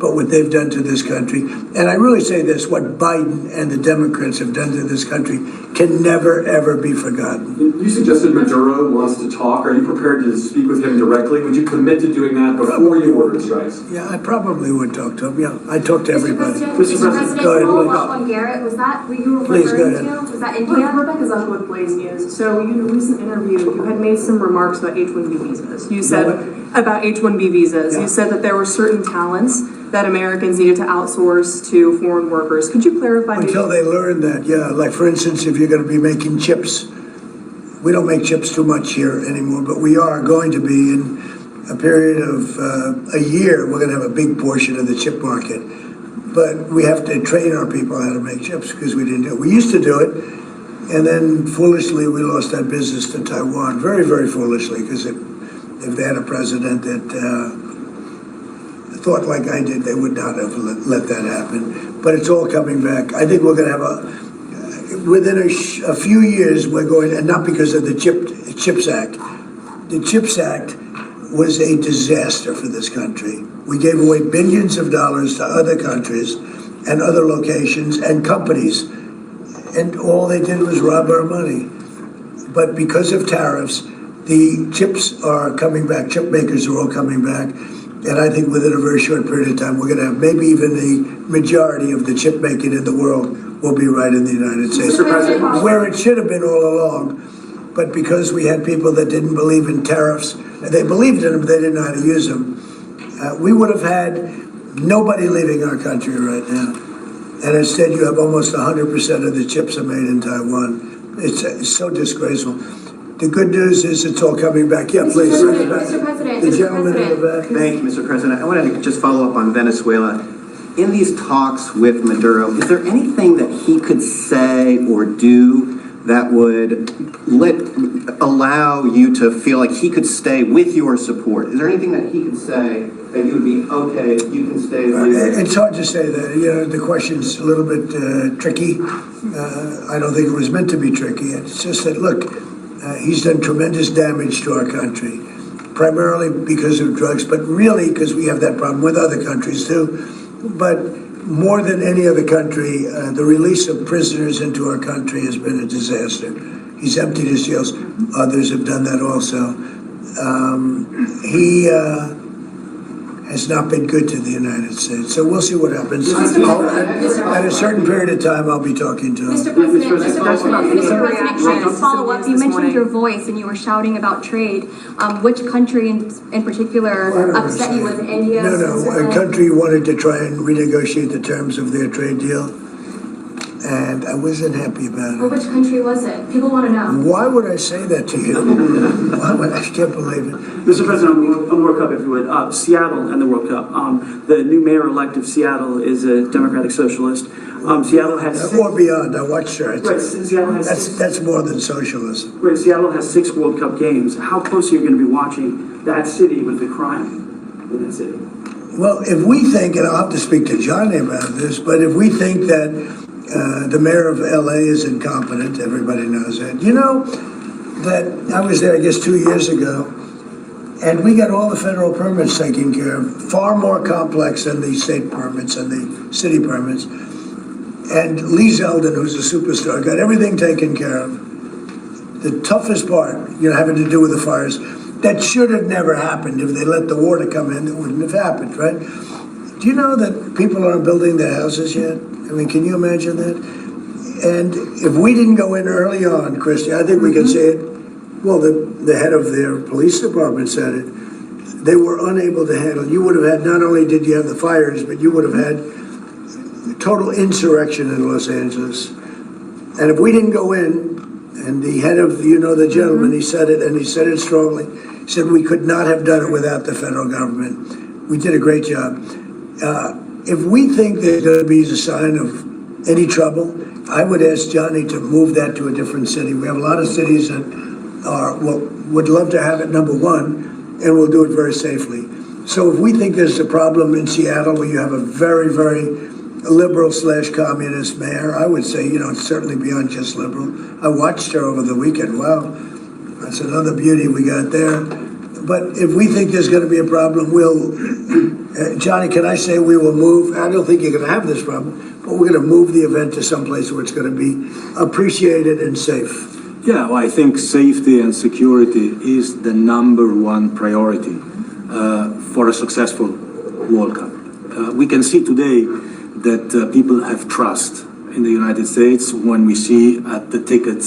but what they've done to this country. And I really say this, what Biden and the Democrats have done to this country can never, ever be forgotten. You suggested Maduro wants to talk. Are you prepared to speak with him directly? Would you commit to doing that before you order strikes? Yeah, I probably would talk to him. Yeah, I talk to everybody. Mr. President, go ahead, please. on Garrett, was that what you were Please, go referring ahead. to? Was that India? Rebecca Zuck with Blaze News. So in a recent interview, you had made some remarks about H-1B visas. You said about H-1B visas. You said that there were certain talents that Americans needed to outsource to foreign workers. Could you clarify? Until they learn that, yeah. Like, for instance, if you're going to be making chips, we don't make chips too much here anymore, but we are going to be in a period of a year. We're going to have a big portion of the chip market. But we have to train our people how to make chips because we didn't do it. We used to do it, and then foolishly we lost that business to Taiwan. Very, very foolishly, because if they had a president that thought like I did, they would not have let that happen. But it's all coming back. I think we're going to have within a few years, we're going, and not because of the CHIPS Act. The CHIPS Act was a disaster for this country. We gave away billions of dollars to other countries and other locations and companies, and all they did was rob our money. But because of tariffs, the chips are coming back. Chip makers are all coming back. And I think within a very short period of time, we're going to have maybe even the majority of the chip making in the world will be right in the United States. Where it should have been all along. But because we had people that didn't believe in tariffs, they believed in them, but they didn't know how to use them, we would have had nobody leaving our country right now. And instead, you have almost 100% of the chips are made in Taiwan. It's so disgraceful. The good news is it's all coming back. Yeah, please. Mr. President, The gentleman in the back. Thank you, Mr. President. I wanted to just follow up on Venezuela. In these talks with Maduro, is there anything that he could say or do that would allow you to feel like he could stay with your support? Is there anything that he could say that you would be, okay, you can stay with? It's hard to say that. You know, the question's a little bit tricky. I don't think it was meant to be tricky. It's just that, look, he's done tremendous damage to our country, primarily because of drugs, but really because we have that problem with other countries too. But more than any other country, the release of prisoners into our country has been a disaster. He's emptied his jails. Others have done that also. He has not been good to the United States. So we'll see what happens. At a certain period of time, I'll be talking to him. Mr. President, can I follow up? You mentioned your voice and you were shouting about trade. Which country in particular upset you? Was it India? No, a country wanted to try and renegotiate the terms of their trade deal, and I wasn't happy about it. Well, which country was it? People want to know. Why would I say that to you? I can't believe it. Mr. President, on the World Cup, if you would, Seattle and the World Cup. The new mayor-elect of Seattle is a Democratic Socialist. Seattle has or beyond. I watched her. Right, Seattle has that's more than socialism. Right, Seattle has 6 World Cup games. How close are you going to be watching that city with the crime in that city? Well, if we think, and I'll have to speak to Johnny about this, but if we think that the mayor of LA is incompetent, everybody knows that. You know that I was there, I guess, 2 years ago, and we got all the federal permits taken care of, far more complex than the state permits and the city permits. And Lee Zeldin, who's a superstar, got everything taken care of. The toughest part, having to do with the fires, that should have never happened. If they let the water come in, it wouldn't have happened, right? Do you know that people aren't building their houses yet? I mean, can you imagine that? And if we didn't go in early on, Christy, I think we can say it. Well, the head of their police department said it. They were unable to handle. You would have had, not only did you have the fires, but you would have had total insurrection in Los Angeles. And if we didn't go in, and the head of, the gentleman, he said it, and he said it strongly, he said we could not have done it without the federal government. We did a great job. If we think there's going to be a sign of any trouble, I would ask Johnny to move that to a different city. We have a lot of cities that would love to have it, number one, and we'll do it very safely. So if we think there's a problem in Seattle where you have a very, very liberal/communist mayor, I would say, it's certainly beyond just liberal. I watched her over the weekend. Wow, that's another beauty we got there. But if we think there's going to be a problem, we'll Johnny, can I say we will move? I don't think you're going to have this problem, but we're going to move the event to someplace where it's going to be appreciated and safe. Yeah, well, I think safety and security is the #1 priority for a successful World Cup. We can see today that people have trust in the United States when we see at the ticket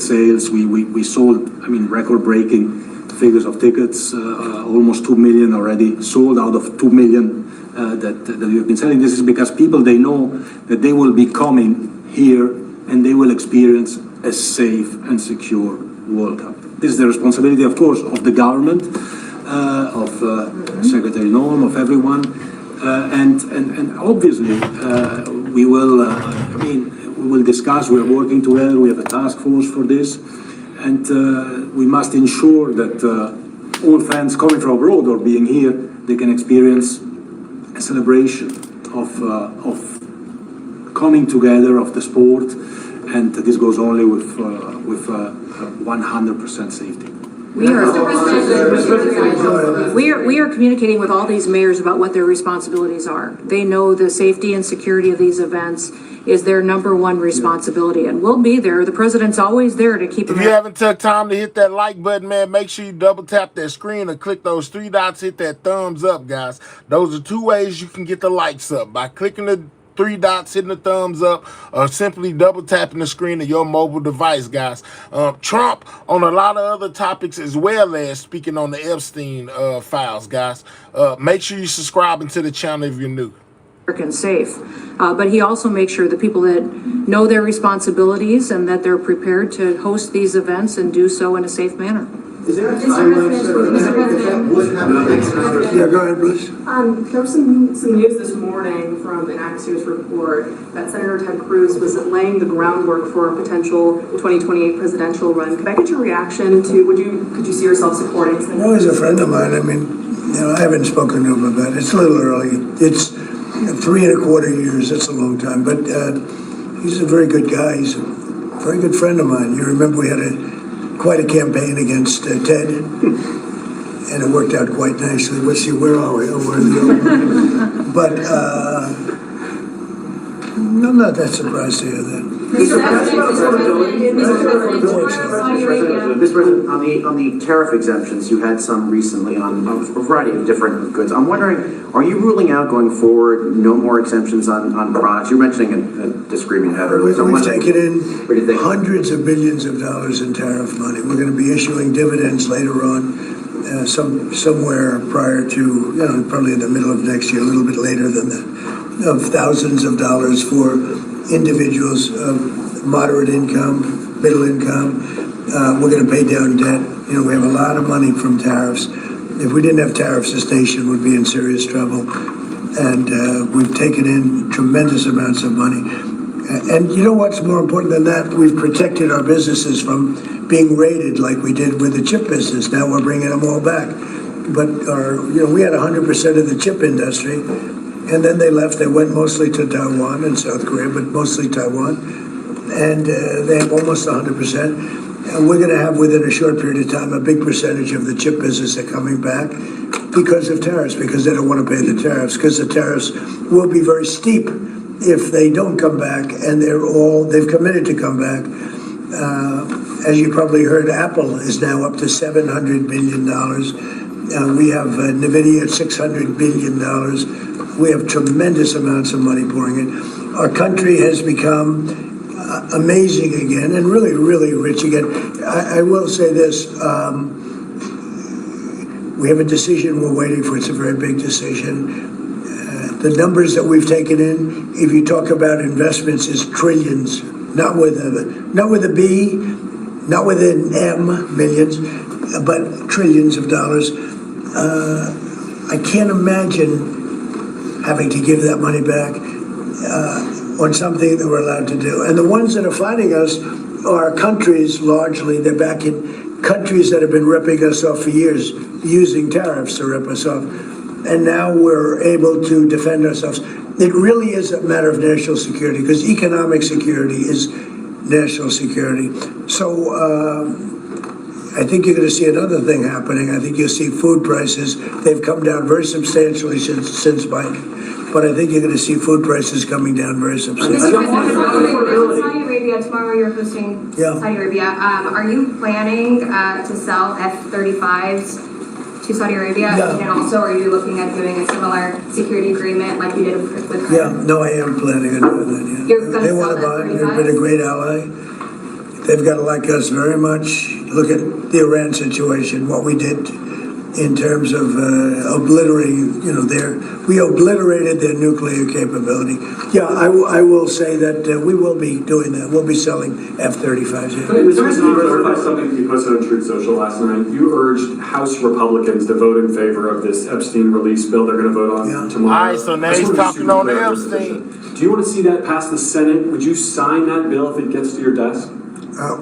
sales, we sold, I mean, record-breaking figures of tickets, almost 2 million already sold out of 2 million that we have been selling. This is because people, they know that they will be coming here and they will experience a safe and secure World Cup. This is the responsibility, of course, of the government, of Secretary Noam, of everyone, and obviously we will. We will discuss. We are working together. We have a task force for this, and we must ensure that all fans coming from abroad or being here, they can experience a celebration of coming together of the sport, and this goes only with 100% safety. We are communicating with all these mayors about what their responsibilities are. They know the safety and security of these events is their #1 responsibility, and we'll be there. The president's always there to keep them. If you haven't took time to hit that like button, man, make sure you double tap that screen or click those 3 dots, hit that thumbs up, guys. Those are 2 ways you can get the likes up, by clicking the 3 dots, hitting the thumbs up, or simply double tapping the screen of your mobile device, guys. Trump on a lot of other topics, as well as speaking on the Epstein files, guys. Make sure you subscribe to the channel if you're new. And safe, but he also makes sure that people that know their responsibilities and that they're prepared to host these events and do so in a safe manner. Is there a timeline? Yeah, go ahead, Bruce. There was some news this morning from an Axios report that Senator Ted Cruz was laying the groundwork for a potential 2028 presidential run. Could I get your reaction to, could you see yourself supporting Senator? No, he's a friend of mine. I mean, I haven't spoken to him about it. It's a little early. It's 3¼ years. That's a long time. But he's a very good guy. He's a very good friend of mine. You remember we had quite a campaign against Ted, and it worked out quite nicely. Let's see, where are we? Oh, we're in the open. But I'm not that surprised to hear that. Mr. President, on the tariff exemptions, you had some recently on a variety of different goods. I'm wondering, are you ruling out going forward no more exemptions on products? You're mentioning a disagreement header. We've taken in hundreds of billions of dollars in tariff money. We're going to be issuing dividends later on, somewhere prior to, probably in the middle of next year, a little bit later than that, of thousands of dollars for individuals of moderate income, middle income. We're going to pay down debt. We have a lot of money from tariffs. If we didn't have tariffs, this nation would be in serious trouble. And we've taken in tremendous amounts of money. And you know what's more important than that? We've protected our businesses from being raided like we did with the chip business. Now we're bringing them all back. But we had 100% of the chip industry. And then they left. They went mostly to Taiwan and South Korea, but mostly Taiwan. And they have almost 100%. And we're going to have, within a short period of time, a big percentage of the chip business are coming back because of tariffs, because they don't want to pay the tariffs, because the tariffs will be very steep if they don't come back, and they've committed to come back. As you probably heard, Apple is now up to $700 billion. We have NVIDIA at $600 billion. We have tremendous amounts of money pouring in. Our country has become amazing again and really, really rich again. I will say this. We have a decision we're waiting for. It's a very big decision. The numbers that we've taken in, if you talk about investments, is trillions, not with a B, not with an M, millions, but trillions of dollars. I can't imagine having to give that money back on something that we're allowed to do. And the ones that are fighting us are countries, largely. They're back in countries that have been ripping us off for years, using tariffs to rip us off. And now we're able to defend ourselves. It really is a matter of national security, because economic security is national security. So I think you're going to see another thing happening. I think you'll see food prices. They've come down very substantially since Biden, but I think you're going to see food prices coming down very substantially. Saudi Arabia, tomorrow you're hosting Saudi Arabia. Are you planning to sell F-35s to Saudi Arabia? And also, are you looking at doing a similar security agreement like you did with No, I am planning on doing that, You're They want to buy. They've been a great ally. They've got to like us very much. Look at the Iran situation, what we did in terms of obliterating, we obliterated their nuclear capability. Yeah, I will say that we will be doing that. We'll be selling F-35s. Mr. President, you clarified something you posted on Truth Social last night. You urged House Republicans to vote in favor of this Epstein release bill they're going to vote on tomorrow. All right, so now he's talking on the Epstein. Do you want to see that pass the Senate? Would you sign that bill if it gets to your desk?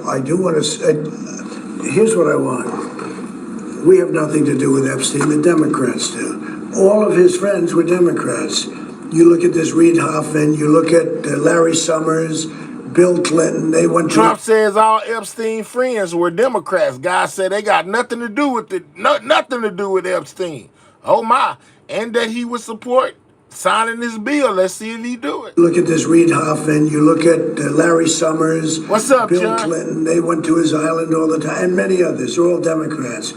I do want to. Here's what I want. We have nothing to do with Epstein. The Democrats do. All of his friends were Democrats. You look at this Reid Hoffman. You look at Larry Summers, Bill Clinton. They went. Trump says all Epstein friends were Democrats. Guys said they got nothing to do with it. Nothing to do with Epstein. Oh my! And that he would support signing this bill. Let's see if he do it. Look at this Reid Hoffman. You look at Larry Summers. What's up, Bill John? Clinton. They went to his island all the time, and many others. They're all Democrats.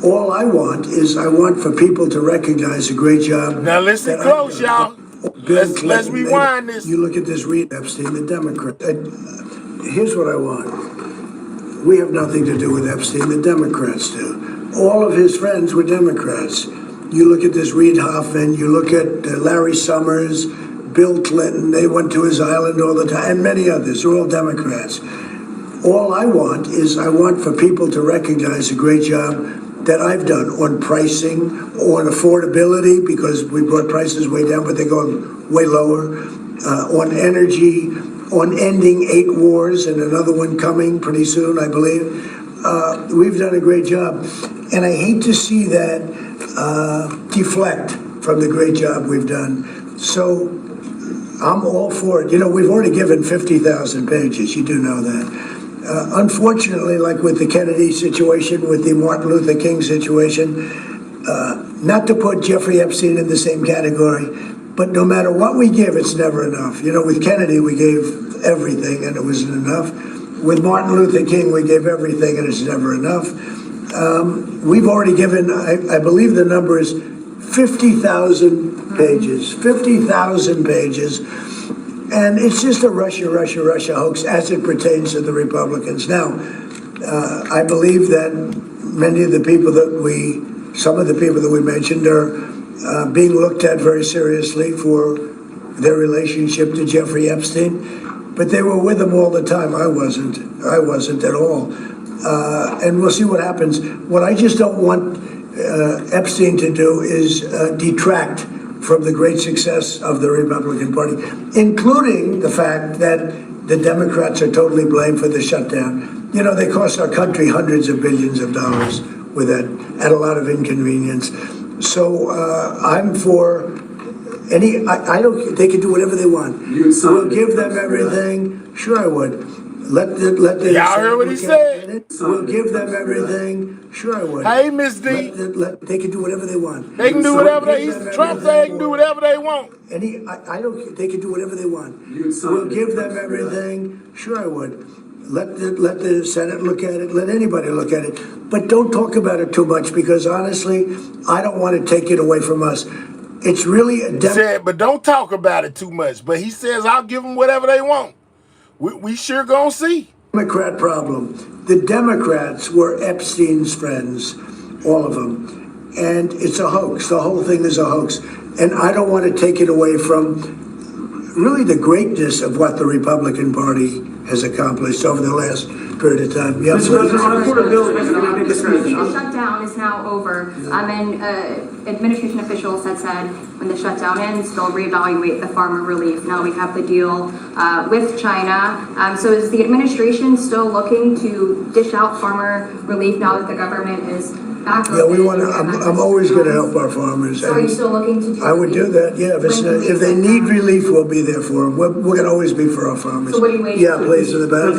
All I want for people to recognize a great job. Now listen close, y'all. Let's rewind this. You look at this Reid Epstein, the Democrat. Here's what I want. We have nothing to do with Epstein. The Democrats do. All of his friends were Democrats. You look at this Reid Hoffman. You look at Larry Summers, Bill Clinton. They went to his island all the time, and many others. They're all Democrats. All I want for people to recognize a great job that I've done on pricing, on affordability, because we brought prices way down, but they're going way lower, on energy, on ending 8 wars, and another one coming pretty soon, I believe. We've done a great job. And I hate to see that deflect from the great job we've done. So I'm all for it. We've already given 50,000 pages. You do know that. Unfortunately, like with the Kennedy situation, with the Martin Luther King situation, not to put Jeffrey Epstein in the same category, but no matter what we give, it's never enough. With Kennedy, we gave everything and it wasn't enough. With Martin Luther King, we gave everything and it's never enough. We've already given, I believe the number is 50,000 pages, 50,000 pages. And it's just a Russia hoax as it pertains to the Republicans. Now, I believe that some of the people that we mentioned are being looked at very seriously for their relationship to Jeffrey Epstein, but they were with him all the time. I wasn't at all. And we'll see what happens. What I just don't want Epstein to do is detract from the great success of the Republican Party, including the fact that the Democrats are totally blamed for the shutdown. They cost our country hundreds of billions of dollars with that, at a lot of inconvenience. So I'm for I don't. They can do whatever they want. We'll give them everything. Sure, I would. Let the y'all heard what he said. We'll give them everything. Sure, I would. Hey, Miss D. They can do whatever they want. They can do whatever Trump said they can do whatever they want. I don't. They can do whatever they want. We'll give them everything. Sure, I would. Let the Senate look at it. Let anybody look at it. But don't talk about it too much because honestly, I don't want to take it away from us. It's really but don't talk about it too much. But he says I'll give them whatever they want. We sure gonna see. Democrat problem. The Democrats were Epstein's friends, all of them. And it's a hoax. The whole thing is a hoax. And I don't want to take it away from really the greatness of what the Republican Party has accomplished over the last period of time. Yeah, The shutdown is now over, and administration officials had said when the shutdown ends, they'll reevaluate the farmer relief. Now we have the deal with China. So is the administration still looking to dish out farmer relief now that the government is back? Yeah, we want to. I'm always going to help our farmers. So are you still looking to do I would do that. Yeah, if they need relief, we'll be there for them. We're going to always be for our farmers. So what are you waiting Yeah, for? please, in the back.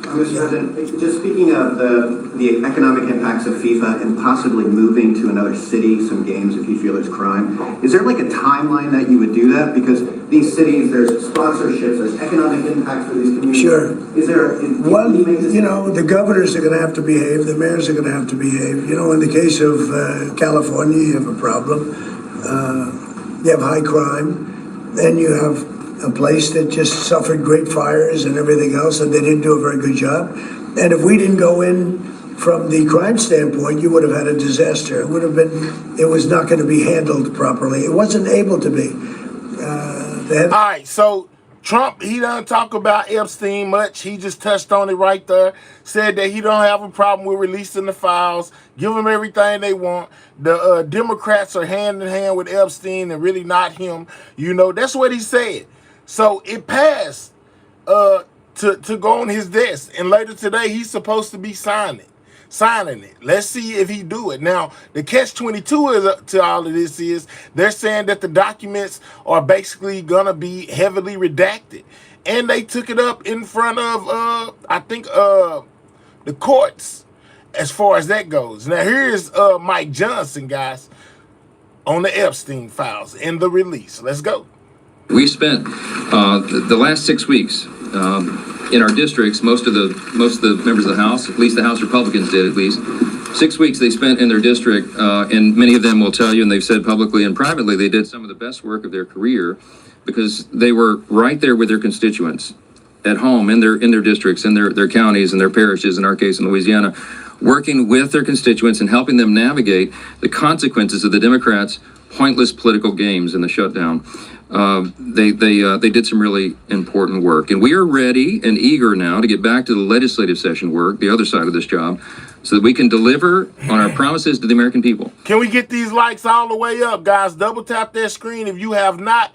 Mr. President, just speaking of the economic impacts of FIFA and possibly moving to another city some games if you feel there's crime, is there like a timeline that you would do that? Because these cities, there's sponsorships, there's economic impacts for these communities. Sure. Is there, Well, you know, the governors are going to have to behave, the mayors are going to have to behave. You know, in the case of California, you have a problem. You have high crime, and you have a place that just suffered great fires and everything else, and they didn't do a very good job. And if we didn't go in from the crime standpoint, you would have had a disaster. It would have been, it was not going to be handled properly. It wasn't able to be. All right, so Trump, he doesn't talk about Epstein much. He just touched on it right there. Said that he don't have a problem with releasing the files. Give them everything they want. The Democrats are hand in hand with Epstein and really not him. You know, that's what he said. So it passed to go on his desk. And later today, he's supposed to be signing it. Let's see if he do it. Now, the catch-22 to all of this is they're saying that the documents are basically going to be heavily redacted. And they took it up in front of, I think, the courts as far as that goes. Now, here's Mike Johnson, guys, on the Epstein files and the release. Let's go. We spent the last 6 weeks in our districts. Most of the members of the House, at least the House Republicans did, at least 6 weeks they spent in their district, and many of them will tell you, and they've said publicly and privately, they did some of the best work of their career because they were right there with their constituents at home in their districts, in their counties, and their parishes. In our case, in Louisiana, working with their constituents and helping them navigate the consequences of the Democrats' pointless political games in the shutdown. They did some really important work, and we are ready and eager now to get back to the legislative session work, the other side of this job, so that we can deliver on our promises to the American people. Can we get these likes all the way up, guys? Double tap that screen if you have not.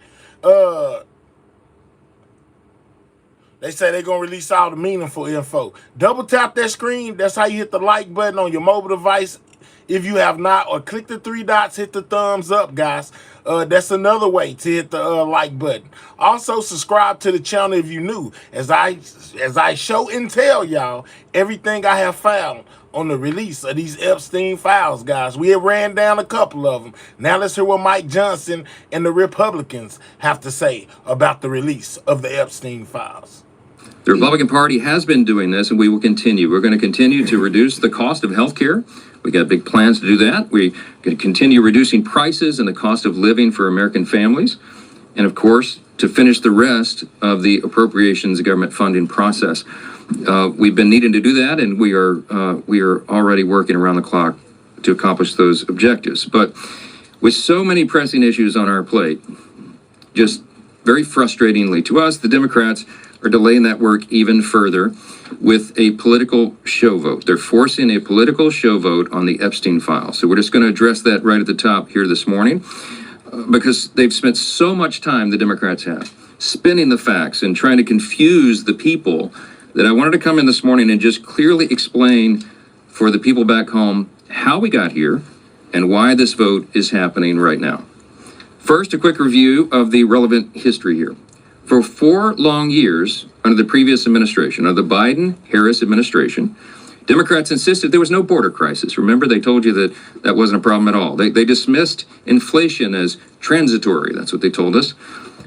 They say they're going to release all the meaningful info. Double tap that screen. That's how you hit the like button on your mobile device if you have not, or click the 3 dots, hit the thumbs up, guys. That's another way to hit the like button. Also, subscribe to the channel if you're new, as I show and tell y'all everything I have found on the release of these Epstein files, guys. We have ran down a couple of them. Now let's hear what Mike Johnson and the Republicans have to say about the release of the Epstein files. The Republican Party has been doing this, and we will continue. We're going to continue to reduce the cost of health care. We got big plans to do that. We're going to continue reducing prices and the cost of living for American families. And of course, to finish the rest of the appropriations government funding process. We've been needing to do that, and we are already working around the clock to accomplish those objectives. But with so many pressing issues on our plate, just very frustratingly to us, the Democrats are delaying that work even further with a political show vote. They're forcing a political show vote on the Epstein files. So we're just going to address that right at the top here this morning, because they've spent so much time, the Democrats have, spinning the facts and trying to confuse the people, that I wanted to come in this morning and just clearly explain for the people back home how we got here and why this vote is happening right now. First, a quick review of the relevant history here. For 4 long years under the previous administration, under the Biden-Harris administration, Democrats insisted there was no border crisis. Remember, they told you that that wasn't a problem at all. They dismissed inflation as transitory. That's what they told us.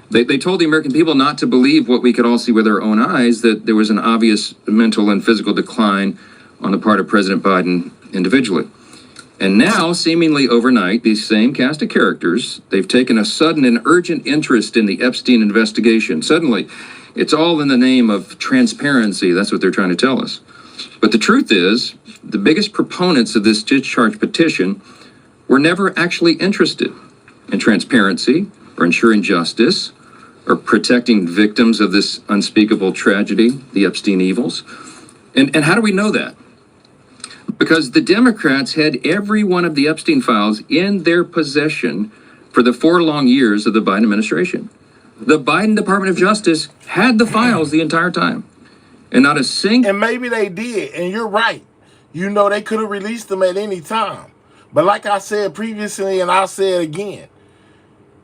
They told the American people not to believe what we could all see with our own eyes, that there was an obvious mental and physical decline on the part of President Biden individually. And now, seemingly overnight, these same cast of characters, they've taken a sudden and urgent interest in the Epstein investigation. Suddenly, it's all in the name of transparency. That's what they're trying to tell us. But the truth is, the biggest proponents of this discharge petition were never actually interested in transparency or ensuring justice or protecting victims of this unspeakable tragedy, the Epstein evils. And how do we know that? Because the Democrats had every one of the Epstein files in their possession for the 4 long years of the Biden administration. The Biden Department of Justice had the files the entire time. And not a single... And maybe they did, and you're right. You know, they could have released them at any time. But like I said previously, and I'll say it again,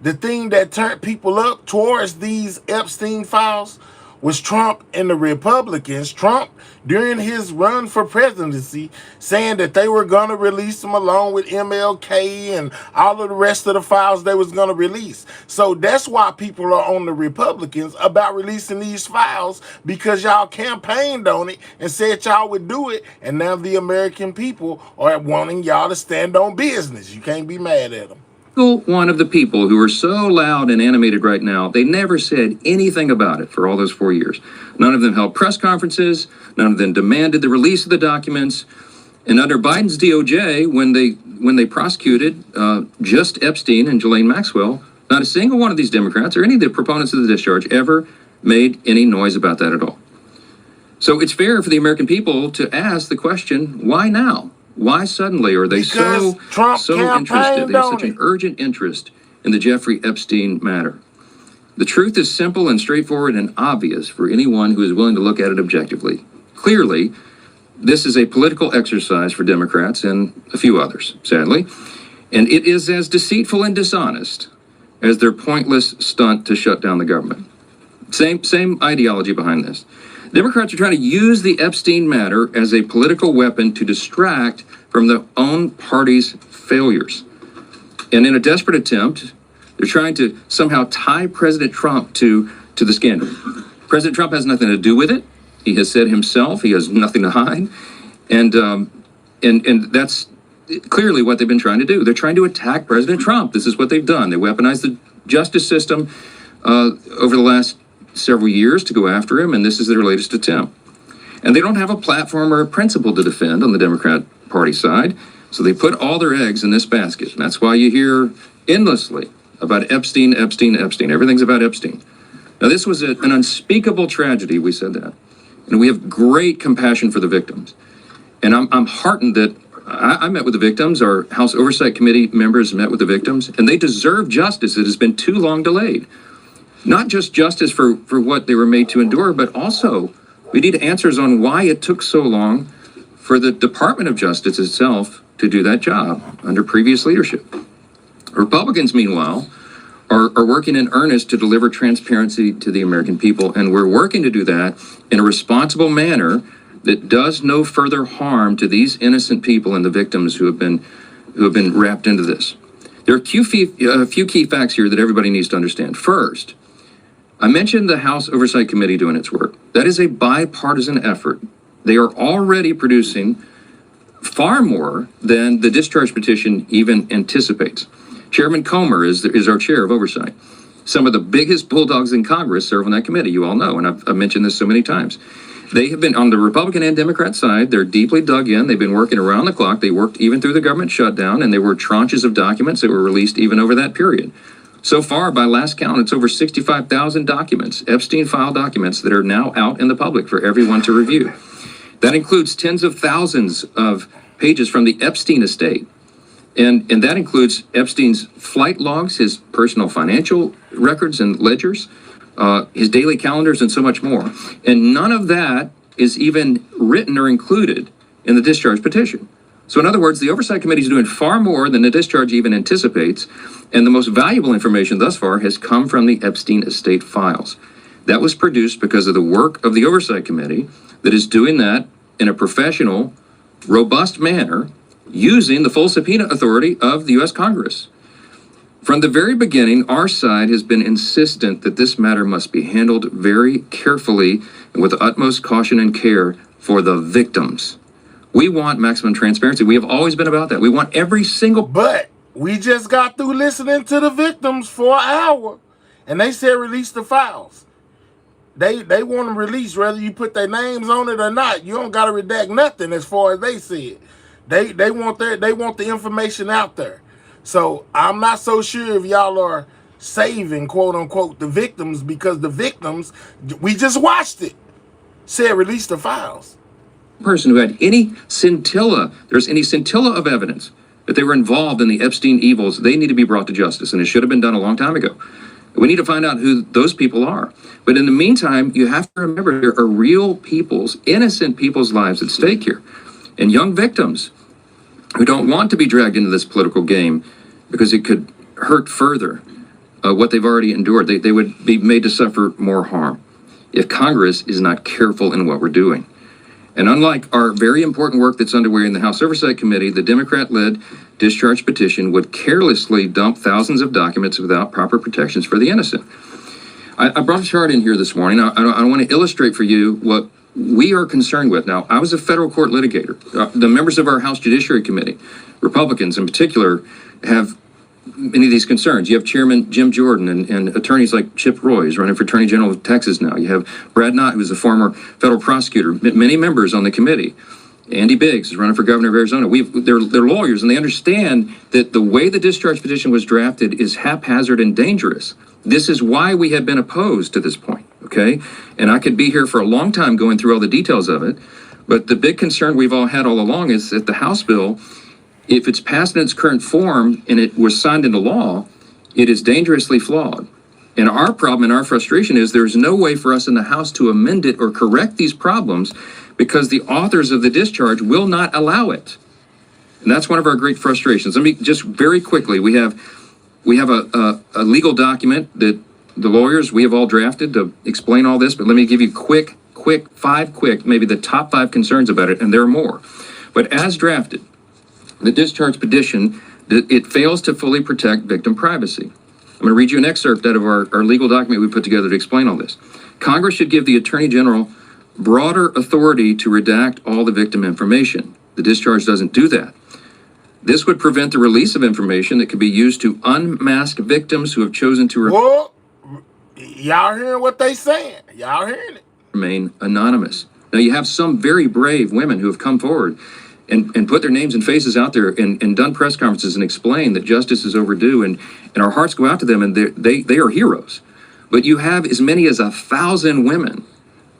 the thing that turned people up towards these Epstein files was Trump and the Republicans. Trump, during his run for presidency, saying that they were going to release him along with MLK and all of the rest of the files they was going to release. So that's why people are on the Republicans about releasing these files, because y'all campaigned on it and said y'all would do it, and now the American people are wanting y'all to stand on business. You can't be mad at them. One of the people who are so loud and animated right now, they never said anything about it for all those 4 years. None of them held press conferences. None of them demanded the release of the documents. And under Biden's DOJ, when they prosecuted just Epstein and Ghislaine Maxwell, not a single one of these Democrats or any of the proponents of the discharge ever made any noise about that at all. So it's fair for the American people to ask the question, why now? Why suddenly are they so interested? They have such an urgent interest in the Jeffrey Epstein matter. The truth is simple and straightforward and obvious for anyone who is willing to look at it objectively. Clearly, this is a political exercise for Democrats and a few others, sadly, and it is as deceitful and dishonest as their pointless stunt to shut down the government. Same ideology behind this. Democrats are trying to use the Epstein matter as a political weapon to distract from their own party's failures. And in a desperate attempt, they're trying to somehow tie President Trump to the scandal. President Trump has nothing to do with it. He has said himself he has nothing to hide. And that's clearly what they've been trying to do. They're trying to attack President Trump. This is what they've done. They weaponized the justice system over the last several years to go after him, and this is their latest attempt. And they don't have a platform or a principle to defend on the Democrat Party side, so they put all their eggs in this basket. And that's why you hear endlessly about Epstein, Epstein, Epstein. Everything's about Epstein. Now, this was an unspeakable tragedy, we said that. And we have great compassion for the victims. And I'm heartened that I met with the victims. Our House Oversight Committee members met with the victims, and they deserve justice. It has been too long delayed. Not just justice for what they were made to endure, but also we need answers on why it took so long for the Department of Justice itself to do that job under previous leadership. Republicans, meanwhile, are working in earnest to deliver transparency to the American people, and we're working to do that in a responsible manner that does no further harm to these innocent people and the victims who have been wrapped into this. There are a few key facts here that everybody needs to understand. First, I mentioned the House Oversight Committee doing its work. That is a bipartisan effort. They are already producing far more than the discharge petition even anticipates. Chairman Comer is our chair of oversight. Some of the biggest bulldogs in Congress serve on that committee, you all know, and I've mentioned this so many times. They have been on the Republican and Democrat side. They're deeply dug in. They've been working around the clock. They worked even through the government shutdown, and there were tranches of documents that were released even over that period. So far, by last count, it's over 65,000 documents, Epstein file documents, that are now out in the public for everyone to review. That includes tens of thousands of pages from the Epstein estate. And that includes Epstein's flight logs, his personal financial records and ledgers, his daily calendars, and so much more. And none of that is even written or included in the discharge petition. So in other words, the Oversight Committee is doing far more than the discharge even anticipates, and the most valuable information thus far has come from the Epstein estate files. That was produced because of the work of the Oversight Committee that is doing that in a professional, robust manner, using the full subpoena authority of the U.S. Congress. From the very beginning, our side has been insistent that this matter must be handled very carefully and with utmost caution and care for the victims. We want maximum transparency. We have always been about that. We want every single... But we just got through listening to the victims for an hour, and they said release the files. They want them released whether you put their names on it or not. You don't got to redact nothing as far as they said. They want the information out there. So I'm not so sure if y'all are saving, quote unquote, the victims, because the victims, we just watched it, said release the files. Person who had any scintilla of evidence that they were involved in the Epstein evils, they need to be brought to justice, and it should have been done a long time ago. We need to find out who those people are. But in the meantime, you have to remember there are real people's, innocent people's lives at stake here, and young victims who don't want to be dragged into this political game because it could hurt further what they've already endured. They would be made to suffer more harm. if Congress is not careful in what we're doing. And unlike our very important work that's underway in the House Oversight Committee, the Democrat-led discharge petition would carelessly dump thousands of documents without proper protections for the innocent. I brought a chart in here this morning. I want to illustrate for you what we are concerned with. Now, I was a federal court litigator. The members of our House Judiciary Committee, Republicans in particular, have many of these concerns. You have Chairman Jim Jordan and attorneys like Chip Roy, who's running for Attorney General of Texas now. You have Brad Knott, who's a former federal prosecutor, many members on the committee. Andy Biggs is running for governor of Arizona. They're lawyers, and they understand that the way the discharge petition was drafted is haphazard and dangerous. This is why we have been opposed to this point, okay? And I could be here for a long time going through all the details of it, but the big concern we've all had all along is that the House bill, if it's passed in its current form and it was signed into law, it is dangerously flawed. And our problem and our frustration is there's no way for us in the House to amend it or correct these problems because the authors of the discharge will not allow it. And that's one of our great frustrations. Let me just very quickly, we have a legal document that the lawyers, we have all drafted to explain all this, but let me give you maybe the top 5 concerns about it, and there are more. But as drafted, the discharge petition, it fails to fully protect victim privacy. I'm going to read you an excerpt out of our legal document we put together to explain all this. Congress should give the Attorney General broader authority to redact all the victim information. The discharge doesn't do that. This would prevent the release of information that could be used to unmask victims who have chosen to y'all hearing what they saying? Y'all hearing it? Remain anonymous. Now, you have some very brave women who have come forward and put their names and faces out there and done press conferences and explained that justice is overdue, and our hearts go out to them, and they are heroes. But you have as many as 1,000 women,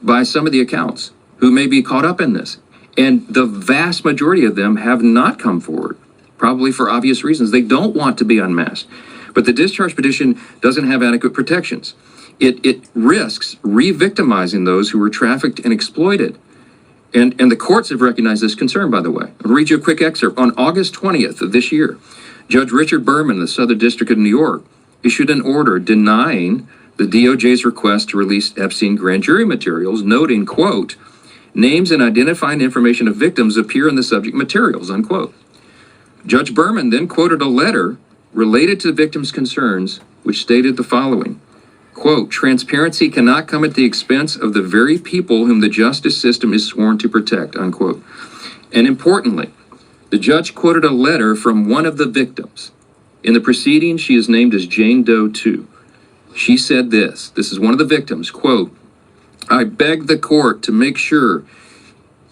by some of the accounts, who may be caught up in this. And the vast majority of them have not come forward, probably for obvious reasons. They don't want to be unmasked. But the discharge petition doesn't have adequate protections. It risks re-victimizing those who were trafficked and exploited. And the courts have recognized this concern, by the way. I'll read you a quick excerpt. On August 20th of this year, Judge Richard Berman, the Southern District of New York, issued an order denying the DOJ's request to release Epstein grand jury materials, noting, quote, names and identifying information of victims appear in the subject materials, unquote. Judge Berman then quoted a letter related to the victims' concerns, which stated the following, quote, transparency cannot come at the expense of the very people whom the justice system is sworn to protect, unquote. And importantly, the judge quoted a letter from one of the victims. In the proceedings, she is named as Jane Doe 2. She said this is one of the victims, quote, I beg the court to make sure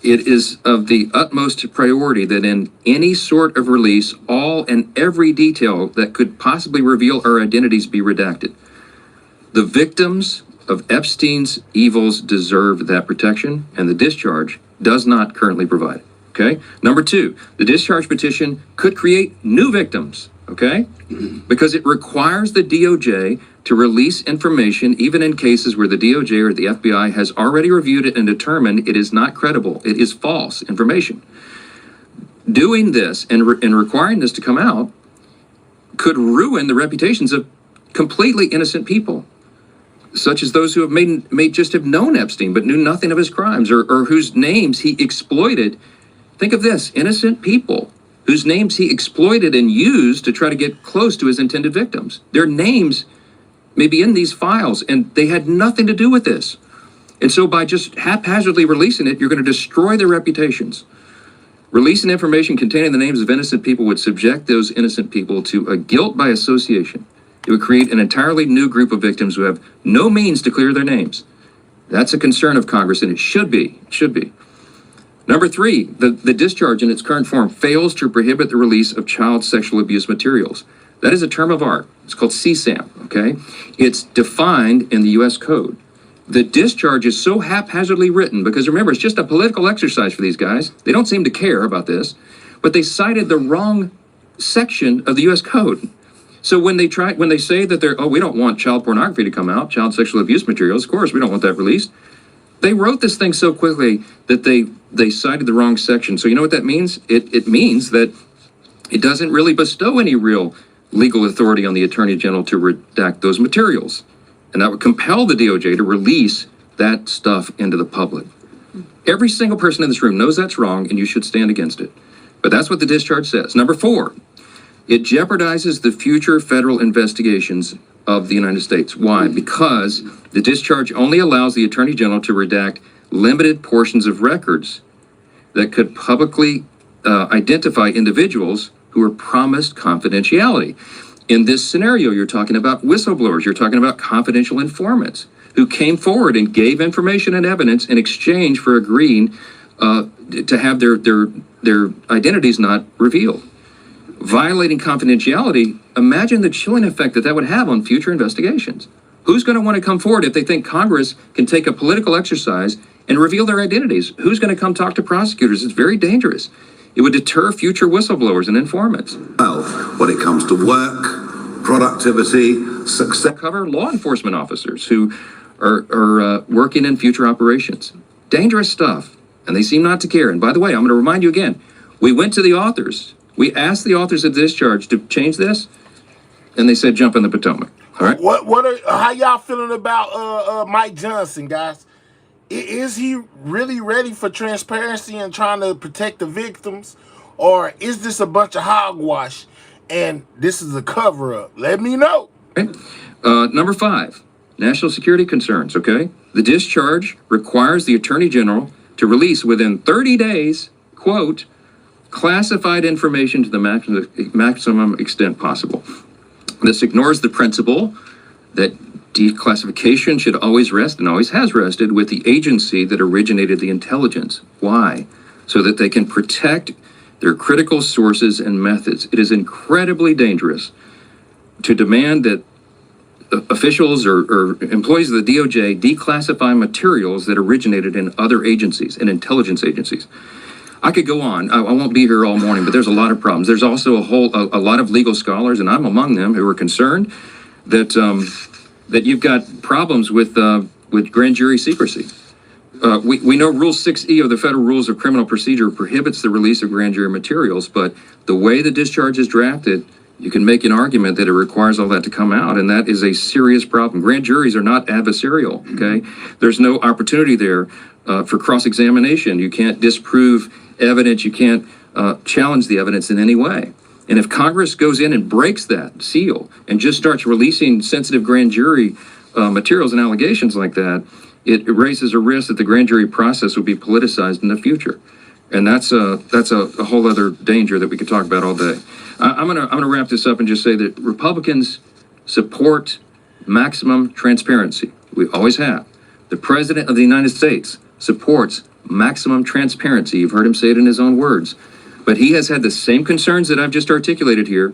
it is of the utmost priority that in any sort of release, all and every detail that could possibly reveal our identities be redacted. The victims of Epstein's evils deserve that protection, and the discharge does not currently provide it, okay? Number 2, the discharge petition could create new victims, okay? Because it requires the DOJ to release information even in cases where the DOJ or the FBI has already reviewed it and determined it is not credible. It is false information. Doing this and requiring this to come out could ruin the reputations of completely innocent people, such as those who have may just have known Epstein but knew nothing of his crimes, or whose names he exploited. Think of this, innocent people whose names he exploited and used to try to get close to his intended victims. Their names may be in these files, and they had nothing to do with this. And so by just haphazardly releasing it, you're going to destroy their reputations. Releasing information containing the names of innocent people would subject those innocent people to a guilt by association. It would create an entirely new group of victims who have no means to clear their names. That's a concern of Congress, and it should be. Number 3, the discharge in its current form fails to prohibit the release of child sexual abuse materials. That is a term of art. It's called CSAM, okay? It's defined in the U.S. Code. The discharge is so haphazardly written, because remember, it's just a political exercise for these guys. They don't seem to care about this, but they cited the wrong section of the U.S. Code. So when they say that we don't want child pornography to come out, child sexual abuse materials, of course, we don't want that released. They wrote this thing so quickly that they cited the wrong section. So you know what that means? It means that it doesn't really bestow any real legal authority on the Attorney General to redact those materials. And that would compel the DOJ to release that stuff into the public. Every single person in this room knows that's wrong, and you should stand against it. But that's what the discharge says. Number 4, it jeopardizes the future federal investigations of the United States. Why? Because the discharge only allows the Attorney General to redact limited portions of records that could publicly identify individuals who are promised confidentiality. In this scenario, you're talking about whistleblowers, you're talking about confidential informants who came forward and gave information and evidence in exchange for agreeing to have their identities not revealed. Violating confidentiality, imagine the chilling effect that would have on future investigations. Who's going to want to come forward if they think Congress can take a political exercise and reveal their identities? Who's going to come talk to prosecutors? It's very dangerous. It would deter future whistleblowers and informants. Well, when it comes to work, productivity, success. Cover law enforcement officers who are working in future operations. Dangerous stuff, and they seem not to care. And by the way, I'm going to remind you again, we went to the authors. We asked the authors of the discharge to change this, and they said jump in the Potomac. All right. How y'all feeling about Mike Johnson, guys? Is he really ready for transparency and trying to protect the victims, or is this a bunch of hogwash and this is a cover-up? Let me know. Okay. Number 5, national security concerns. Okay, the discharge requires the Attorney General to release within 30 days, quote, classified information to the maximum extent possible. This ignores the principle that declassification should always rest, and always has rested, with the agency that originated the intelligence. Why? So that they can protect their critical sources and methods. It is incredibly dangerous to demand that officials or employees of the DOJ declassify materials that originated in other agencies, in intelligence agencies. I could go on. I won't be here all morning, but there's a lot of problems. There's also a lot of legal scholars, and I'm among them, who are concerned that that you've got problems with grand jury secrecy. We know Rule 6E of the Federal Rules of Criminal Procedure prohibits the release of grand jury materials, but the way the discharge is drafted, you can make an argument that it requires all that to come out, and that is a serious problem. Grand juries are not adversarial, okay? There's no opportunity there for cross-examination. You can't disprove evidence. You can't challenge the evidence in any way. And if Congress goes in and breaks that seal and just starts releasing sensitive grand jury materials and allegations like that, it raises a risk that the grand jury process will be politicized in the future. And that's a whole other danger that we could talk about all day. I'm gonna wrap this up and just say that Republicans support maximum transparency. We always have. The President of the United States supports maximum transparency. You've heard him say it in his own words. But he has had the same concerns that I've just articulated here,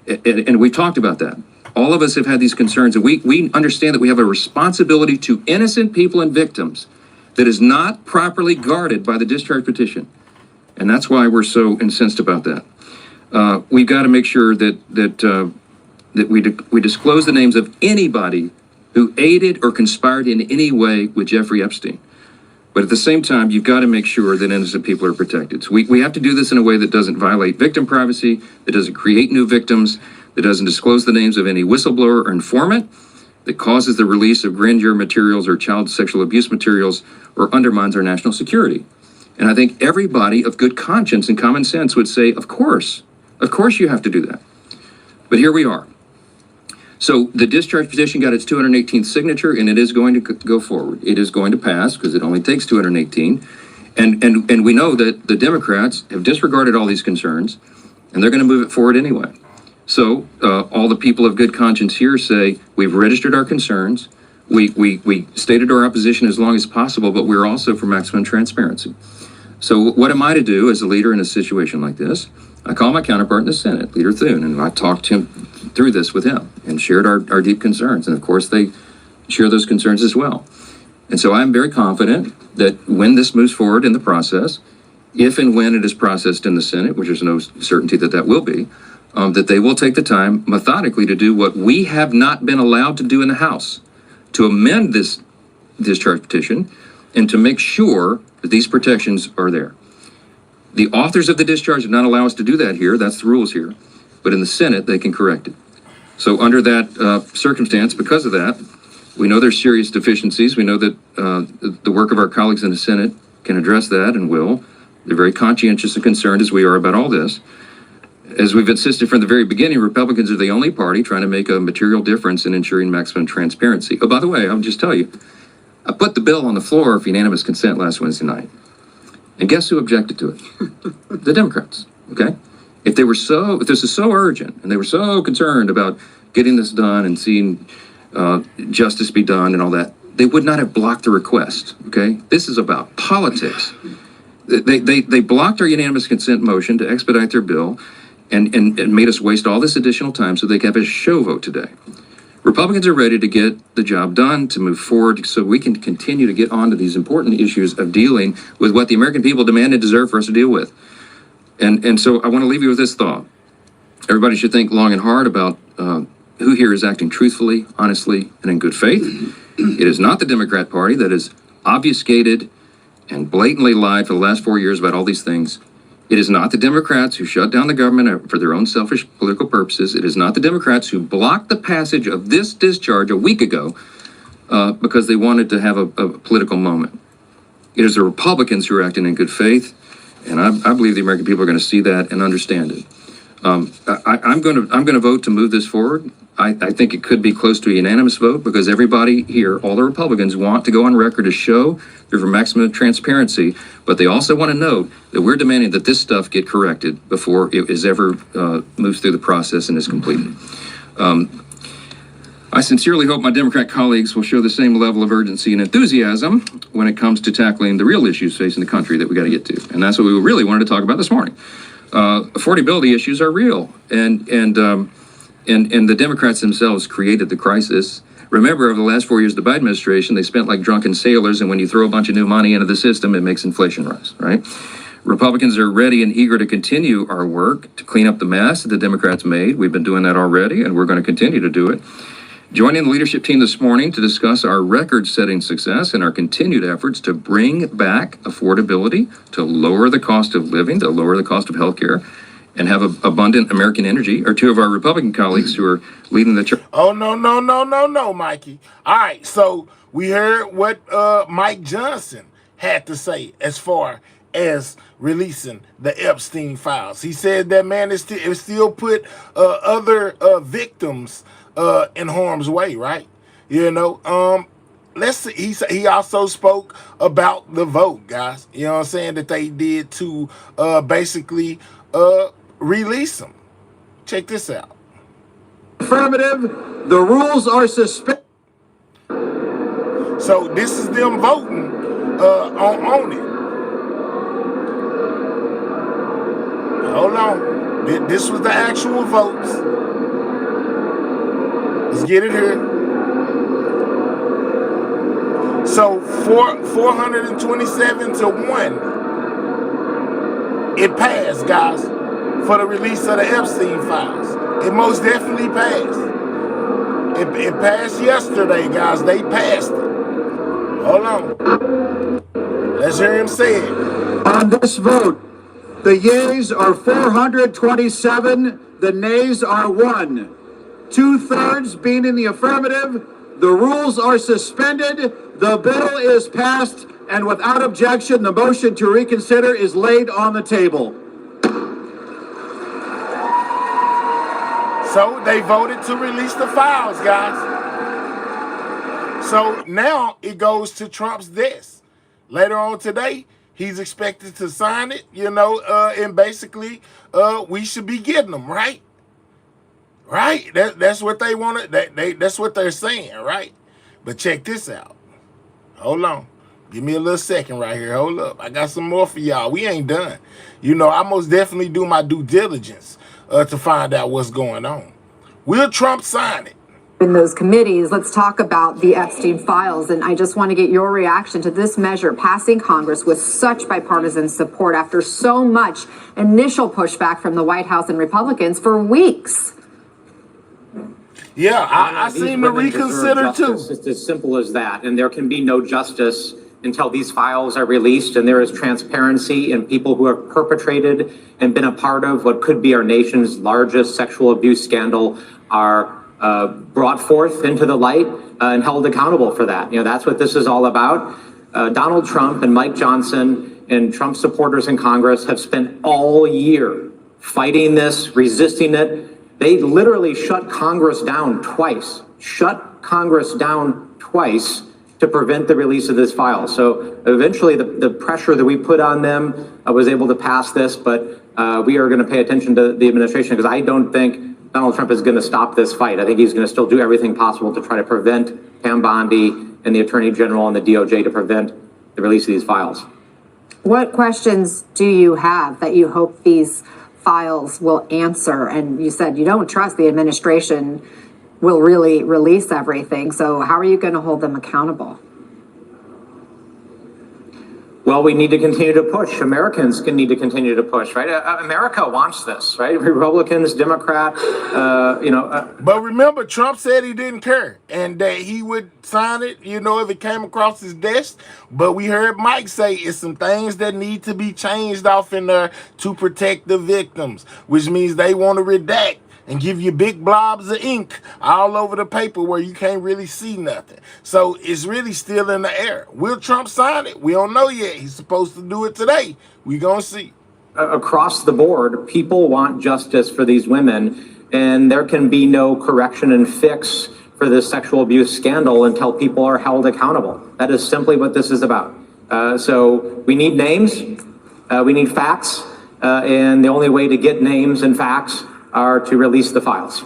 and we've talked about that. All of us have had these concerns, and we understand that we have a responsibility to innocent people and victims that is not properly guarded by the discharge petition. And that's why we're so incensed about that. We've got to make sure that we disclose the names of anybody who aided or conspired in any way with Jeffrey Epstein. But at the same time, you've got to make sure that innocent people are protected. So we have to do this in a way that doesn't violate victim privacy, that doesn't create new victims, that doesn't disclose the names of any whistleblower or informant, that causes the release of grand jury materials or child sexual abuse materials, or undermines our national security. And I think everybody of good conscience and common sense would say, of course you have to do that. But here we are. So the discharge petition got its 218th signature, and it is going to go forward. It is going to pass because it only takes 218. And we know that the Democrats have disregarded all these concerns, and they're going to move it forward anyway. So all the people of good conscience here say, we've registered our concerns. We stated our opposition as long as possible, but we're also for maximum transparency. So what am I to do as a leader in a situation like this? I call my counterpart in the Senate, Leader Thune, and I talked him through this with him and shared our deep concerns. And of course, they share those concerns as well. And so I'm very confident that when this moves forward in the process, if and when it is processed in the Senate, which there's no certainty that will be, that they will take the time methodically to do what we have not been allowed to do in the House, to amend this discharge petition and to make sure that these protections are there. The authors of the discharge did not allow us to do that here. That's the rules here. But in the Senate, they can correct it. So under that circumstance, because of that, We know there's serious deficiencies. We know that the work of our colleagues in the Senate can address that and will. They're very conscientious and concerned, as we are, about all this. As we've insisted from the very beginning, Republicans are the only party trying to make a material difference in ensuring maximum transparency. Oh, by the way, I'll just tell you, I put the bill on the floor for unanimous consent last Wednesday night. And guess who objected to it? The Democrats, okay? If this is so urgent and they were so concerned about getting this done and seeing justice be done and all that, they would not have blocked the request, okay? This is about politics. They blocked our unanimous consent motion to expedite their bill and made us waste all this additional time so they could have a show vote today. Republicans are ready to get the job done, to move forward so we can continue to get on to these important issues of dealing with what the American people demand and deserve for us to deal with. And so I want to leave you with this thought. Everybody should think long and hard about who here is acting truthfully, honestly, and in good faith. It is not the Democrat Party that has obfuscated and blatantly lied for the last 4 years about all these things. It is not the Democrats who shut down the government for their own selfish political purposes. It is not the Democrats who blocked the passage of this discharge a week ago because they wanted to have a political moment. It is the Republicans who are acting in good faith, and I believe the American people are going to see that and understand it. I'm going to vote to move this forward. I think it could be close to a unanimous vote because everybody here, all the Republicans, want to go on record to show they're for maximum transparency, but they also want to note that we're demanding that this stuff get corrected before it is ever moves through the process and is completed. I sincerely hope my Democrat colleagues will show the same level of urgency and enthusiasm when it comes to tackling the real issues facing the country that we got to get to, and that's what we really wanted to talk about this morning. Affordability issues are real, and the Democrats themselves created the crisis. Remember, over the last 4 years of the Biden administration, they spent like drunken sailors, and when you throw a bunch of new money into the system, it makes inflation rise, right? Republicans are ready and eager to continue our work to clean up the mess that the Democrats made. We've been doing that already, and we're going to continue to do it. Joining the leadership team this morning to discuss our record-setting success and our continued efforts to bring back affordability, to lower the cost of living, to lower the cost of healthcare, and have abundant American energy are two of our Republican colleagues who are leading the church. Oh, no, Mikey. All right, so we heard what Mike Johnson had to say as far as releasing the Epstein files. He said that, man, it still put other victims in harm's way, right? You know, let's see. He also spoke about the vote, guys. You know what I'm saying, that they did to basically release them. Check this out. Affirmative, the rules are suspended. So this is them voting on it. Hold on. This was the actual votes. Let's get it here. So 427 to 1. It passed, guys, for the release of the Epstein files. It most definitely passed. It passed yesterday, guys. They passed it. Hold on. Let's hear him say it. On this vote, the yeas are 427, the nays are 1. 2/3 being in the affirmative, the rules are suspended, the bill is passed, and without objection, the motion to reconsider is laid on the table. So they voted to release the files, guys. So now it goes to Trump's desk. Later on today, he's expected to sign it, you know, and basically we should be getting them, right? Right? That's what they wanted. That's what they're saying, right? But check this out. Hold on. Give me a little second right here. Hold up. I got some more for y'all. We ain't done. You know, I most definitely do my due diligence to find out what's going on. Will Trump sign it? In those committees, let's talk about the Epstein files. And I just want to get your reaction to this measure passing Congress with such bipartisan support after so much initial pushback from the White House and Republicans for weeks. Yeah, I seem to reconsider too. It's as simple as that. And there can be no justice until these files are released and there is transparency, and people who have perpetrated and been a part of what could be our nation's largest sexual abuse scandal are brought forth into the light and held accountable for that. You know, that's what this is all about. Donald Trump and Mike Johnson and Trump supporters in Congress have spent all year fighting this, resisting it. They literally shut Congress down twice, to prevent the release of this file. So eventually the pressure that we put on them was able to pass this, but we are going to pay attention to the administration, because I don't think Donald Trump is going to stop this fight. I think he's going to still do everything possible to try to prevent Pam Bondi and the Attorney General and the DOJ to prevent the release of these files. What questions do you have that you hope these files will answer? And you said you don't trust the administration will really release everything. So how are you going to hold them accountable? Well, we need to continue to push. Americans can need to continue to push, right? America wants this, right? Republicans, Democrats, But remember, Trump said he didn't care and that he would sign it, you know, if it came across his desk. But we heard Mike say it's some things that need to be changed off in there to protect the victims, which means they want to redact and give you big blobs of ink all over the paper where you can't really see nothing. So it's really still in the air. Will Trump sign it? We don't know yet. He's supposed to do it today. We gonna see. Across the board, people want justice for these women, and there can be no correction and fix for this sexual abuse scandal until people are held accountable. That is simply what this is about. So we need names, we need facts, and the only way to get names and facts are to release the files.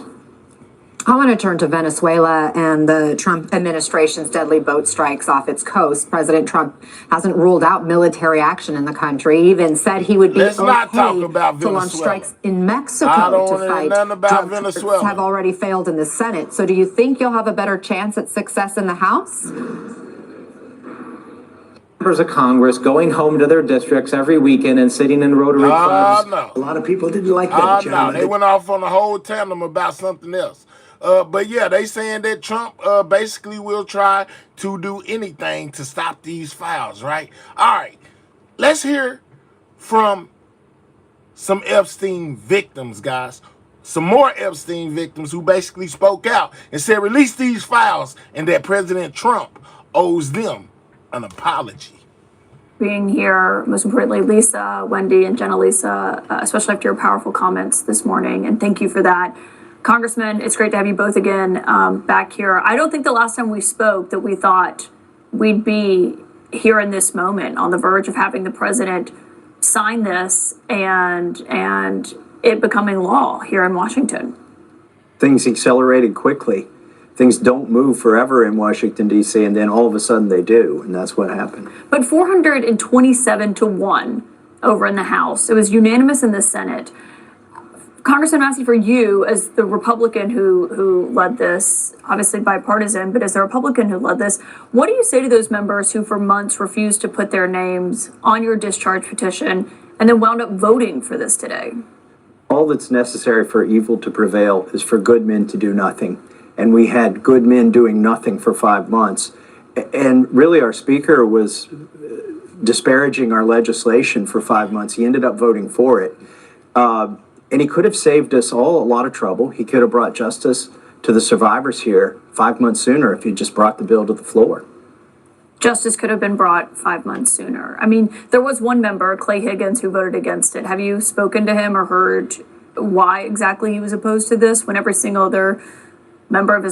I want to turn to Venezuela and the Trump administration's deadly boat strikes off its coast. President Trump hasn't ruled out military action in the country, even said he would be Let's not talk okay about to launch Venezuela. strikes in Mexico I don't to want to fight. hear nothing about Drug Venezuela. have already failed in the Senate. So do you think you'll have a better chance at success in the House? Members of Congress going home to their districts every weekend and sitting in Rotary clubs. No. A lot of people didn't like that, No, John. they went off on a whole tandem about something else. But yeah, they saying that Trump basically will try to do anything to stop these files, right? All right, let's hear from some Epstein victims, guys. Some more Epstein victims who basically spoke out and said release these files and that President Trump owes them an apology. Being here, most importantly, Lisa, Wendy, and Jenna Lisa, especially after your powerful comments this morning, and thank you for that. Congressman, it's great to have you both again back here. I don't think the last time we spoke that we thought we'd be here in this moment on the verge of having the president sign this and it becoming law here in Washington. Things accelerated quickly. Things don't move forever in Washington, D.C., and then all of a sudden they do, and that's what happened. But 427-1 over in the House. It was unanimous in the Senate. Congressman, I'm asking for you as the Republican who led this, obviously bipartisan, but as the Republican who led this, what do you say to those members who for months refused to put their names on your discharge petition and then wound up voting for this today? All that's necessary for evil to prevail is for good men to do nothing. And we had good men doing nothing for 5 months. And really our speaker was disparaging our legislation for 5 months. He ended up voting for it. And he could have saved us all a lot of trouble. He could have brought justice to the survivors here 5 months sooner if he just brought the bill to the floor. Justice could have been brought 5 months sooner. I mean, there was one member, Clay Higgins, who voted against it. Have you spoken to him or heard why exactly he was opposed to this when every single other member of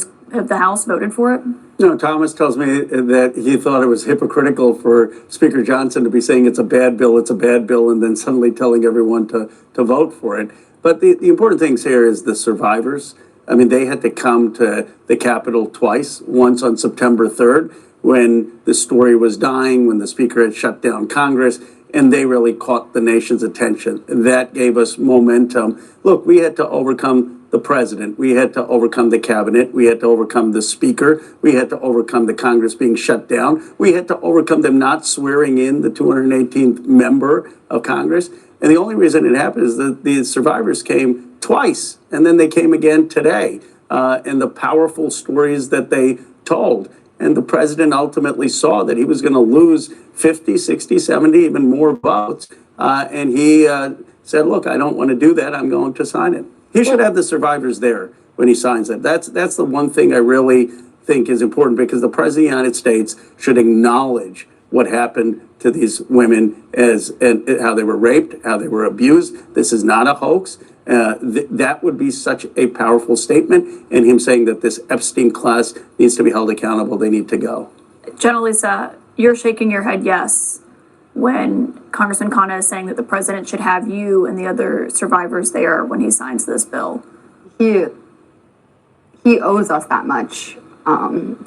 the House voted for it? No, Thomas tells me that he thought it was hypocritical for Speaker Johnson to be saying it's a bad bill, and then suddenly telling everyone to vote for it. But the important things here is the survivors. I mean, they had to come to the Capitol twice, once on September 3rd, when the story was dying, when the Speaker had shut down Congress, and they really caught the nation's attention. That gave us momentum. Look, we had to overcome the president. We had to overcome the cabinet. We had to overcome the speaker. We had to overcome the Congress being shut down. We had to overcome them not swearing in the 218th member of Congress. And the only reason it happened is that the survivors came twice, and then they came again today. And the powerful stories that they told. And the president ultimately saw that he was going to lose 50, 60, 70, even more votes. And he said, look, I don't want to do that. I'm going to sign it. He should have the survivors there when he signs it. That's the one thing I really think is important, because the President of the United States should acknowledge what happened to these women and how they were raped, how they were abused. This is not a hoax. That would be such a powerful statement, and him saying that this Epstein class needs to be held accountable, they need to go. Jenna Lisa, you're shaking your head yes when Congressman Khanna is saying that the president should have you and the other survivors there when he signs this bill. He owes us that much.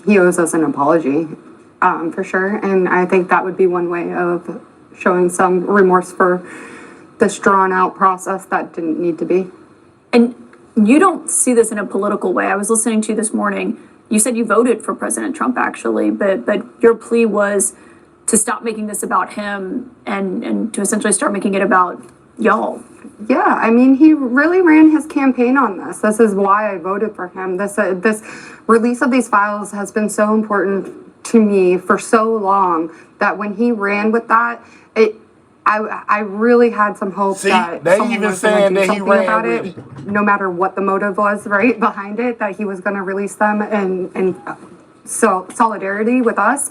He owes us an apology, for sure. And I think that would be one way of showing some remorse for this drawn out process that didn't need to be. And you don't see this in a political way. I was listening to you this morning. You said you voted for President Trump, actually, but your plea was to stop making this about him and to essentially start making it about y'all. Yeah, I mean, he really ran his campaign on this. This is why I voted for him. This release of these files has been so important to me for so long that when he ran with that, I really had some hope that they someone even was going saying to do that he something ran about with it, no matter what the motive was, right, behind it, that he was going to release them and so solidarity with us.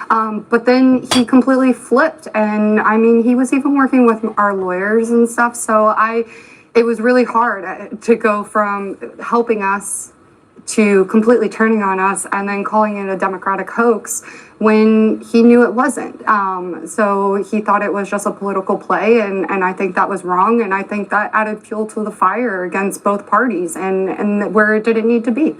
But then he completely flipped, and I mean, he was even working with our lawyers and stuff. So it was really hard to go from helping us to completely turning on us and then calling it a Democratic hoax when he knew it wasn't. So he thought it was just a political play, and I think that was wrong, and I think that added fuel to the fire against both parties and where it didn't need to be.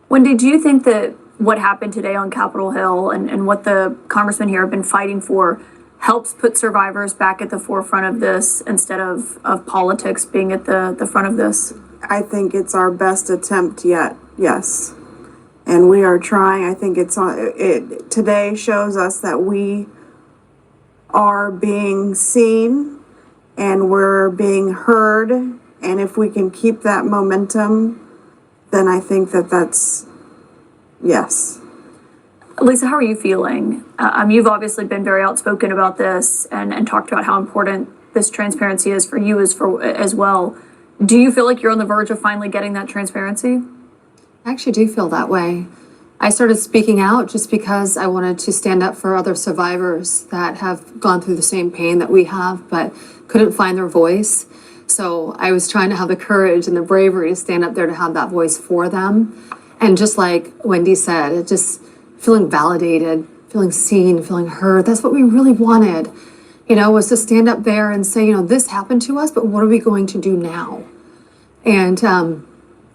Wendy, do you think that what happened today on Capitol Hill and what the congressmen here have been fighting for helps put survivors back at the forefront of this instead of politics being at the front of this? I think it's our best attempt yet, yes. And we are trying. I think it today shows us that we are being seen and we're being heard. And if we can keep that momentum, then I think that's yes. Lisa, how are you feeling? You've obviously been very outspoken about this and talked about how important this transparency is for you as well. Do you feel like you're on the verge of finally getting that transparency? I actually do feel that way. I started speaking out just because I wanted to stand up for other survivors that have gone through the same pain that we have, but couldn't find their voice. So I was trying to have the courage and the bravery to stand up there to have that voice for them. And just like Wendy said, it just feeling validated, feeling seen, feeling heard. That's what we really wanted, was to stand up there and say, this happened to us, but what are we going to do now? And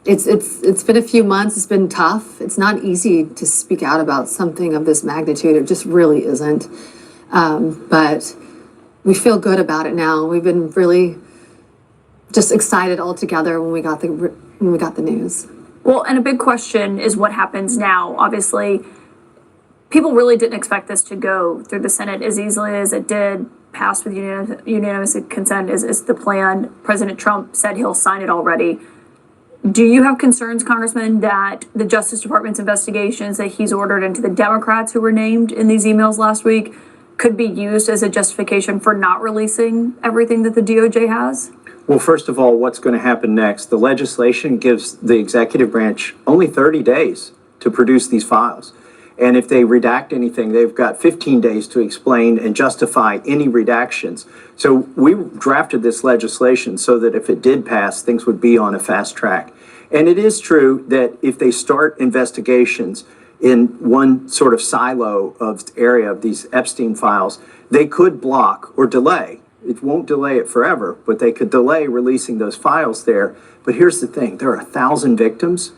it's been a few months. It's been tough. It's not easy to speak out about something of this magnitude. It just really isn't. But we feel good about it now. We've been really just excited all together when we got the news. Well, and a big question is what happens now. Obviously, people really didn't expect this to go through the Senate as easily as it did, passed with unanimous consent is the plan. President Trump said he'll sign it already. Do you have concerns, Congressman, that the Justice Department's investigations that he's ordered into the Democrats who were named in these emails last week could be used as a justification for not releasing everything that the DOJ has? Well, first of all, what's going to happen next? The legislation gives the executive branch only 30 days to produce these files. And if they redact anything, they've got 15 days to explain and justify any redactions. So we drafted this legislation so that if it did pass, things would be on a fast track. And it is true that if they start investigations in one sort of silo of area of these Epstein files, they could block or delay. It won't delay it forever, but they could delay releasing those files there. But here's the thing, there are 1,000 victims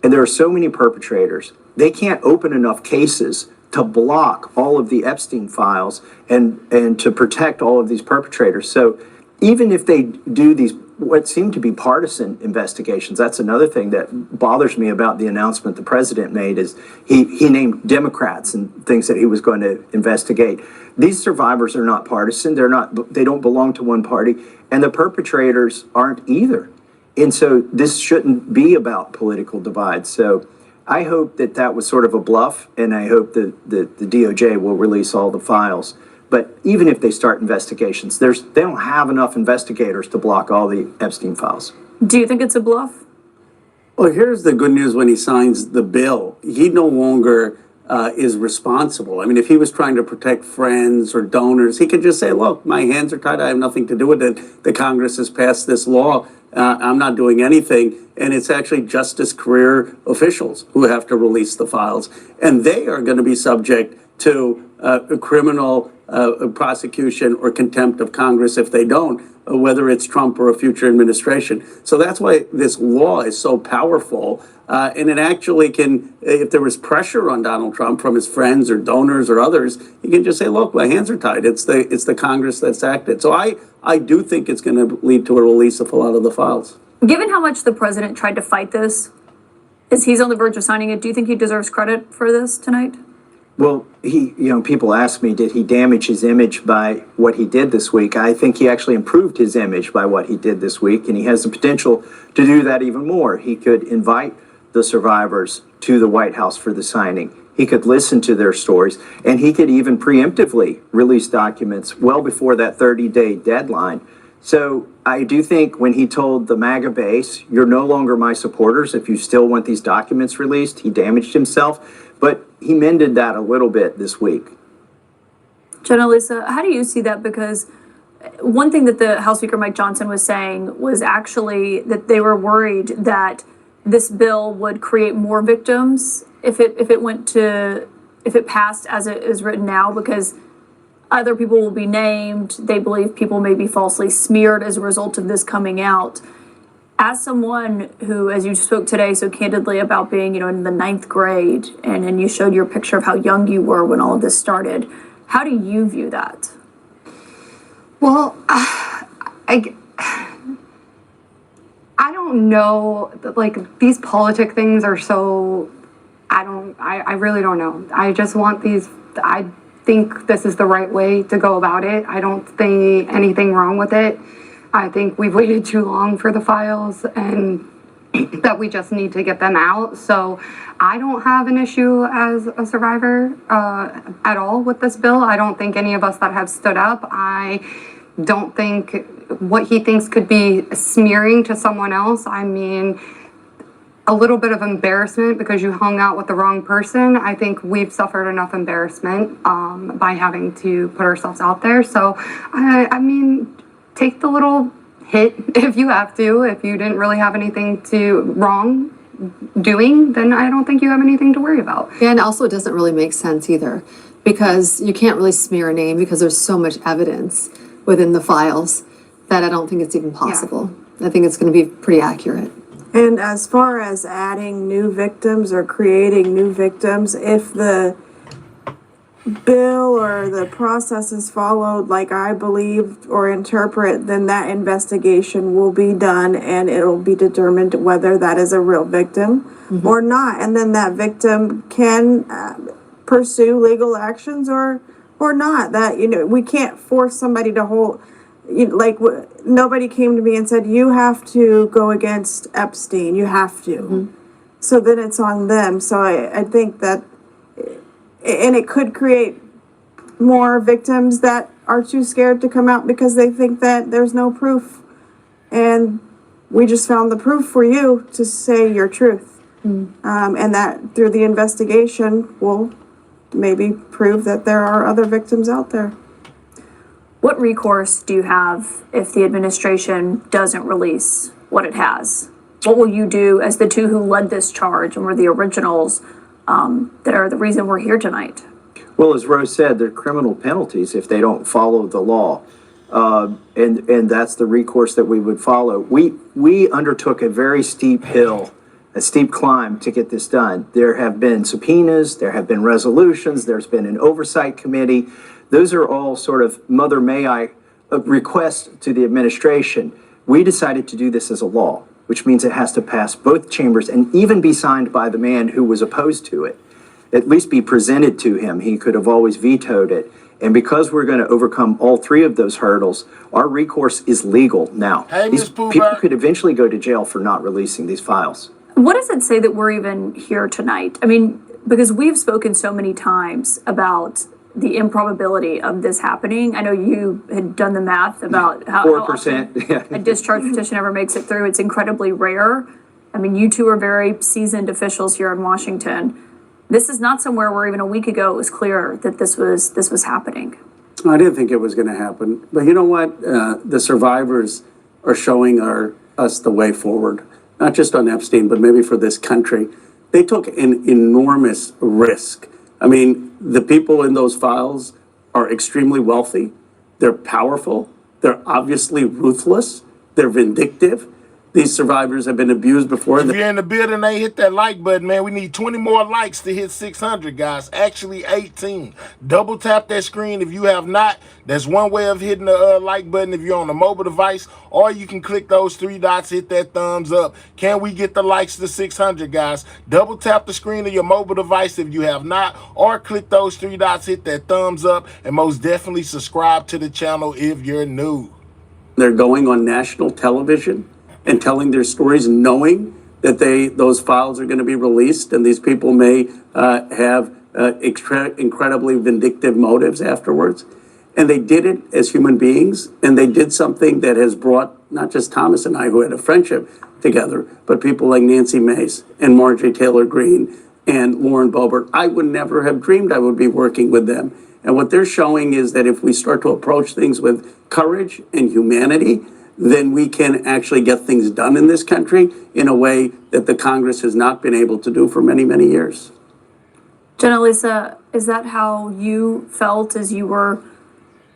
and there are so many perpetrators. They can't open enough cases to block all of the Epstein files and to protect all of these perpetrators. So even if they do these, what seem to be partisan investigations, that's another thing that bothers me about the announcement the president made is he named Democrats and things that he was going to investigate. These survivors are not partisan. They don't belong to one party, and the perpetrators aren't either. And so this shouldn't be about political divides. So I hope that was sort of a bluff, and I hope that the DOJ will release all the files. But even if they start investigations, they don't have enough investigators to block all the Epstein files. Do you think it's a bluff? Well, here's the good news when he signs the bill. He no longer is responsible. I mean, if he was trying to protect friends or donors, he could just say, look, my hands are tied. I have nothing to do with it. The Congress has passed this law. I'm not doing anything. And it's actually justice career officials who have to release the files. And they are going to be subject to a criminal prosecution or contempt of Congress if they don't, whether it's Trump or a future administration. So that's why this law is so powerful. And it actually can, if there was pressure on Donald Trump from his friends or donors or others, he can just say, look, my hands are tied. It's the Congress that's acted. So I do think it's going to lead to a release of a lot of the files. Given how much the president tried to fight this, as he's on the verge of signing it, do you think he deserves credit for this tonight? Well, people ask me, did he damage his image by what he did this week? I think he actually improved his image by what he did this week, and he has the potential to do that even more. He could invite the survivors to the White House for the signing. He could listen to their stories, and he could even preemptively release documents well before that 30-day deadline. So I do think when he told the MAGA base, you're no longer my supporters if you still want these documents released, he damaged himself. But he mended that a little bit this week. Jenna, Lisa, how do you see that? Because one thing that the House Speaker Mike Johnson was saying was actually that they were worried that this bill would create more victims if it passed as it is written now, because other people will be named. They believe people may be falsely smeared as a result of this coming out. As someone who, as you spoke today so candidly about being, in the 9th grade, and you showed your picture of how young you were when all of this started, how do you view that? Well, I don't know. Like, these politic things are so, I really don't know. I just want I think this is the right way to go about it. I don't see anything wrong with it. I think we've waited too long for the files and that we just need to get them out. So I don't have an issue as a survivor at all with this bill. I don't think any of us that have stood up, I don't think what he thinks could be smearing to someone else. I mean, a little bit of embarrassment because you hung out with the wrong person. I think we've suffered enough embarrassment by having to put ourselves out there. So, I mean, take the little hit if you have to. If you didn't really have anything wrong doing, then I don't think you have anything to worry about. And also, it doesn't really make sense either, because you can't really smear a name because there's so much evidence within the files that I don't think it's even possible. Yeah. I think it's going to be pretty accurate. And as far as adding new victims or creating new victims, if the bill or the process is followed like I believe or interpret, then that investigation will be done and it'll be determined whether that is a real victim or not. And then that victim can pursue legal actions or not. That, we can't force somebody to hold, nobody came to me and said, you have to go against Epstein, you have to. So then it's on them. So I think that, and it could create more victims that are too scared to come out because they think that there's no proof. And we just found the proof for you to say your truth. And that through the investigation will maybe prove that there are other victims out there. What recourse do you have if the administration doesn't release what it has? What will you do as the two who led this charge and were the originals that are the reason we're here tonight? Well, as Rose said, there are criminal penalties if they don't follow the law. And that's the recourse that we would follow. We undertook a very steep hill, a steep climb to get this done. There have been subpoenas, there have been resolutions, there's been an oversight committee. Those are all sort of Mother May I requests to the administration. We decided to do this as a law, which means it has to pass both chambers and even be signed by the man who was opposed to it. At least be presented to him. He could have always vetoed it. And because we're going to overcome all three of those hurdles, our recourse is legal now. Hey, these people could eventually go to jail for not releasing these files. What does it say that we're even here tonight? I mean, because we've spoken so many times about the improbability of this happening. I know you had done the math about how 4%. a discharge petition ever makes it through. It's incredibly rare. I mean, you two are very seasoned officials here in Washington. This is not somewhere where even a week ago it was clear that this was happening. I didn't think it was going to happen. But you know what? The survivors are showing us the way forward, not just on Epstein, but maybe for this country. They took an enormous risk. I mean, the people in those files are extremely wealthy. They're powerful. They're obviously ruthless. They're vindictive. These survivors have been abused before. If you're in the building, they hit that like button, man. We need 20 more likes to hit 600, guys. Actually, 18. Double tap that screen if you have not. That's one way of hitting the like button if you're on a mobile device. Or you can click those three dots, hit that thumbs up. Can we get the likes to 600, guys? Double tap the screen of your mobile device if you have not. Or click those three dots, hit that thumbs up. And most definitely subscribe to the channel if you're new. They're going on national television and telling their stories, knowing that those files are going to be released, and these people may have incredibly vindictive motives afterwards. And they did it as human beings, and they did something that has brought not just Thomas and I, who had a friendship together, but people like Nancy Mace and Marjorie Taylor Greene and Lauren Boebert. I would never have dreamed I would be working with them. And what they're showing is that if we start to approach things with courage and humanity, then we can actually get things done in this country in a way that the Congress has not been able to do for many, many years. Jenna Lisa, is that how you felt as you were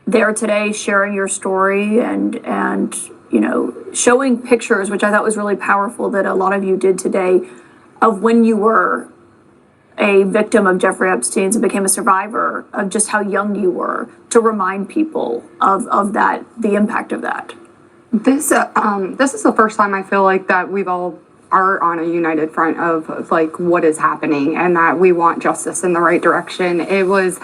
there today, sharing your story and you know, showing pictures, which I thought was really powerful that a lot of you did today, of when you were a victim of Jeffrey Epstein's and became a survivor, of just how young you were, to remind people of that, the impact of that? This is the first time I feel like that we've all are on a united front of like what is happening and that we want justice in the right direction. It was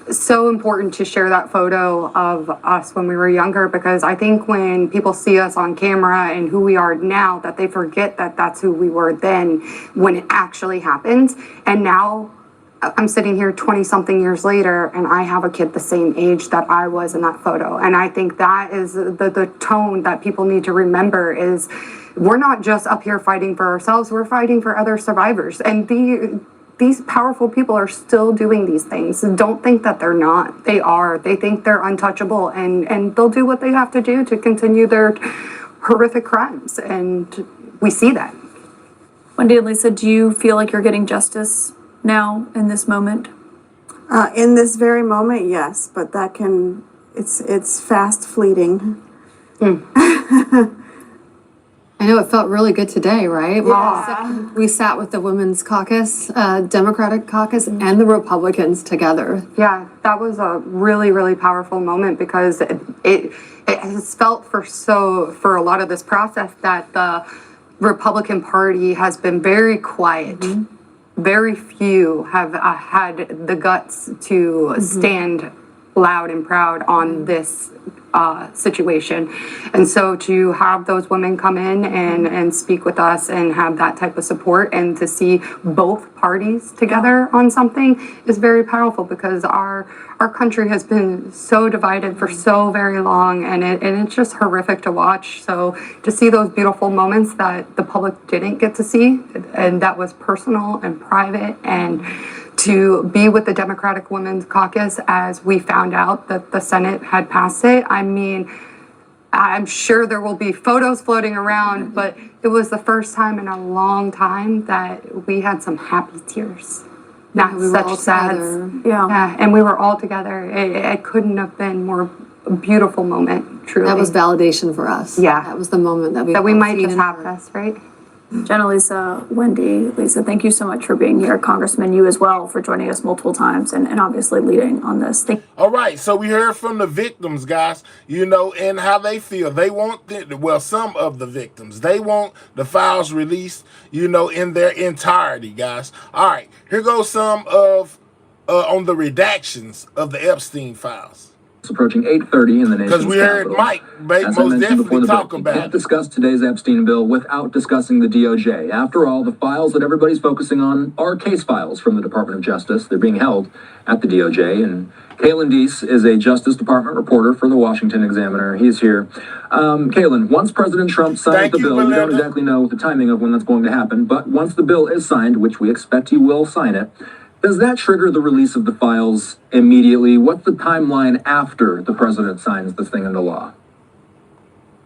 so important to share that photo of us when we were younger, because I think when people see us on camera and who we are now, that they forget that that's who we were then when it actually happened. And now I'm sitting here 20 something years later and I have a kid the same age that I was in that photo. And I think that is the tone that people need to remember is we're not just up here fighting for ourselves, we're fighting for other survivors. And these powerful people are still doing these things. Don't think that they're not. They are. They think they're untouchable and they'll do what they have to do to continue their horrific crimes. And we see that. Wendy and Lisa, do you feel like you're getting justice now in this moment? In this very moment, yes, but that can, it's fast fleeting. I know it felt really good today, right? Yeah. We sat with the Women's Caucus, Democratic Caucus, and the Republicans together. Yeah, that was a really, really powerful moment because it has felt for a lot of this process that the Republican Party has been very quiet. Mm-hmm. Very few have had the guts to stand loud and proud on this situation. And so to have those women come in and speak with us and have that type of support and to see both parties together on something is very powerful, because our country has been so divided for so very long, and it's just horrific to watch. So to see those beautiful moments that the public didn't get to see, and that was personal and private, and to be with the Democratic Women's Caucus as we found out that the Senate had passed it. I mean, I'm sure there will be photos floating around, but it was the first time in a long time that we had some happy tears. Not such sad. Yeah, and we were all together. It couldn't have been more a beautiful moment, truly. That was validation for us. Yeah. That was the moment that we might just have this, right? Jenna, Lisa, Wendy, Lisa, thank you so much for being here. Congressman, you as well, for joining us multiple times and obviously leading on this. All right, so we heard from the victims, guys, you know, and how they feel. They want, some of the victims, they want the files released, you know, in their entirety, guys. All right, here goes some of, on the redactions of the Epstein files. approaching 8:30 in the nation's capital. Because we heard Mike most definitely talk about it. You can't discuss today's Epstein bill without discussing the DOJ. After all, the files that everybody's focusing on are case files from the Department of Justice. They're being held at the DOJ, and Kalen Deese is a Justice Department reporter for the Washington Examiner. He's here. Kalen, once President Trump signs the bill, we don't exactly know the timing of when that's going to happen, but once the bill is signed, which we expect he will sign it, does that trigger the release of the files immediately? What's the timeline after the president signs this thing into law?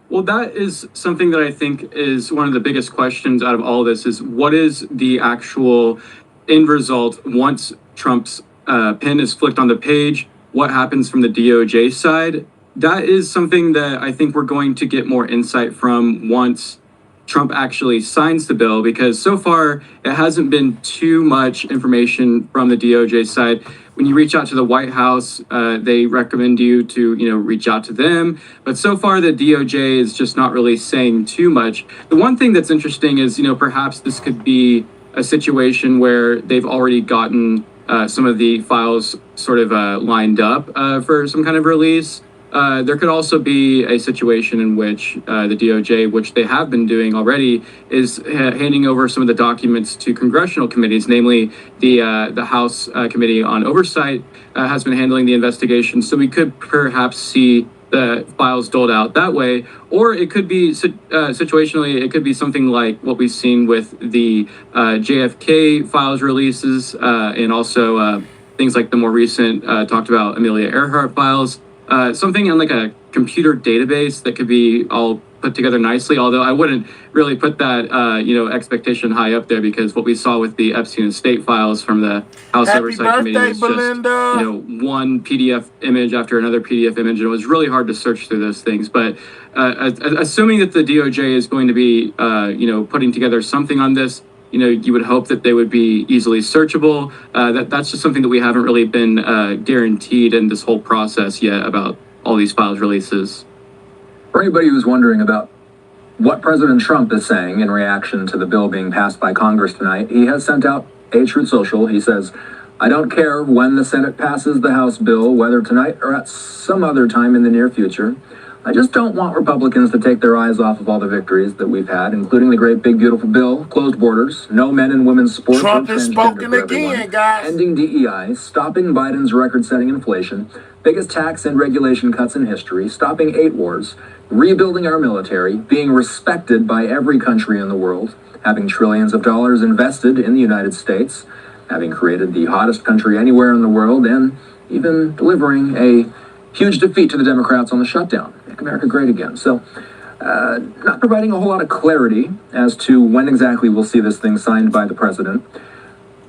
Well, that is something that I think is one of the biggest questions out of all of this is what is the actual end result once Trump's pen is flicked on the page? What happens from the DOJ side? That is something that I think we're going to get more insight from once Trump actually signs the bill, because so far it hasn't been too much information from the DOJ side. When you reach out to the White House, they recommend you to, reach out to them. But so far the DOJ is just not really saying too much. The one thing that's interesting is, perhaps this could be a situation where they've already gotten some of the files sort of lined up for some kind of release. There could also be a situation in which the DOJ, which they have been doing already, is handing over some of the documents to congressional committees, namely the House Committee on Oversight has been handling the investigation. So we could perhaps see the files doled out that way, or it could be situationally, it could be something like what we've seen with the JFK files releases and also things like the more recent talked about Amelia Earhart files. Something in like a computer database that could be all put together nicely, although I wouldn't really put that, expectation high up there, because what we saw with the Epstein estate files from the House Oversight Committee was just, one PDF image after another PDF image, and it was really hard to search through those things. But assuming that the DOJ is going to be, putting together something on this, you would hope that they would be easily searchable. That's just something that we haven't really been guaranteed in this whole process yet about all these files releases. For anybody who's wondering about what President Trump is saying in reaction to the bill being passed by Congress tonight, he has sent out a Truth Social. He says, "I don't care when the Senate passes the House bill, whether tonight or at some other time in the near future. I just don't want Republicans to take their eyes off of all the victories that we've had, including the great big beautiful bill, closed borders, no men and women's sports, Trump has spoken again, guys, ending DEI, stopping Biden's record-setting inflation, biggest tax and regulation cuts in history, stopping 8 wars, rebuilding our military, being respected by every country in the world, having trillions of dollars invested in the United States, having created the hottest country anywhere in the world, and even delivering a huge defeat to the Democrats on the shutdown. Make America great again." So, not providing a whole lot of clarity as to when exactly we'll see this thing signed by the president.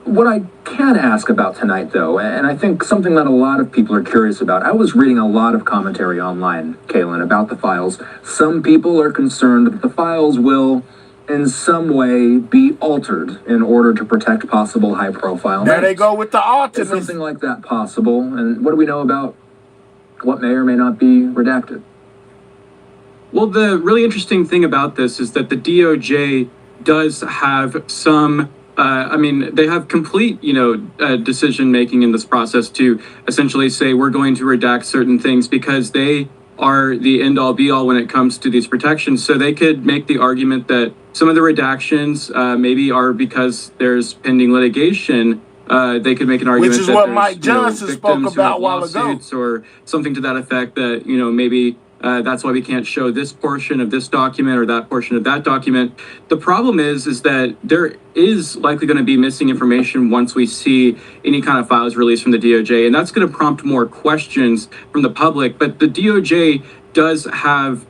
What I can ask about tonight, though, and I think something that a lot of people are curious about, I was reading a lot of commentary online, Kalen, about the files. Some people are concerned that the files will in some way be altered in order to protect possible high-profile names. There they go with the alternate. Is something like that possible? And what do we know about what may or may not be redacted? Well, the really interesting thing about this is that the DOJ does have some, they have complete, decision-making in this process to essentially say we're going to redact certain things because they are the end-all be-all when it comes to these protections. So they could make the argument that some of the redactions maybe are because there's pending litigation. They could make an argument which is that what Mike Johnson spoke about a while ago, or something to that effect, that maybe that's why we can't show this portion of this document or that portion of that document. The problem is that there is likely going to be missing information once we see any kind of files released from the DOJ, and that's going to prompt more questions from the public. But the DOJ does have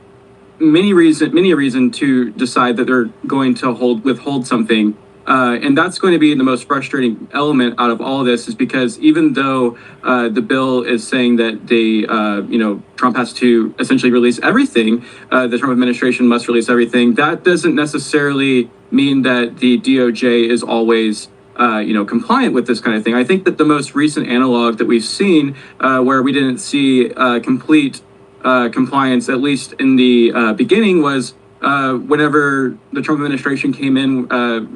many reason to decide that they're going to withhold something. And that's going to be the most frustrating element out of all of this, is because even though the bill is saying that Trump has to essentially release everything, the Trump administration must release everything, that doesn't necessarily mean that the DOJ is always compliant with this kind of thing. I think that the most recent analog that we've seen where we didn't see complete compliance, at least in the beginning, was whenever the Trump administration came in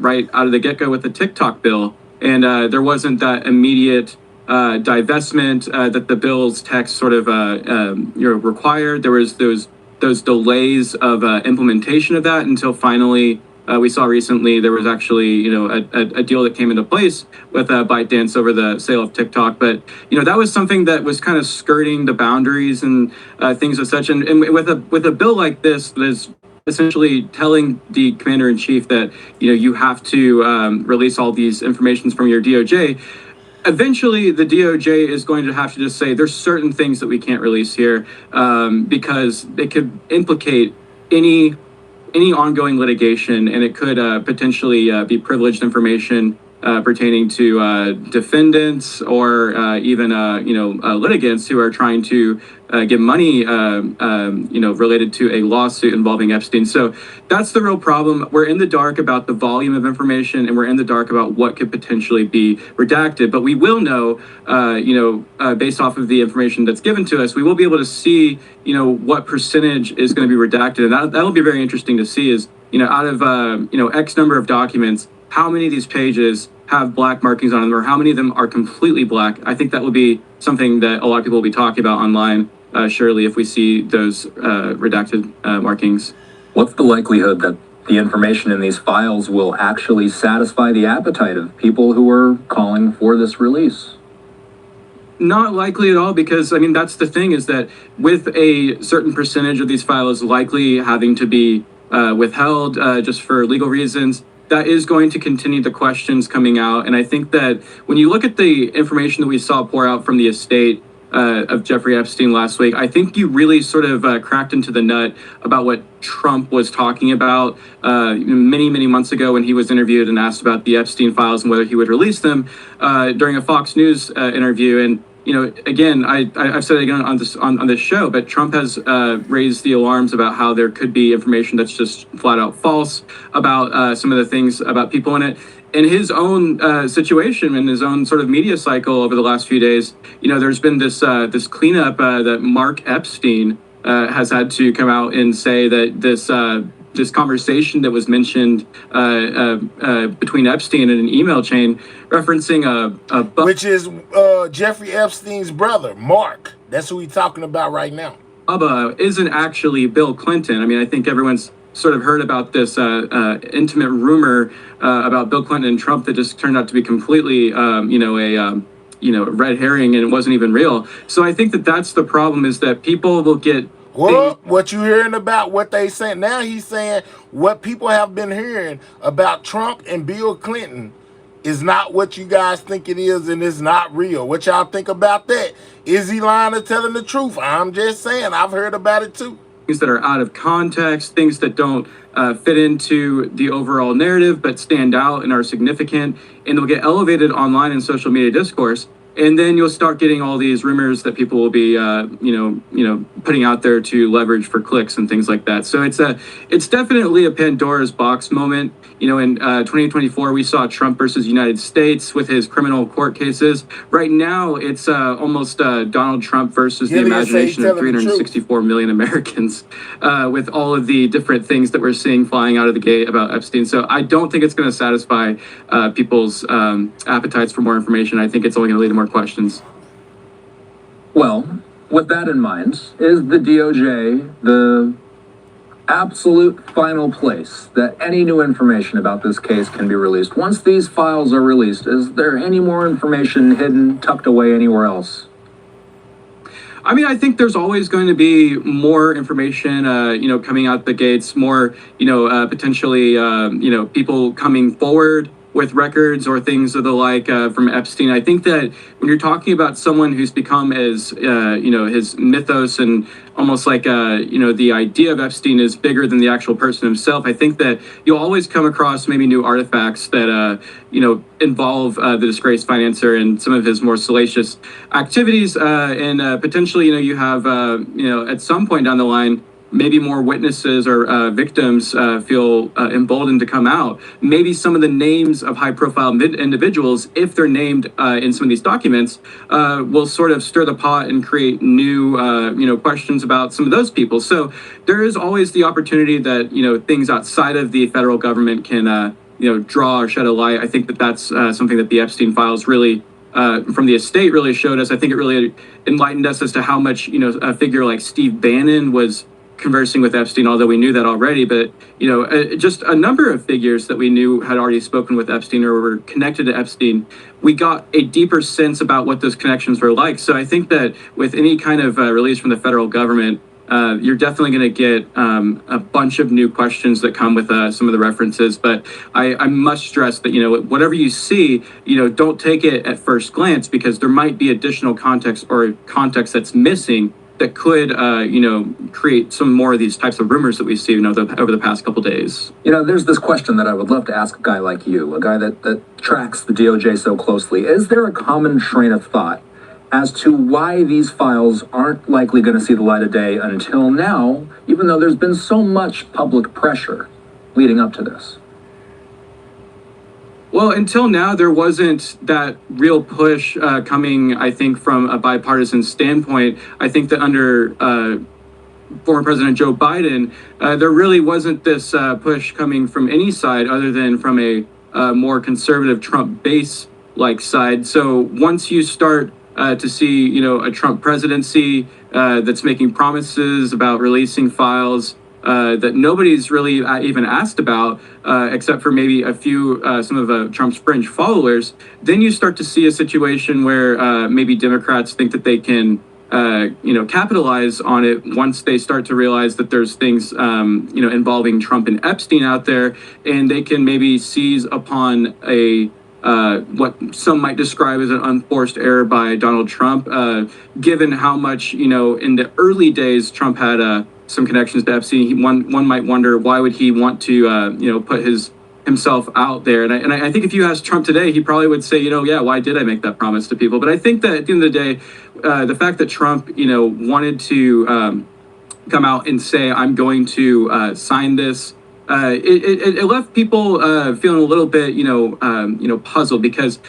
right out of the get-go with the TikTok bill, and there wasn't that immediate divestment that the bill's text sort of required. There was those delays of implementation of that until finally we saw recently there was actually a deal that came into place with ByteDance over the sale of TikTok. But that was something that was kind of skirting the boundaries and things of such. And with a bill like this that is essentially telling the commander in chief that you have to release all these informations from your DOJ. Eventually, the DOJ is going to have to just say there's certain things that we can't release here because they could implicate any ongoing litigation, and it could potentially be privileged information pertaining to defendants or even litigants who are trying to get money related to a lawsuit involving Epstein. So that's the real problem. We're in the dark about the volume of information, and we're in the dark about what could potentially be redacted. But we will know, based off of the information that's given to us, we will be able to see, what percentage is going to be redacted, and that'll be very interesting to see. Is out of X number of documents, how many of these pages have black markings on them, or how many of them are completely black? I think that will be something that a lot of people will be talking about online, surely, if we see those redacted markings. What's the likelihood that the information in these files will actually satisfy the appetite of people who are calling for this release? Not likely at all, because that's the thing, is that with a certain percentage of these files likely having to be withheld just for legal reasons, that is going to continue the questions coming out. And I think that when you look at the information that we saw pour out from the estate of Jeffrey Epstein last week, I think you really sort of cracked into the nut about what Trump was talking about many, many months ago when he was interviewed and asked about the Epstein files and whether he would release them during a Fox News interview. And again, I've said it again on this show, but Trump has raised the alarms about how there could be information that's just flat out false about some of the things about people in it. In his own situation, in his own sort of media cycle over the last few days, there's been this cleanup that Mark Epstein has had to come out and say that this conversation that was mentioned between Epstein and an email chain referencing which is Jeffrey Epstein's brother, Mark. That's who he's talking about right now. Bubba isn't actually Bill Clinton. I think everyone's sort of heard about this intimate rumor about Bill Clinton and Trump that just turned out to be completely, red herring, and it wasn't even real. So I think that that's the problem, is that people will get. Well, what you hearing about what they saying now? He's saying what people have been hearing about Trump and Bill Clinton is not what you guys think it is, and it's not real. What y'all think about that? Is he lying or telling the truth? I'm just saying, I've heard about it too. Things that are out of context, things that don't fit into the overall narrative but stand out and are significant, and they'll get elevated online in social media discourse. And then you'll start getting all these rumors that people will be, putting out there to leverage for clicks and things like that. So it's definitely a Pandora's box moment. In 2024, we saw Trump versus United States with his criminal court cases. Right now, it's almost Donald Trump versus the imagination of 364 million Americans with all of the different things that we're seeing flying out of the gate about Epstein. So I don't think it's going to satisfy people's appetites for more information. I think it's only going to lead to more questions. Well, with that in mind, is the DOJ the absolute final place that any new information about this case can be released? Once these files are released, is there any more information hidden, tucked away anywhere else? I think there's always going to be more information, coming out the gates, more, potentially, people coming forward with records or things of the like from Epstein. I think that when you're talking about someone who's become as, his mythos and almost like, the idea of Epstein is bigger than the actual person himself, I think that you'll always come across maybe new artifacts that, involve the disgraced financier and some of his more salacious activities. And potentially, you have, at some point down the line, maybe more witnesses or victims feel emboldened to come out. Maybe some of the names of high-profile individuals, if they're named in some of these documents, will sort of stir the pot and create new, questions about some of those people. So there is always the opportunity that, things outside of the federal government can, draw or shed a light. I think that that's something that the Epstein files really from the estate really showed us. I think it really enlightened us as to how much, a figure like Steve Bannon was conversing with Epstein, although we knew that already. But, just a number of figures that we knew had already spoken with Epstein or were connected to Epstein, we got a deeper sense about what those connections were like. So I think that with any kind of release from the federal government, you're definitely going to get a bunch of new questions that come with some of the references. But I must stress that, whatever you see, don't take it at first glance, because there might be additional context or context that's missing that could, create some more of these types of rumors that we've seen over the past couple days. There's this question that I would love to ask a guy like you, a guy that tracks the DOJ so closely. Is there a common train of thought as to why these files aren't likely going to see the light of day until now, even though there's been so much public pressure leading up to this? Well, until now, there wasn't that real push coming, I think, from a bipartisan standpoint. I think that under former President Joe Biden, there really wasn't this push coming from any side other than from a more conservative Trump base-like side. So once you start to see, a Trump presidency that's making promises about releasing files that nobody's really even asked about, except for maybe a few, some of Trump's fringe followers, then you start to see a situation where maybe Democrats think that they can, capitalize on it once they start to realize that there's things, involving Trump and Epstein out there, and they can maybe seize upon what some might describe as an unforced error by Donald Trump, given how much, in the early days, Trump had some connections to Epstein. One might wonder, why would he want to, put himself out there? And I think if you asked Trump today, he probably would say, yeah, why did I make that promise to people? But I think that at the end of the day, the fact that Trump, wanted to come out and say, I'm going to sign this, it left people feeling a little bit, puzzled, because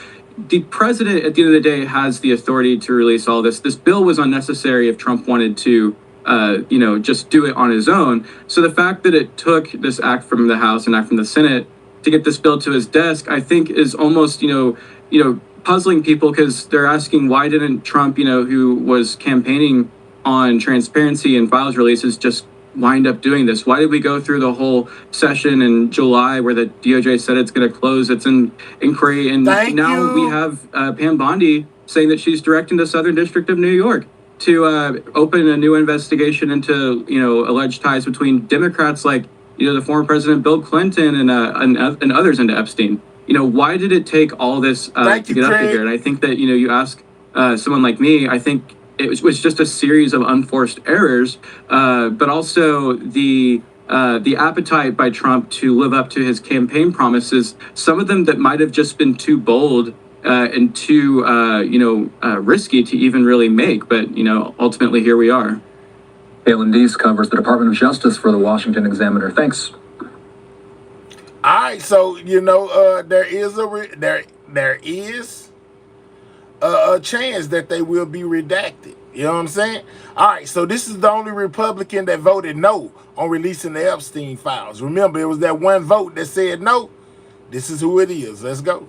the president, at the end of the day, has the authority to release all this. This bill was unnecessary if Trump wanted to, just do it on his own. So the fact that it took this act from the House and act from the Senate to get this bill to his desk, I think is almost, puzzling people, because they're asking, why didn't Trump, who was campaigning on transparency and files releases, just wind up doing this? Why did we go through the whole session in July where the DOJ said it's going to close its inquiry, and now we have Pam Bondi saying that she's directing the Southern District of New York to open a new investigation into, alleged ties between Democrats like, the former President Bill Clinton and others into Epstein. Why did it take all this to get up to here? And I think that, you ask someone like me, I think it was just a series of unforced errors, but also the appetite by Trump to live up to his campaign promises, some of them that might have just been too bold and too, risky to even really make. But, ultimately here we are. Galen Deese covers the Department of Justice for the Washington Examiner. Thanks. All right, so there is a chance that they will be redacted. You know what I'm saying? All right, so this is the only Republican that voted no on releasing the Epstein files. Remember, it was that one vote that said no. This is who it is. Let's go.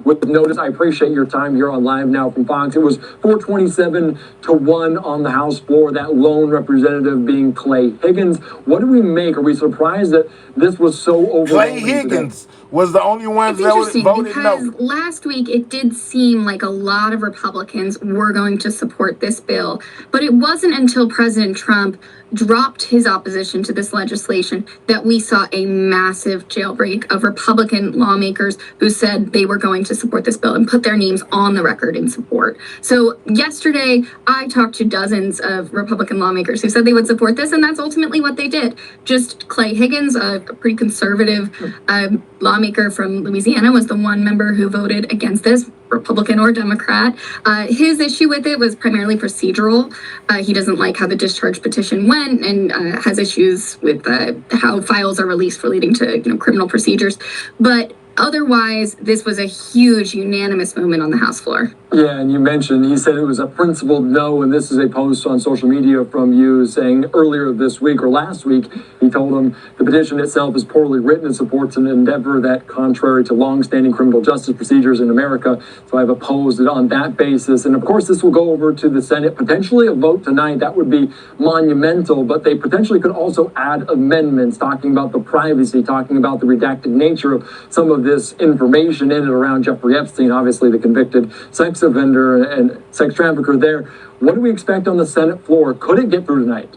With the notice, I appreciate your time here on Live Now from Fox. It was 427-1 on the House floor, that lone representative being Clay Higgins. What do we make? Are we surprised that this was so overwhelming? Clay Higgins was the only one that voted no. Last week it did seem like a lot of Republicans were going to support this bill, but it wasn't until President Trump dropped his opposition to this legislation that we saw a massive jailbreak of Republican lawmakers who said they were going to support this bill and put their names on the record in support. So yesterday, I talked to dozens of Republican lawmakers who said they would support this, and that's ultimately what they did. Just Clay Higgins, a pretty conservative lawmaker from Louisiana, was the one member who voted against this, Republican or Democrat. His issue with it was primarily procedural. He doesn't like how the discharge petition went, and has issues with how files are released relating to criminal procedures. But Otherwise, this was a huge unanimous moment on the House floor. Yeah, and you mentioned, he said it was a principled no, and this is a post on social media from you saying earlier this week or last week, he told him the petition itself is poorly written and supports an endeavor that contrary to longstanding criminal justice procedures in America. So I've opposed it on that basis. And of course, this will go over to the Senate, potentially a vote tonight. That would be monumental, but they potentially could also add amendments talking about the privacy, talking about the redacted nature of some of this information in and around Jeffrey Epstein, obviously the convicted sex offender and sex trafficker there. What do we expect on the Senate floor? Could it get through tonight?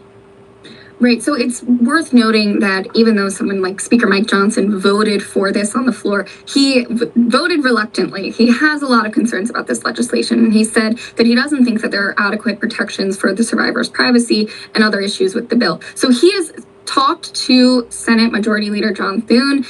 Right, so it's worth noting that even though someone like Speaker Mike Johnson voted for this on the floor, he voted reluctantly. He has a lot of concerns about this legislation, and he said that he doesn't think that there are adequate protections for the survivor's privacy and other issues with the bill. So he has talked to Senate Majority Leader John Thune.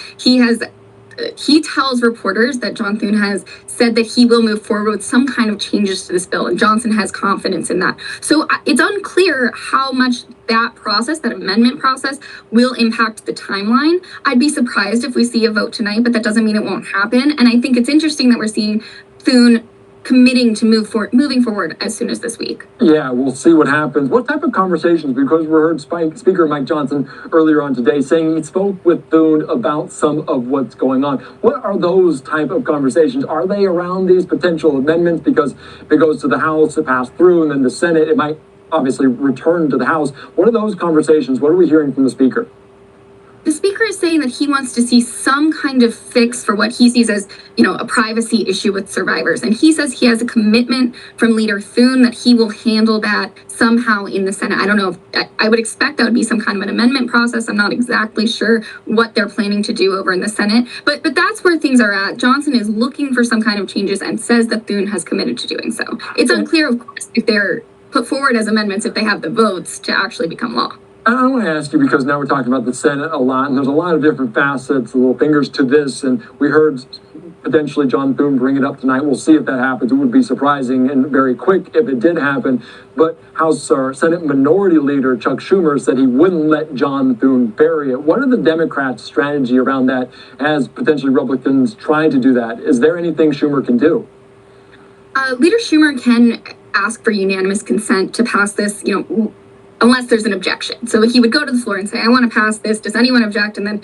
He tells reporters that John Thune has said that he will move forward with some kind of changes to this bill, and Johnson has confidence in that. So it's unclear how much that process, that amendment process, will impact the timeline. I'd be surprised if we see a vote tonight, but that doesn't mean it won't happen. And I think it's interesting that we're seeing Thune committing to moving forward as soon as this week. Yeah, we'll see what happens. What type of conversations? Because we heard Speaker Mike Johnson earlier on today saying he spoke with Thune about some of what's going on. What are those type of conversations? Are they around these potential amendments? Because if it goes to the House, it passed through, and then the Senate, it might obviously return to the House. What are those conversations? What are we hearing from the Speaker? The Speaker is saying that he wants to see some kind of fix for what he sees as, a privacy issue with survivors. And he says he has a commitment from Leader Thune that he will handle that somehow in the Senate. I don't know if I would expect that would be some kind of an amendment process. I'm not exactly sure what they're planning to do over in the Senate, but that's where things are at. Johnson is looking for some kind of changes and says that Thune has committed to doing so. It's unclear, of course, if they're put forward as amendments, if they have the votes to actually become law. I want to ask you, because now we're talking about the Senate a lot, and there's a lot of different facets, little fingers to this, and we heard potentially John Thune bring it up tonight. We'll see if that happens. It would be surprising and very quick if it did happen. But Senate Minority Leader Chuck Schumer said he wouldn't let John Thune bury it. What are the Democrats' strategy around that as potentially Republicans trying to do that? Is there anything Schumer can do? Leader Schumer can ask for unanimous consent to pass this, unless there's an objection. So he would go to the floor and say, I want to pass this. Does anyone object? And then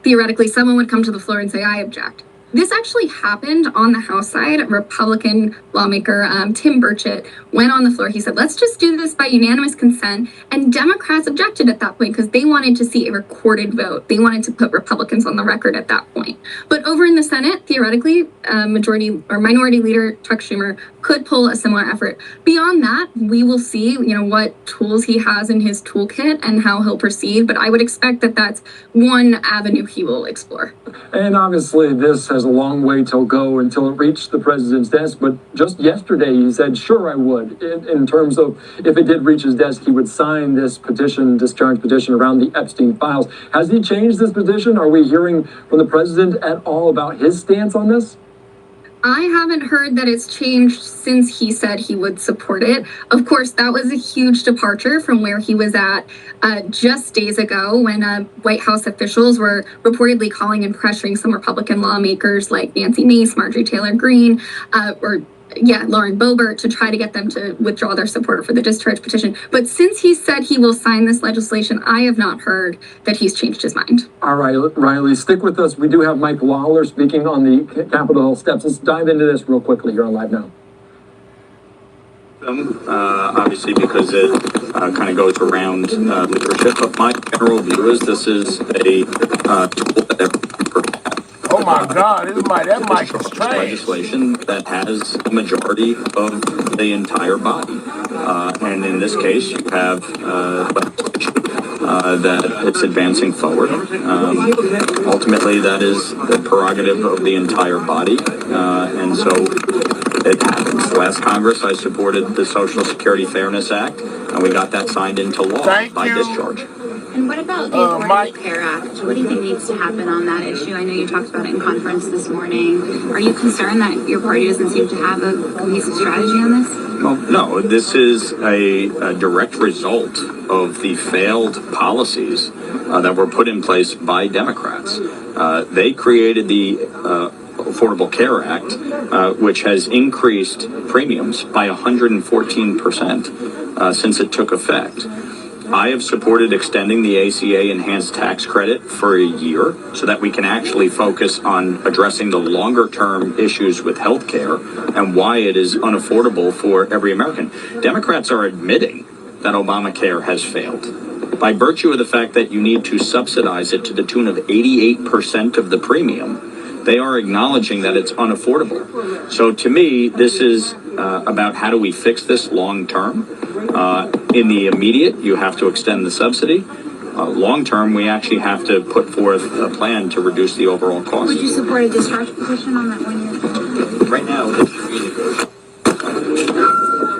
theoretically, someone would come to the floor and say, I object. This actually happened on the House side. Republican lawmaker Tim Burchett went on the floor. He said, let's just do this by unanimous consent. And Democrats objected at that point because they wanted to see a recorded vote. They wanted to put Republicans on the record at that point. But over in the Senate, theoretically, Minority Leader Chuck Schumer could pull a similar effort. Beyond that, we will see, what tools he has in his toolkit and how he'll proceed. But I would expect that that's one avenue he will explore. And obviously, this has a long way to go until it reached the president's desk. But just yesterday, he said, sure, I would. In terms of if it did reach his desk, he would sign this discharge petition around the Epstein files. Has he changed this petition? Are we hearing from the president at all about his stance on this? I haven't heard that it's changed since he said he would support it. Of course, that was a huge departure from where he was at just days ago when White House officials were reportedly calling and pressuring some Republican lawmakers like Nancy Mace, Marjorie Taylor Greene, Lauren Boebert to try to get them to withdraw their support for the discharge petition. But since he said he will sign this legislation, I have not heard that he's changed his mind. All right, Riley, stick with us. We do have Mike Lawler speaking on the Capitol Hill steps. Let's dive into this real quickly here on Live Now. Obviously, because it kind of goes around leadership, but my general view is this is a tool that everyone. Oh my God, that mic is trash. Legislation that has a majority of the entire body. And in this case, you have legislation that it's advancing forward. Ultimately, that is the prerogative of the entire body. And so it happens. Last Congress, I supported the Social Security Fairness Act, and we got that signed into law by discharge. And what about the Affordable Care Act? What do you think needs to happen on that issue? I know you talked about it in conference this morning. Are you concerned that your party doesn't seem to have a cohesive strategy on this? Well, no, this is a direct result of the failed policies that were put in place by Democrats. They created the Affordable Care Act, which has increased premiums by 114% since it took effect. I have supported extending the ACA enhanced tax credit for a year so that we can actually focus on addressing the longer term issues with health care and why it is unaffordable for every American. Democrats are admitting that Obamacare has failed by virtue of the fact that you need to subsidize it to the tune of 88% of the premium. They are acknowledging that it's unaffordable. So to me, this is about how do we fix this long term. In the immediate, you have to extend the subsidy. Long term, we actually have to put forth a plan to reduce the overall cost. Would you support a discharge petition on that 1 year? Right now, this is really good.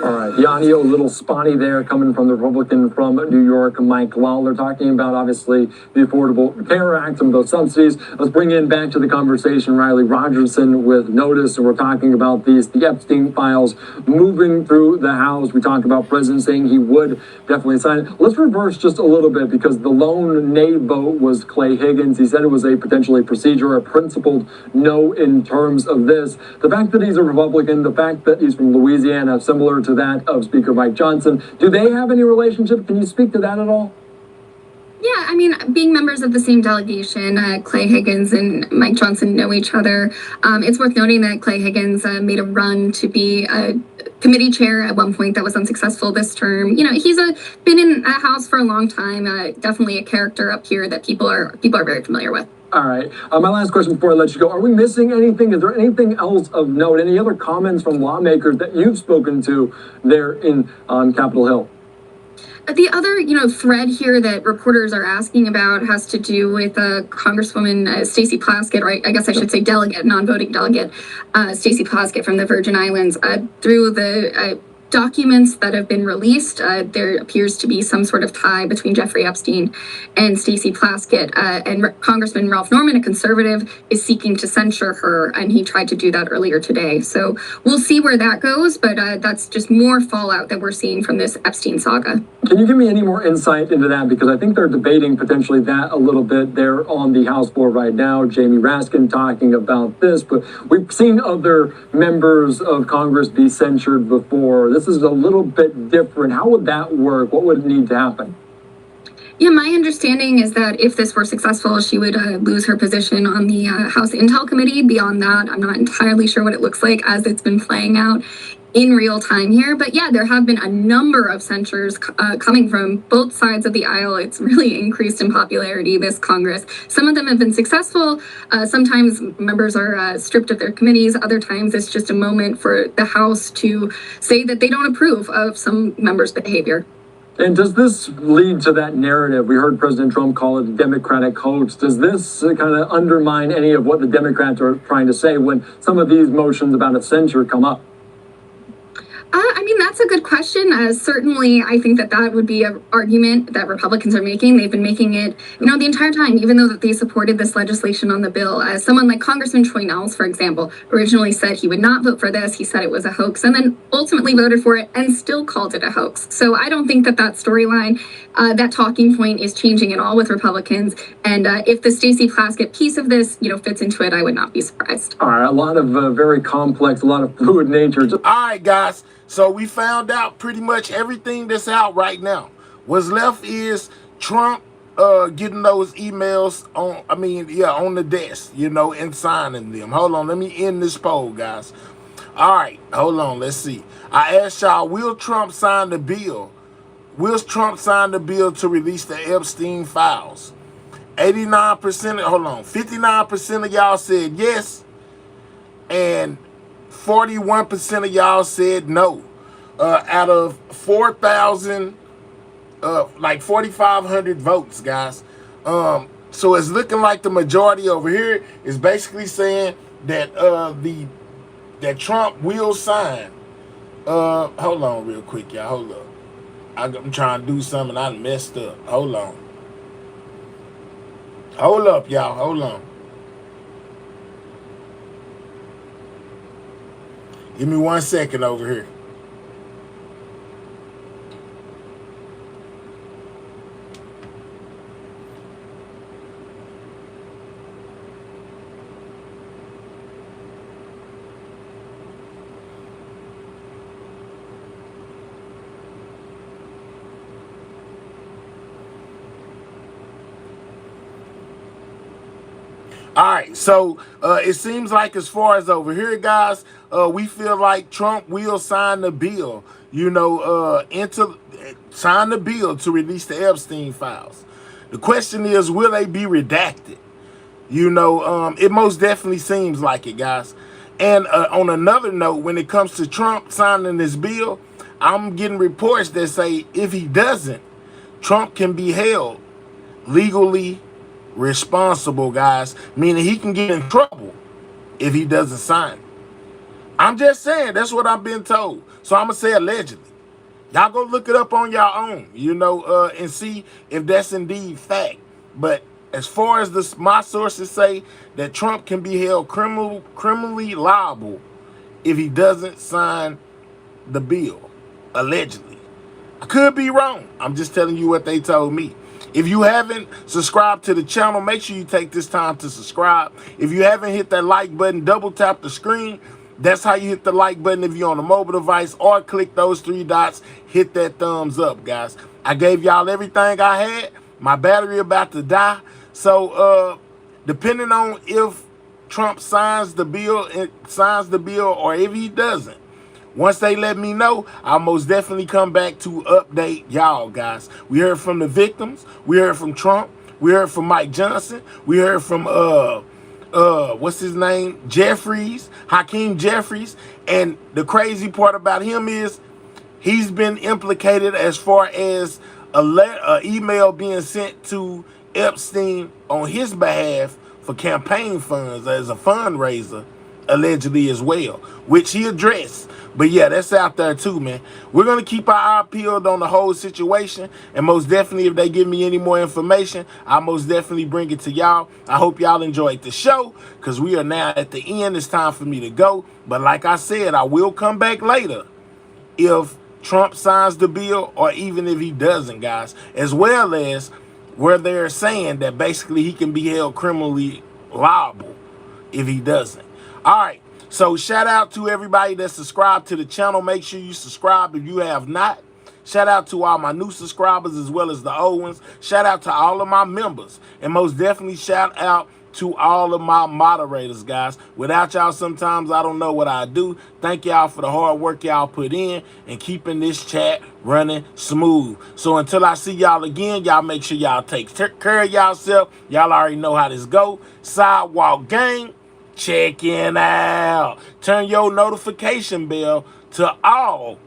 All right, the audio a little spotty there coming from the Republican from New York, Mike Lawler, talking about obviously the Affordable Care Act, some of those subsidies. Let's bring in back to the conversation Riley Rogerson with Notice, and we're talking about the Epstein files moving through the House. We talked about President saying he would definitely sign it. Let's reverse just a little bit because the lone nay vote was Clay Higgins. He said it was a potentially procedure, a principled no in terms of this. The fact that he's a Republican, the fact that he's from Louisiana, similar to that of Speaker Mike Johnson. Do they have any relationship? Can you speak to that at all? Yeah, I mean, being members of the same delegation, Clay Higgins and Mike Johnson know each other. It's worth noting that Clay Higgins made a run to be a committee chair at one point that was unsuccessful this term. You know, he's been in the House for a long time. Definitely a character up here that people are very familiar with. All right. My last question before I let you go. Are we missing anything? Is there anything else of note? Any other comments from lawmakers that you've spoken to there on Capitol Hill? The other, thread here that reporters are asking about has to do with Congresswoman Stacey Plaskett, or I guess I should say delegate, non-voting delegate, Stacey Plaskett from the Virgin Islands. Through the documents that have been released, there appears to be some sort of tie between Jeffrey Epstein and Stacey Plaskett. And Congressman Ralph Norman, a conservative, is seeking to censure her, and he tried to do that earlier today. So we'll see where that goes, but that's just more fallout that we're seeing from this Epstein saga. Can you give me any more insight into that? Because I think they're debating potentially that a little bit there on the House floor right now. Jamie Raskin talking about this, but we've seen other members of Congress be censured before. This is a little bit different. How would that work? What would need to happen? Yeah, my understanding is that if this were successful, she would lose her position on the House Intel Committee. Beyond that, I'm not entirely sure what it looks like as it's been playing out in real time here. But yeah, there have been a number of censures coming from both sides of the aisle. It's really increased in popularity, this Congress. Some of them have been successful. Sometimes members are stripped of their committees. Other times it's just a moment for the House to say that they don't approve of some members' behavior. And does this lead to that narrative? We heard President Trump call it a Democratic hoax. Does this kind of undermine any of what the Democrats are trying to say when some of these motions about a censure come up? I mean, that's a good question. Certainly, I think that would be an argument that Republicans are making. They've been making it, the entire time, even though that they supported this legislation on the bill. Someone like Congressman Troy Nehls, for example, originally said he would not vote for this. He said it was a hoax, and then ultimately voted for it and still called it a hoax. So I don't think that storyline, that talking point is changing at all with Republicans. And if the Stacey Plaskett piece of this, fits into it, I would not be surprised. All right, a lot of very complex, a lot of fluid nature. All right, guys. So we found out pretty much everything that's out right now. What's left is Trump getting those emails on the desk, and signing them. Hold on, let me end this poll, guys. All right, hold on, let's see. I asked y'all, will Trump sign the bill? Will Trump sign the bill to release the Epstein files? 59% of y'all said yes, and 41% of y'all said no. Out of 4,000, like 4,500 votes, guys. So it's looking like the majority over here is basically saying that that Trump will sign. Hold on real quick, y'all. Hold up. I'm trying to do something. I messed up. Hold on. Hold up, y'all. Hold on. Give me 1 second over here. All right, so it seems like as far as over here, guys, we feel like Trump will sign the bill, sign the bill to release the Epstein files. The question is, will they be redacted? It most definitely seems like it, guys. And on another note, when it comes to Trump signing this bill, I'm getting reports that say if he doesn't, Trump can be held legally responsible, guys, meaning he can get in trouble if he doesn't sign it. I'm just saying, that's what I've been told. So I'm gonna say allegedly. Y'all go look it up on your own, and see if that's indeed fact. But as far as my sources say, that Trump can be held criminally liable if he doesn't sign the bill, allegedly. I could be wrong. I'm just telling you what they told me. If you haven't subscribed to the channel, make sure you take this time to subscribe. If you haven't hit that like button, double tap the screen. That's how you hit the like button if you're on a mobile device, or click those 3 dots, hit that thumbs up, guys. I gave y'all everything I had. My battery about to die. So depending on if Trump signs the bill or if he doesn't, once they let me know, I'll most definitely come back to update y'all, guys. We heard from the victims. We heard from Trump. We heard from Mike Johnson. We heard from what's his name? Hakeem Jeffries. And the crazy part about him is he's been implicated as far as a email being sent to Epstein on his behalf for campaign funds as a fundraiser, allegedly as well, which he addressed. But yeah, that's out there too, man. We're going to keep our eye peeled on the whole situation. And most definitely, if they give me any more information, I'll most definitely bring it to y'all. I hope y'all enjoyed the show, because we are now at the end. It's time for me to go. But like I said, I will come back later if Trump signs the bill or even if he doesn't, guys. As well as where they're saying that basically he can be held criminally liable if he doesn't. All right. So shout out to everybody that subscribed to the channel. Make sure you subscribe if you have not. Shout out to all my new subscribers as well as the old ones. Shout out to all of my members. And most definitely shout out to all of my moderators, guys. Without y'all, sometimes I don't know what I do. Thank y'all for the hard work y'all put in and keeping this chat running smooth. So until I see y'all again, y'all make sure y'all take care of yourself. Y'all already know how this go. Sidewalk Gang. Checking out. Turn your notification bell to all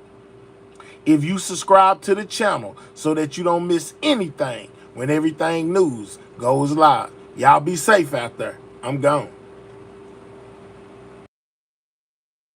if you subscribe to the channel so that you don't miss anything when everything news goes live. Y'all be safe out there. I'm gone.